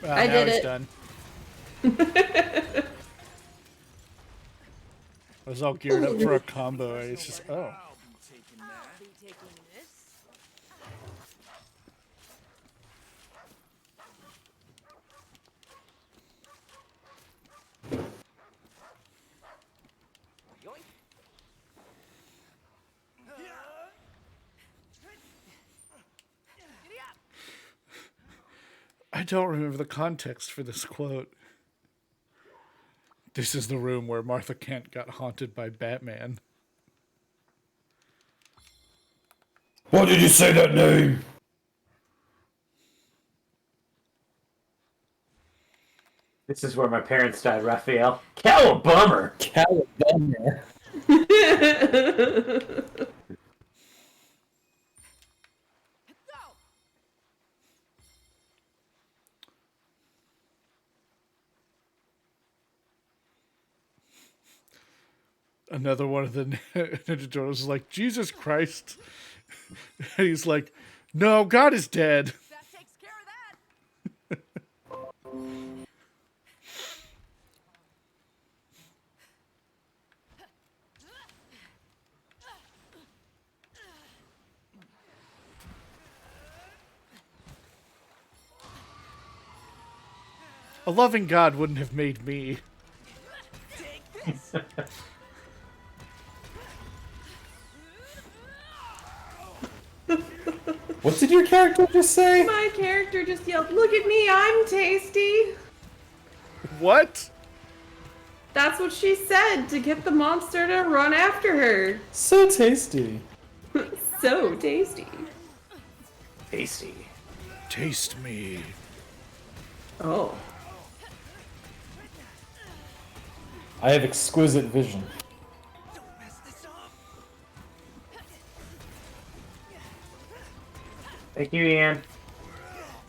[SPEAKER 6] I
[SPEAKER 4] now
[SPEAKER 6] did
[SPEAKER 4] he's
[SPEAKER 6] it.
[SPEAKER 4] done. I was all geared up for a combo. And it's just oh.
[SPEAKER 2] I'll be taking this.
[SPEAKER 4] I don't remember the context for this quote. This is the room where Martha Kent got haunted by Batman.
[SPEAKER 7] Why did you say that name?
[SPEAKER 5] This is where my parents died, Raphael. Cowabummer!
[SPEAKER 7] Calabummer.
[SPEAKER 4] Another one of the Ninja Turtles is like, Jesus Christ. And he's like, no, God is dead.
[SPEAKER 2] That takes care of that.
[SPEAKER 4] A loving God wouldn't have made me.
[SPEAKER 7] What did your character just say?
[SPEAKER 6] My character just yelled, "Look at me, I'm tasty!"
[SPEAKER 4] What?
[SPEAKER 6] That's what she said to get the monster to run after her.
[SPEAKER 7] So tasty.
[SPEAKER 6] So tasty.
[SPEAKER 5] Tasty.
[SPEAKER 4] Taste me.
[SPEAKER 6] Oh.
[SPEAKER 7] I have exquisite vision.
[SPEAKER 3] Don't mess this up.
[SPEAKER 5] Thank you, Ian.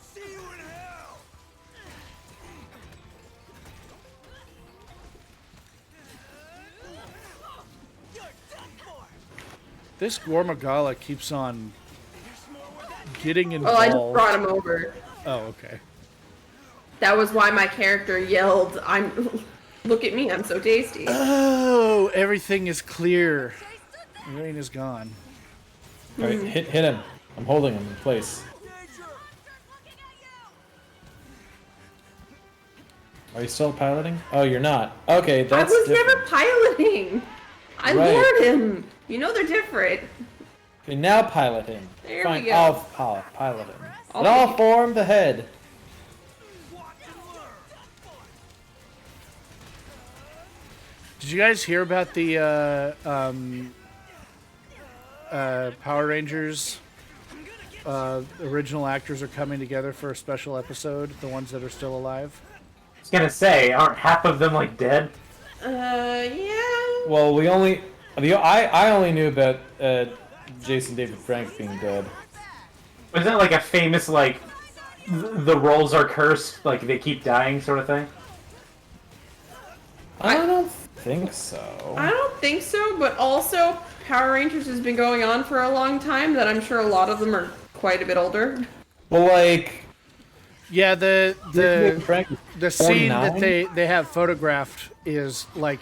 [SPEAKER 3] See you in hell. You're done for.
[SPEAKER 4] This Gormagala keeps on
[SPEAKER 3] There's more where that
[SPEAKER 4] getting
[SPEAKER 6] Oh,
[SPEAKER 4] involved.
[SPEAKER 6] I just brought him over.
[SPEAKER 4] Oh, okay.
[SPEAKER 6] That was why my character yelled, "I'm look at me, I'm so tasty."
[SPEAKER 4] Oh, everything is clear. The rain is gone.
[SPEAKER 7] Alright, hit him. I'm holding him in place. Are you still piloting? Oh, you're not. Okay,
[SPEAKER 6] I
[SPEAKER 7] that's
[SPEAKER 6] was
[SPEAKER 7] different.
[SPEAKER 6] never piloting. I
[SPEAKER 7] Right.
[SPEAKER 6] lured him. You know they're different.
[SPEAKER 7] Okay, now pilot him.
[SPEAKER 6] There we
[SPEAKER 7] Fine,
[SPEAKER 6] go.
[SPEAKER 7] I'll pilot him.
[SPEAKER 6] I'll
[SPEAKER 7] And I'll
[SPEAKER 6] take it.
[SPEAKER 7] form the head.
[SPEAKER 4] Did you guys hear about the Power Rangers? Original actors are coming together for a special episode. The ones that are still alive.
[SPEAKER 5] I was gonna say, aren't half of them like dead?
[SPEAKER 6] Yeah.
[SPEAKER 7] Well, I only knew about Jason David Frank being dead.
[SPEAKER 5] Was that like a famous like the roles are cursed, like they keep dying sort of thing?
[SPEAKER 7] I don't think so.
[SPEAKER 6] I don't think so, but also Power Rangers has been going on for a long time that I'm sure a lot of them are quite a bit older.
[SPEAKER 7] Well, like,
[SPEAKER 4] Yeah, the scene that
[SPEAKER 7] 49?
[SPEAKER 4] they have photographed is like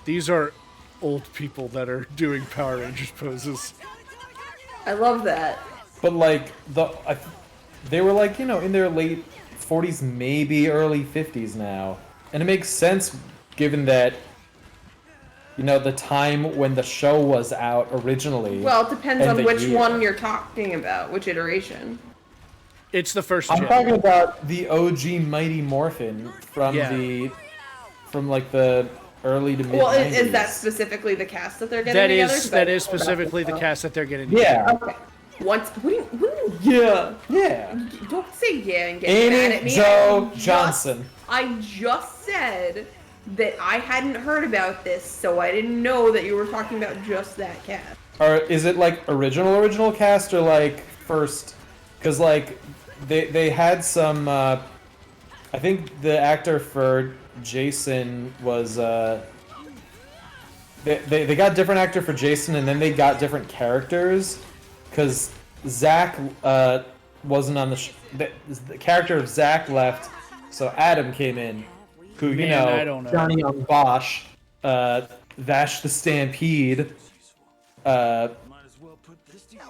[SPEAKER 4] these are old people that are doing Power Rangers poses.
[SPEAKER 6] I love that.
[SPEAKER 7] but like they were like in their late 40s, maybe early 50s now, and it makes sense given that the time when the show was out originally.
[SPEAKER 6] Well, it depends
[SPEAKER 7] and
[SPEAKER 6] on
[SPEAKER 7] the
[SPEAKER 6] which
[SPEAKER 7] year.
[SPEAKER 6] one you're talking about, which iteration.
[SPEAKER 4] It's the first
[SPEAKER 7] I'm
[SPEAKER 4] gen.
[SPEAKER 7] talking about the OG Mighty Morphin from
[SPEAKER 4] Yeah.
[SPEAKER 7] like the early to mid.
[SPEAKER 6] Well,
[SPEAKER 7] 90s.
[SPEAKER 6] is that specifically the cast that they're getting
[SPEAKER 4] That
[SPEAKER 6] together?
[SPEAKER 4] is
[SPEAKER 6] 'Cause
[SPEAKER 4] that
[SPEAKER 6] I
[SPEAKER 4] is
[SPEAKER 6] don't know about
[SPEAKER 4] specifically the
[SPEAKER 6] this
[SPEAKER 4] cast that they're getting.
[SPEAKER 7] Yeah,
[SPEAKER 6] stuff. Okay. Yeah.
[SPEAKER 7] yeah.
[SPEAKER 6] Don't say yeah and get mad at
[SPEAKER 7] Amy
[SPEAKER 6] me.
[SPEAKER 7] Jo Johnson.
[SPEAKER 6] I just said that I hadn't heard about this, so I didn't know that you were talking about just that cast.
[SPEAKER 7] Or is it like original cast or like first? Because like they had some. I think the actor for Jason was. They got different actor for Jason, and then they got different characters. Because Zach wasn't on the character of Zach left, so Adam came in. Who
[SPEAKER 4] I don't know.
[SPEAKER 7] Johnny on Bosch, Vash the Stampede,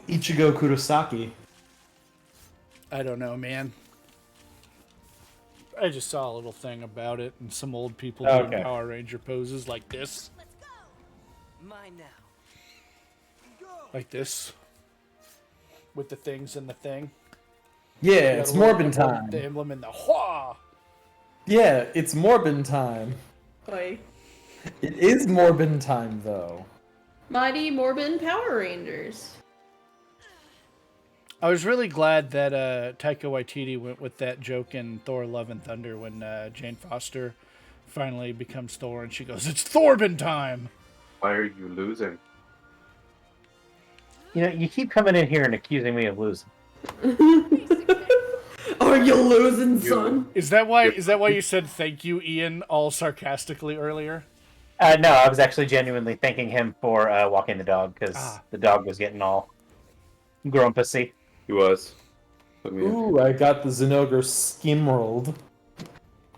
[SPEAKER 7] Ichigo Kurosaki.
[SPEAKER 4] I don't know, man. I just saw a little thing about it and some old people doing
[SPEAKER 7] Okay.
[SPEAKER 4] Power Ranger poses like this.
[SPEAKER 2] Mine now.
[SPEAKER 4] Like this. With the things and the thing.
[SPEAKER 7] Yeah,
[SPEAKER 4] You got
[SPEAKER 7] it's
[SPEAKER 4] a little
[SPEAKER 7] Morbin
[SPEAKER 4] emblem-
[SPEAKER 7] time.
[SPEAKER 4] The emblem and the hua.
[SPEAKER 7] Yeah, it's Morbin time.
[SPEAKER 6] Like
[SPEAKER 7] It is Morbin time, though.
[SPEAKER 6] Mighty Morbin Power Rangers.
[SPEAKER 4] I was really glad that Taika Waititi went with that joke in Thor: Love and Thunder when Jane Foster finally becomes Thor and she goes, "It's Thorbin time."
[SPEAKER 8] Why are you losing?
[SPEAKER 5] You keep coming in here and accusing me of losing.
[SPEAKER 6] Are you losing, son?
[SPEAKER 4] Is that why you said thank you, Ian, all sarcastically earlier?
[SPEAKER 5] No, I was actually genuinely thanking him for walking the dog because the dog was getting all grumpusy.
[SPEAKER 8] He was. Let me-
[SPEAKER 7] Ooh, I got the Zenogre skimrolled.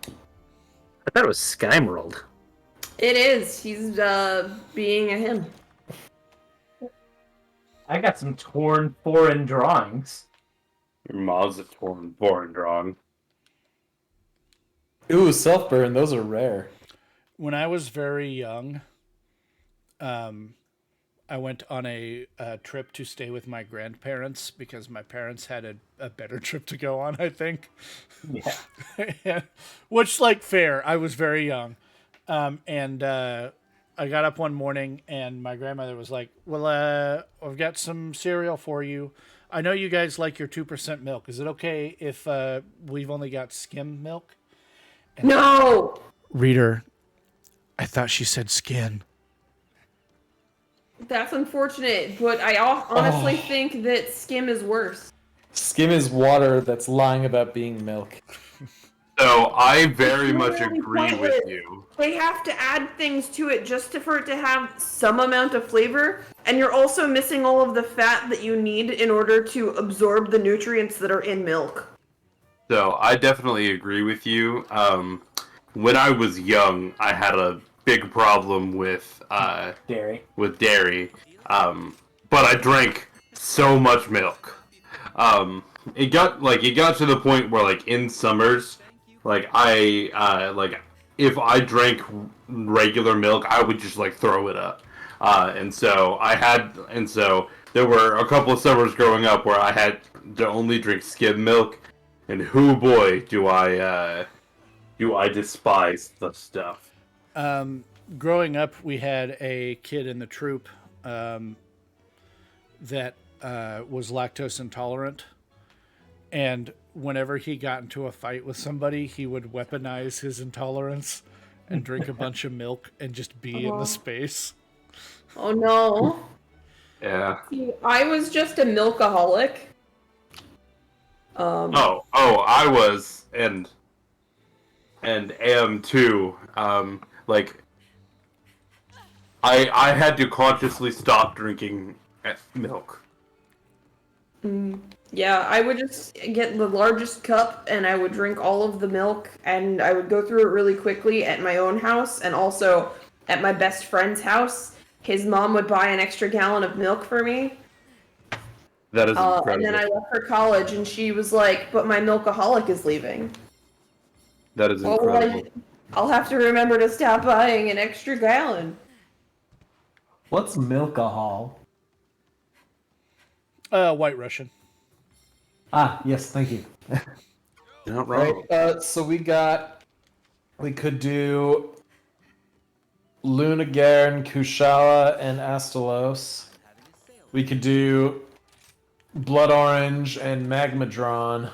[SPEAKER 5] I thought it was Skymerald.
[SPEAKER 6] It is. He's being a him.
[SPEAKER 5] I got some torn foreign drawings.
[SPEAKER 8] Your mom's a torn foreign drawing.
[SPEAKER 7] Ooh, self-burn, those are rare.
[SPEAKER 4] When I was very young, I went on a trip to stay with my grandparents because my parents had a better trip to go on, I think.
[SPEAKER 5] Yeah.
[SPEAKER 4] Which, like, fair. I was very young. And I got up one morning and my grandmother was like, well, I've got some cereal for you. I know you guys like your 2% milk. Is it okay if we've only got skim milk?
[SPEAKER 6] No!
[SPEAKER 4] Reader, I thought she said skin.
[SPEAKER 6] That's unfortunate, but I honestly think that skim is worse.
[SPEAKER 7] Skim is water that's lying about being milk.
[SPEAKER 8] So I very much
[SPEAKER 6] really
[SPEAKER 8] agree with
[SPEAKER 6] pointless.
[SPEAKER 8] you.
[SPEAKER 6] They have to add things to it just for it to have some amount of flavor, and you're also missing all of the fat that you need in order to absorb the nutrients that are in milk.
[SPEAKER 8] So I definitely agree with you. When I was young, I had a big problem with
[SPEAKER 5] Dairy.
[SPEAKER 8] dairy, but I drank so much milk. It got to the point where like in summers, like if I drank regular milk, I would just like throw it up. And so there were a couple of summers growing up where I had to only drink skim milk, and whoo boy, do I despise the stuff.
[SPEAKER 4] Growing up, we had a kid in the troop that was lactose intolerant. And whenever he got into a fight with somebody, he would weaponize his intolerance and drink a bunch of milk and just be in the space.
[SPEAKER 6] Oh no.
[SPEAKER 8] Yeah.
[SPEAKER 6] See, I was just a milkaholic.
[SPEAKER 8] I was and am too. I had to consciously stop drinking milk.
[SPEAKER 6] Yeah, I would just get the largest cup and I would drink all of the milk and I would go through it really quickly at my own house and also at my best friend's house. His mom would buy an extra gallon of milk for me.
[SPEAKER 8] That is
[SPEAKER 6] And
[SPEAKER 8] incredible.
[SPEAKER 6] then I left for college and she was like, but my milkaholic is leaving.
[SPEAKER 8] That is
[SPEAKER 6] Oh,
[SPEAKER 8] incredible.
[SPEAKER 6] I'll have to remember to stop buying an extra gallon.
[SPEAKER 7] What's milkahol?
[SPEAKER 4] White Russian.
[SPEAKER 7] Ah, yes, thank you.
[SPEAKER 8] You're not wrong.
[SPEAKER 7] Right, so we could do Lunagern, Kushala, and Astalos. We could do Blood Orange and Magmadron.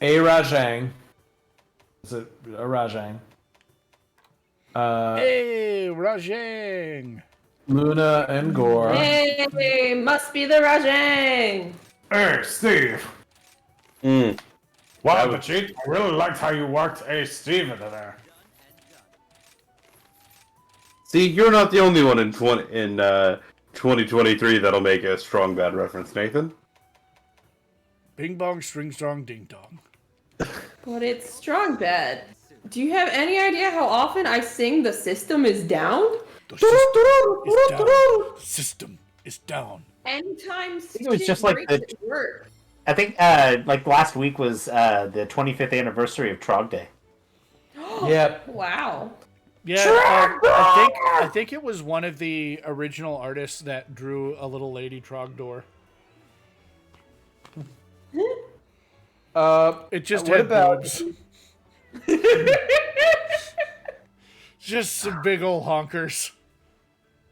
[SPEAKER 7] A Rajang. Is it a Rajang?
[SPEAKER 4] Hey, Rajang!
[SPEAKER 7] Luna and Gore.
[SPEAKER 6] Hey, must be the Rajang!
[SPEAKER 7] Hey, Steve. Wow, Vegeta, I really liked how you worked A Steve into there.
[SPEAKER 8] See, you're not the only one in 2023 that'll make a strong bad reference, Nathan.
[SPEAKER 4] Bing bong, string strong, ding dong.
[SPEAKER 6] But it's strong bad. Do you have any idea how often I sing the system is down?
[SPEAKER 4] The system is down. System is down.
[SPEAKER 6] Anytime
[SPEAKER 5] it was just like the-
[SPEAKER 6] work.
[SPEAKER 5] I think like last week was the 25th anniversary of Trog Day.
[SPEAKER 7] Yep.
[SPEAKER 6] Wow.
[SPEAKER 4] Yeah, I think it was one of the original artists that drew a little lady Trogdor. It just
[SPEAKER 7] what
[SPEAKER 4] had
[SPEAKER 7] about-
[SPEAKER 4] boobs. Just some big old honkers.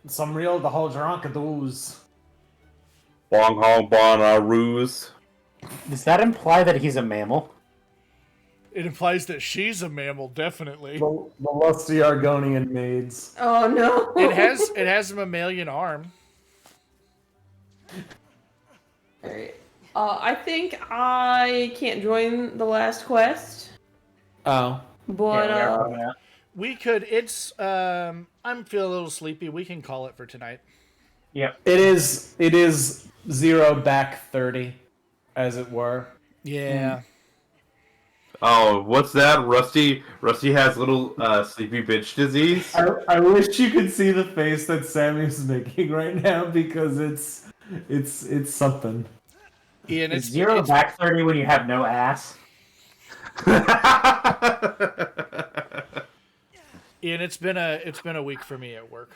[SPEAKER 7] Some real the whole Dronkadoos.
[SPEAKER 8] Bong hong bon a ruse.
[SPEAKER 5] Does that imply that he's a mammal?
[SPEAKER 4] It implies that she's a mammal, definitely.
[SPEAKER 7] The lusty Argonian maids.
[SPEAKER 6] Oh no.
[SPEAKER 4] It has a mammalian arm.
[SPEAKER 6] Alright. I think I can't join the last quest.
[SPEAKER 7] Oh.
[SPEAKER 6] But
[SPEAKER 4] We could. It's. I'm feeling a little sleepy. We can call it for tonight.
[SPEAKER 5] Yep.
[SPEAKER 7] It is 0 back 30, as it were.
[SPEAKER 4] Yeah.
[SPEAKER 8] Oh, what's that? Rusty has little sleepy bitch disease.
[SPEAKER 7] I wish you could see the face that Sammy's making right now because it's something.
[SPEAKER 4] Ian,
[SPEAKER 5] Is 0 back 30 when you have no ass?
[SPEAKER 4] Ian, it's been a week for me at work.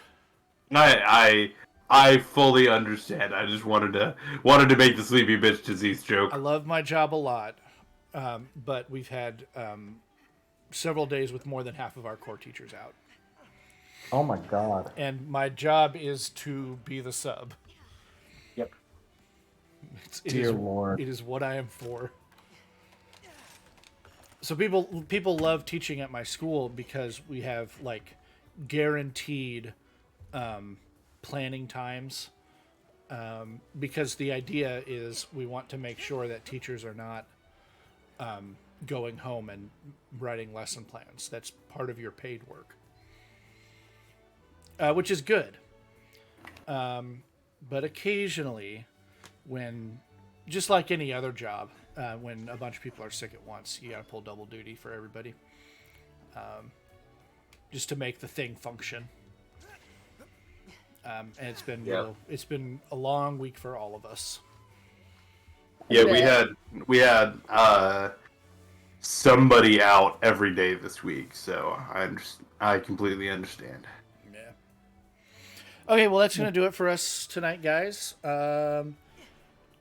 [SPEAKER 8] I fully understand. I just wanted to make the sleepy bitch disease joke.
[SPEAKER 4] I love my job a lot, but we've had several days with more than half of our core teachers out.
[SPEAKER 7] Oh my god.
[SPEAKER 4] And my job is to be the sub.
[SPEAKER 5] Yep.
[SPEAKER 7] Dear Lord.
[SPEAKER 4] It is what I am for. So people love teaching at my school because we have like guaranteed planning times. Because the idea is we want to make sure that teachers are not going home and writing lesson plans. That's part of your paid work, which is good. But occasionally, when just like any other job, when a bunch of people are sick at once, you got to pull double duty for everybody, just to make the thing function. And it's been it's been a long week for all of us.
[SPEAKER 8] Yeah, we had somebody out every day this week, so I completely understand.
[SPEAKER 4] Yeah. Okay, well that's gonna do it for us tonight, guys.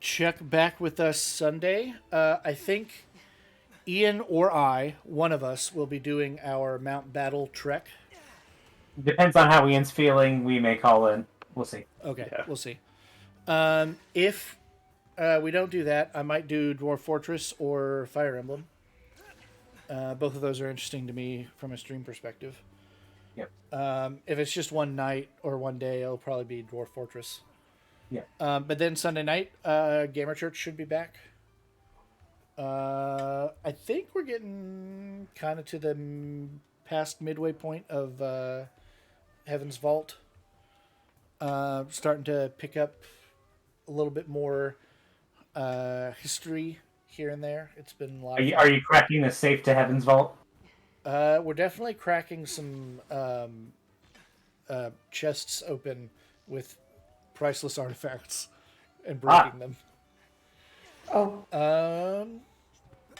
[SPEAKER 4] Check back with us Sunday. I think Ian or I, one of us, will be doing our Mount Battle trek.
[SPEAKER 5] Depends on how Ian's feeling. We may call in. We'll see.
[SPEAKER 4] Okay,
[SPEAKER 8] Yeah.
[SPEAKER 4] we'll see. If we don't do that, I might do Dwarf Fortress or Fire Emblem. Both of those are interesting to me from a stream perspective.
[SPEAKER 5] Yep.
[SPEAKER 4] If it's just one night or one day, it'll probably be Dwarf Fortress.
[SPEAKER 5] Yeah.
[SPEAKER 4] But then Sunday night, Gamer Church should be back. I think we're getting kind of to the past midway point of Heaven's Vault. Starting to pick up a little bit more history here and there. It's been a lot.
[SPEAKER 5] Are you cracking the safe to Heaven's Vault?
[SPEAKER 4] We're definitely cracking some chests open with priceless artifacts and breaking them.
[SPEAKER 6] Oh.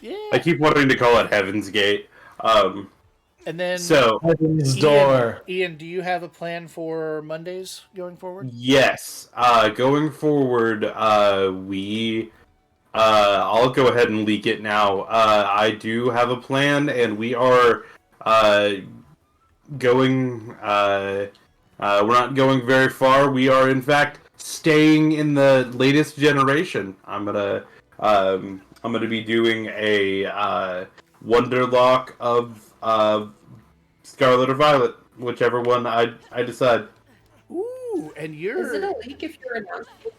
[SPEAKER 4] Yeah.
[SPEAKER 8] I keep wanting to call it Heaven's Gate.
[SPEAKER 4] And then
[SPEAKER 7] Heaven's Door.
[SPEAKER 4] Ian, do you have a plan for Mondays going forward?
[SPEAKER 8] Yes. Going forward, I'll go ahead and leak it now. I do have a plan, and we are going. We're not going very far. We are, in fact, staying in the latest generation. I'm gonna be doing a Wonderlock of Scarlet or Violet, whichever one I decide.
[SPEAKER 4] Ooh, and
[SPEAKER 6] Is it a leak if you're announcing?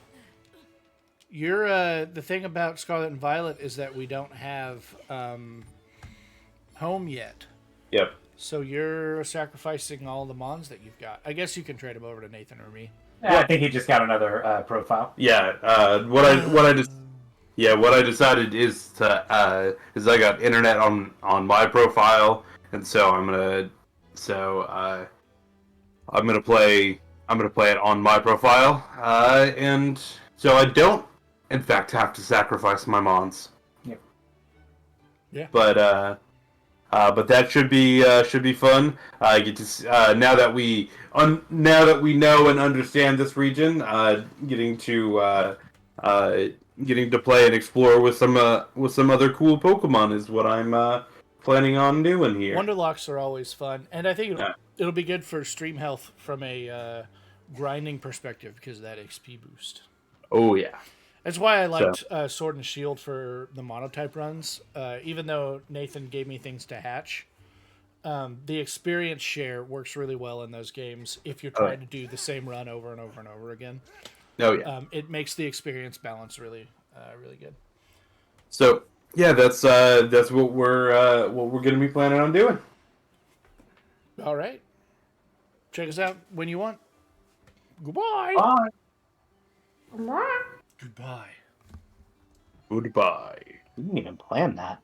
[SPEAKER 4] The thing about Scarlet and Violet is that we don't have home yet.
[SPEAKER 8] Yep.
[SPEAKER 4] So you're sacrificing all the mons that you've got. I guess you can trade them over to Nathan or me.
[SPEAKER 5] Yeah, I think he just got another profile.
[SPEAKER 8] Yeah. What I decided is I got internet on my profile, and so I'm gonna play it on my profile, and so I don't, in fact, have to sacrifice my mons.
[SPEAKER 5] Yep.
[SPEAKER 4] Yeah.
[SPEAKER 8] But that should be fun. I get to now that we know and understand this region, getting to play and explore with some other cool Pokemon is what I'm planning on doing here.
[SPEAKER 4] Wonderlocks are always fun, and I think it'll be good for stream health from a grinding perspective because of that XP boost.
[SPEAKER 8] Oh yeah.
[SPEAKER 4] That's why I liked Sword and Shield for the monotype runs. Even though Nathan gave me things to hatch, the experience share works really well in those games if you're trying to do the same run over and over and over again.
[SPEAKER 8] Oh yeah.
[SPEAKER 4] It makes the experience balance really good.
[SPEAKER 8] So yeah, that's what we're gonna be planning on doing.
[SPEAKER 4] All right. Check us out when you want. Goodbye.
[SPEAKER 5] Bye.
[SPEAKER 4] Goodbye.
[SPEAKER 8] Goodbye.
[SPEAKER 5] We didn't even plan that.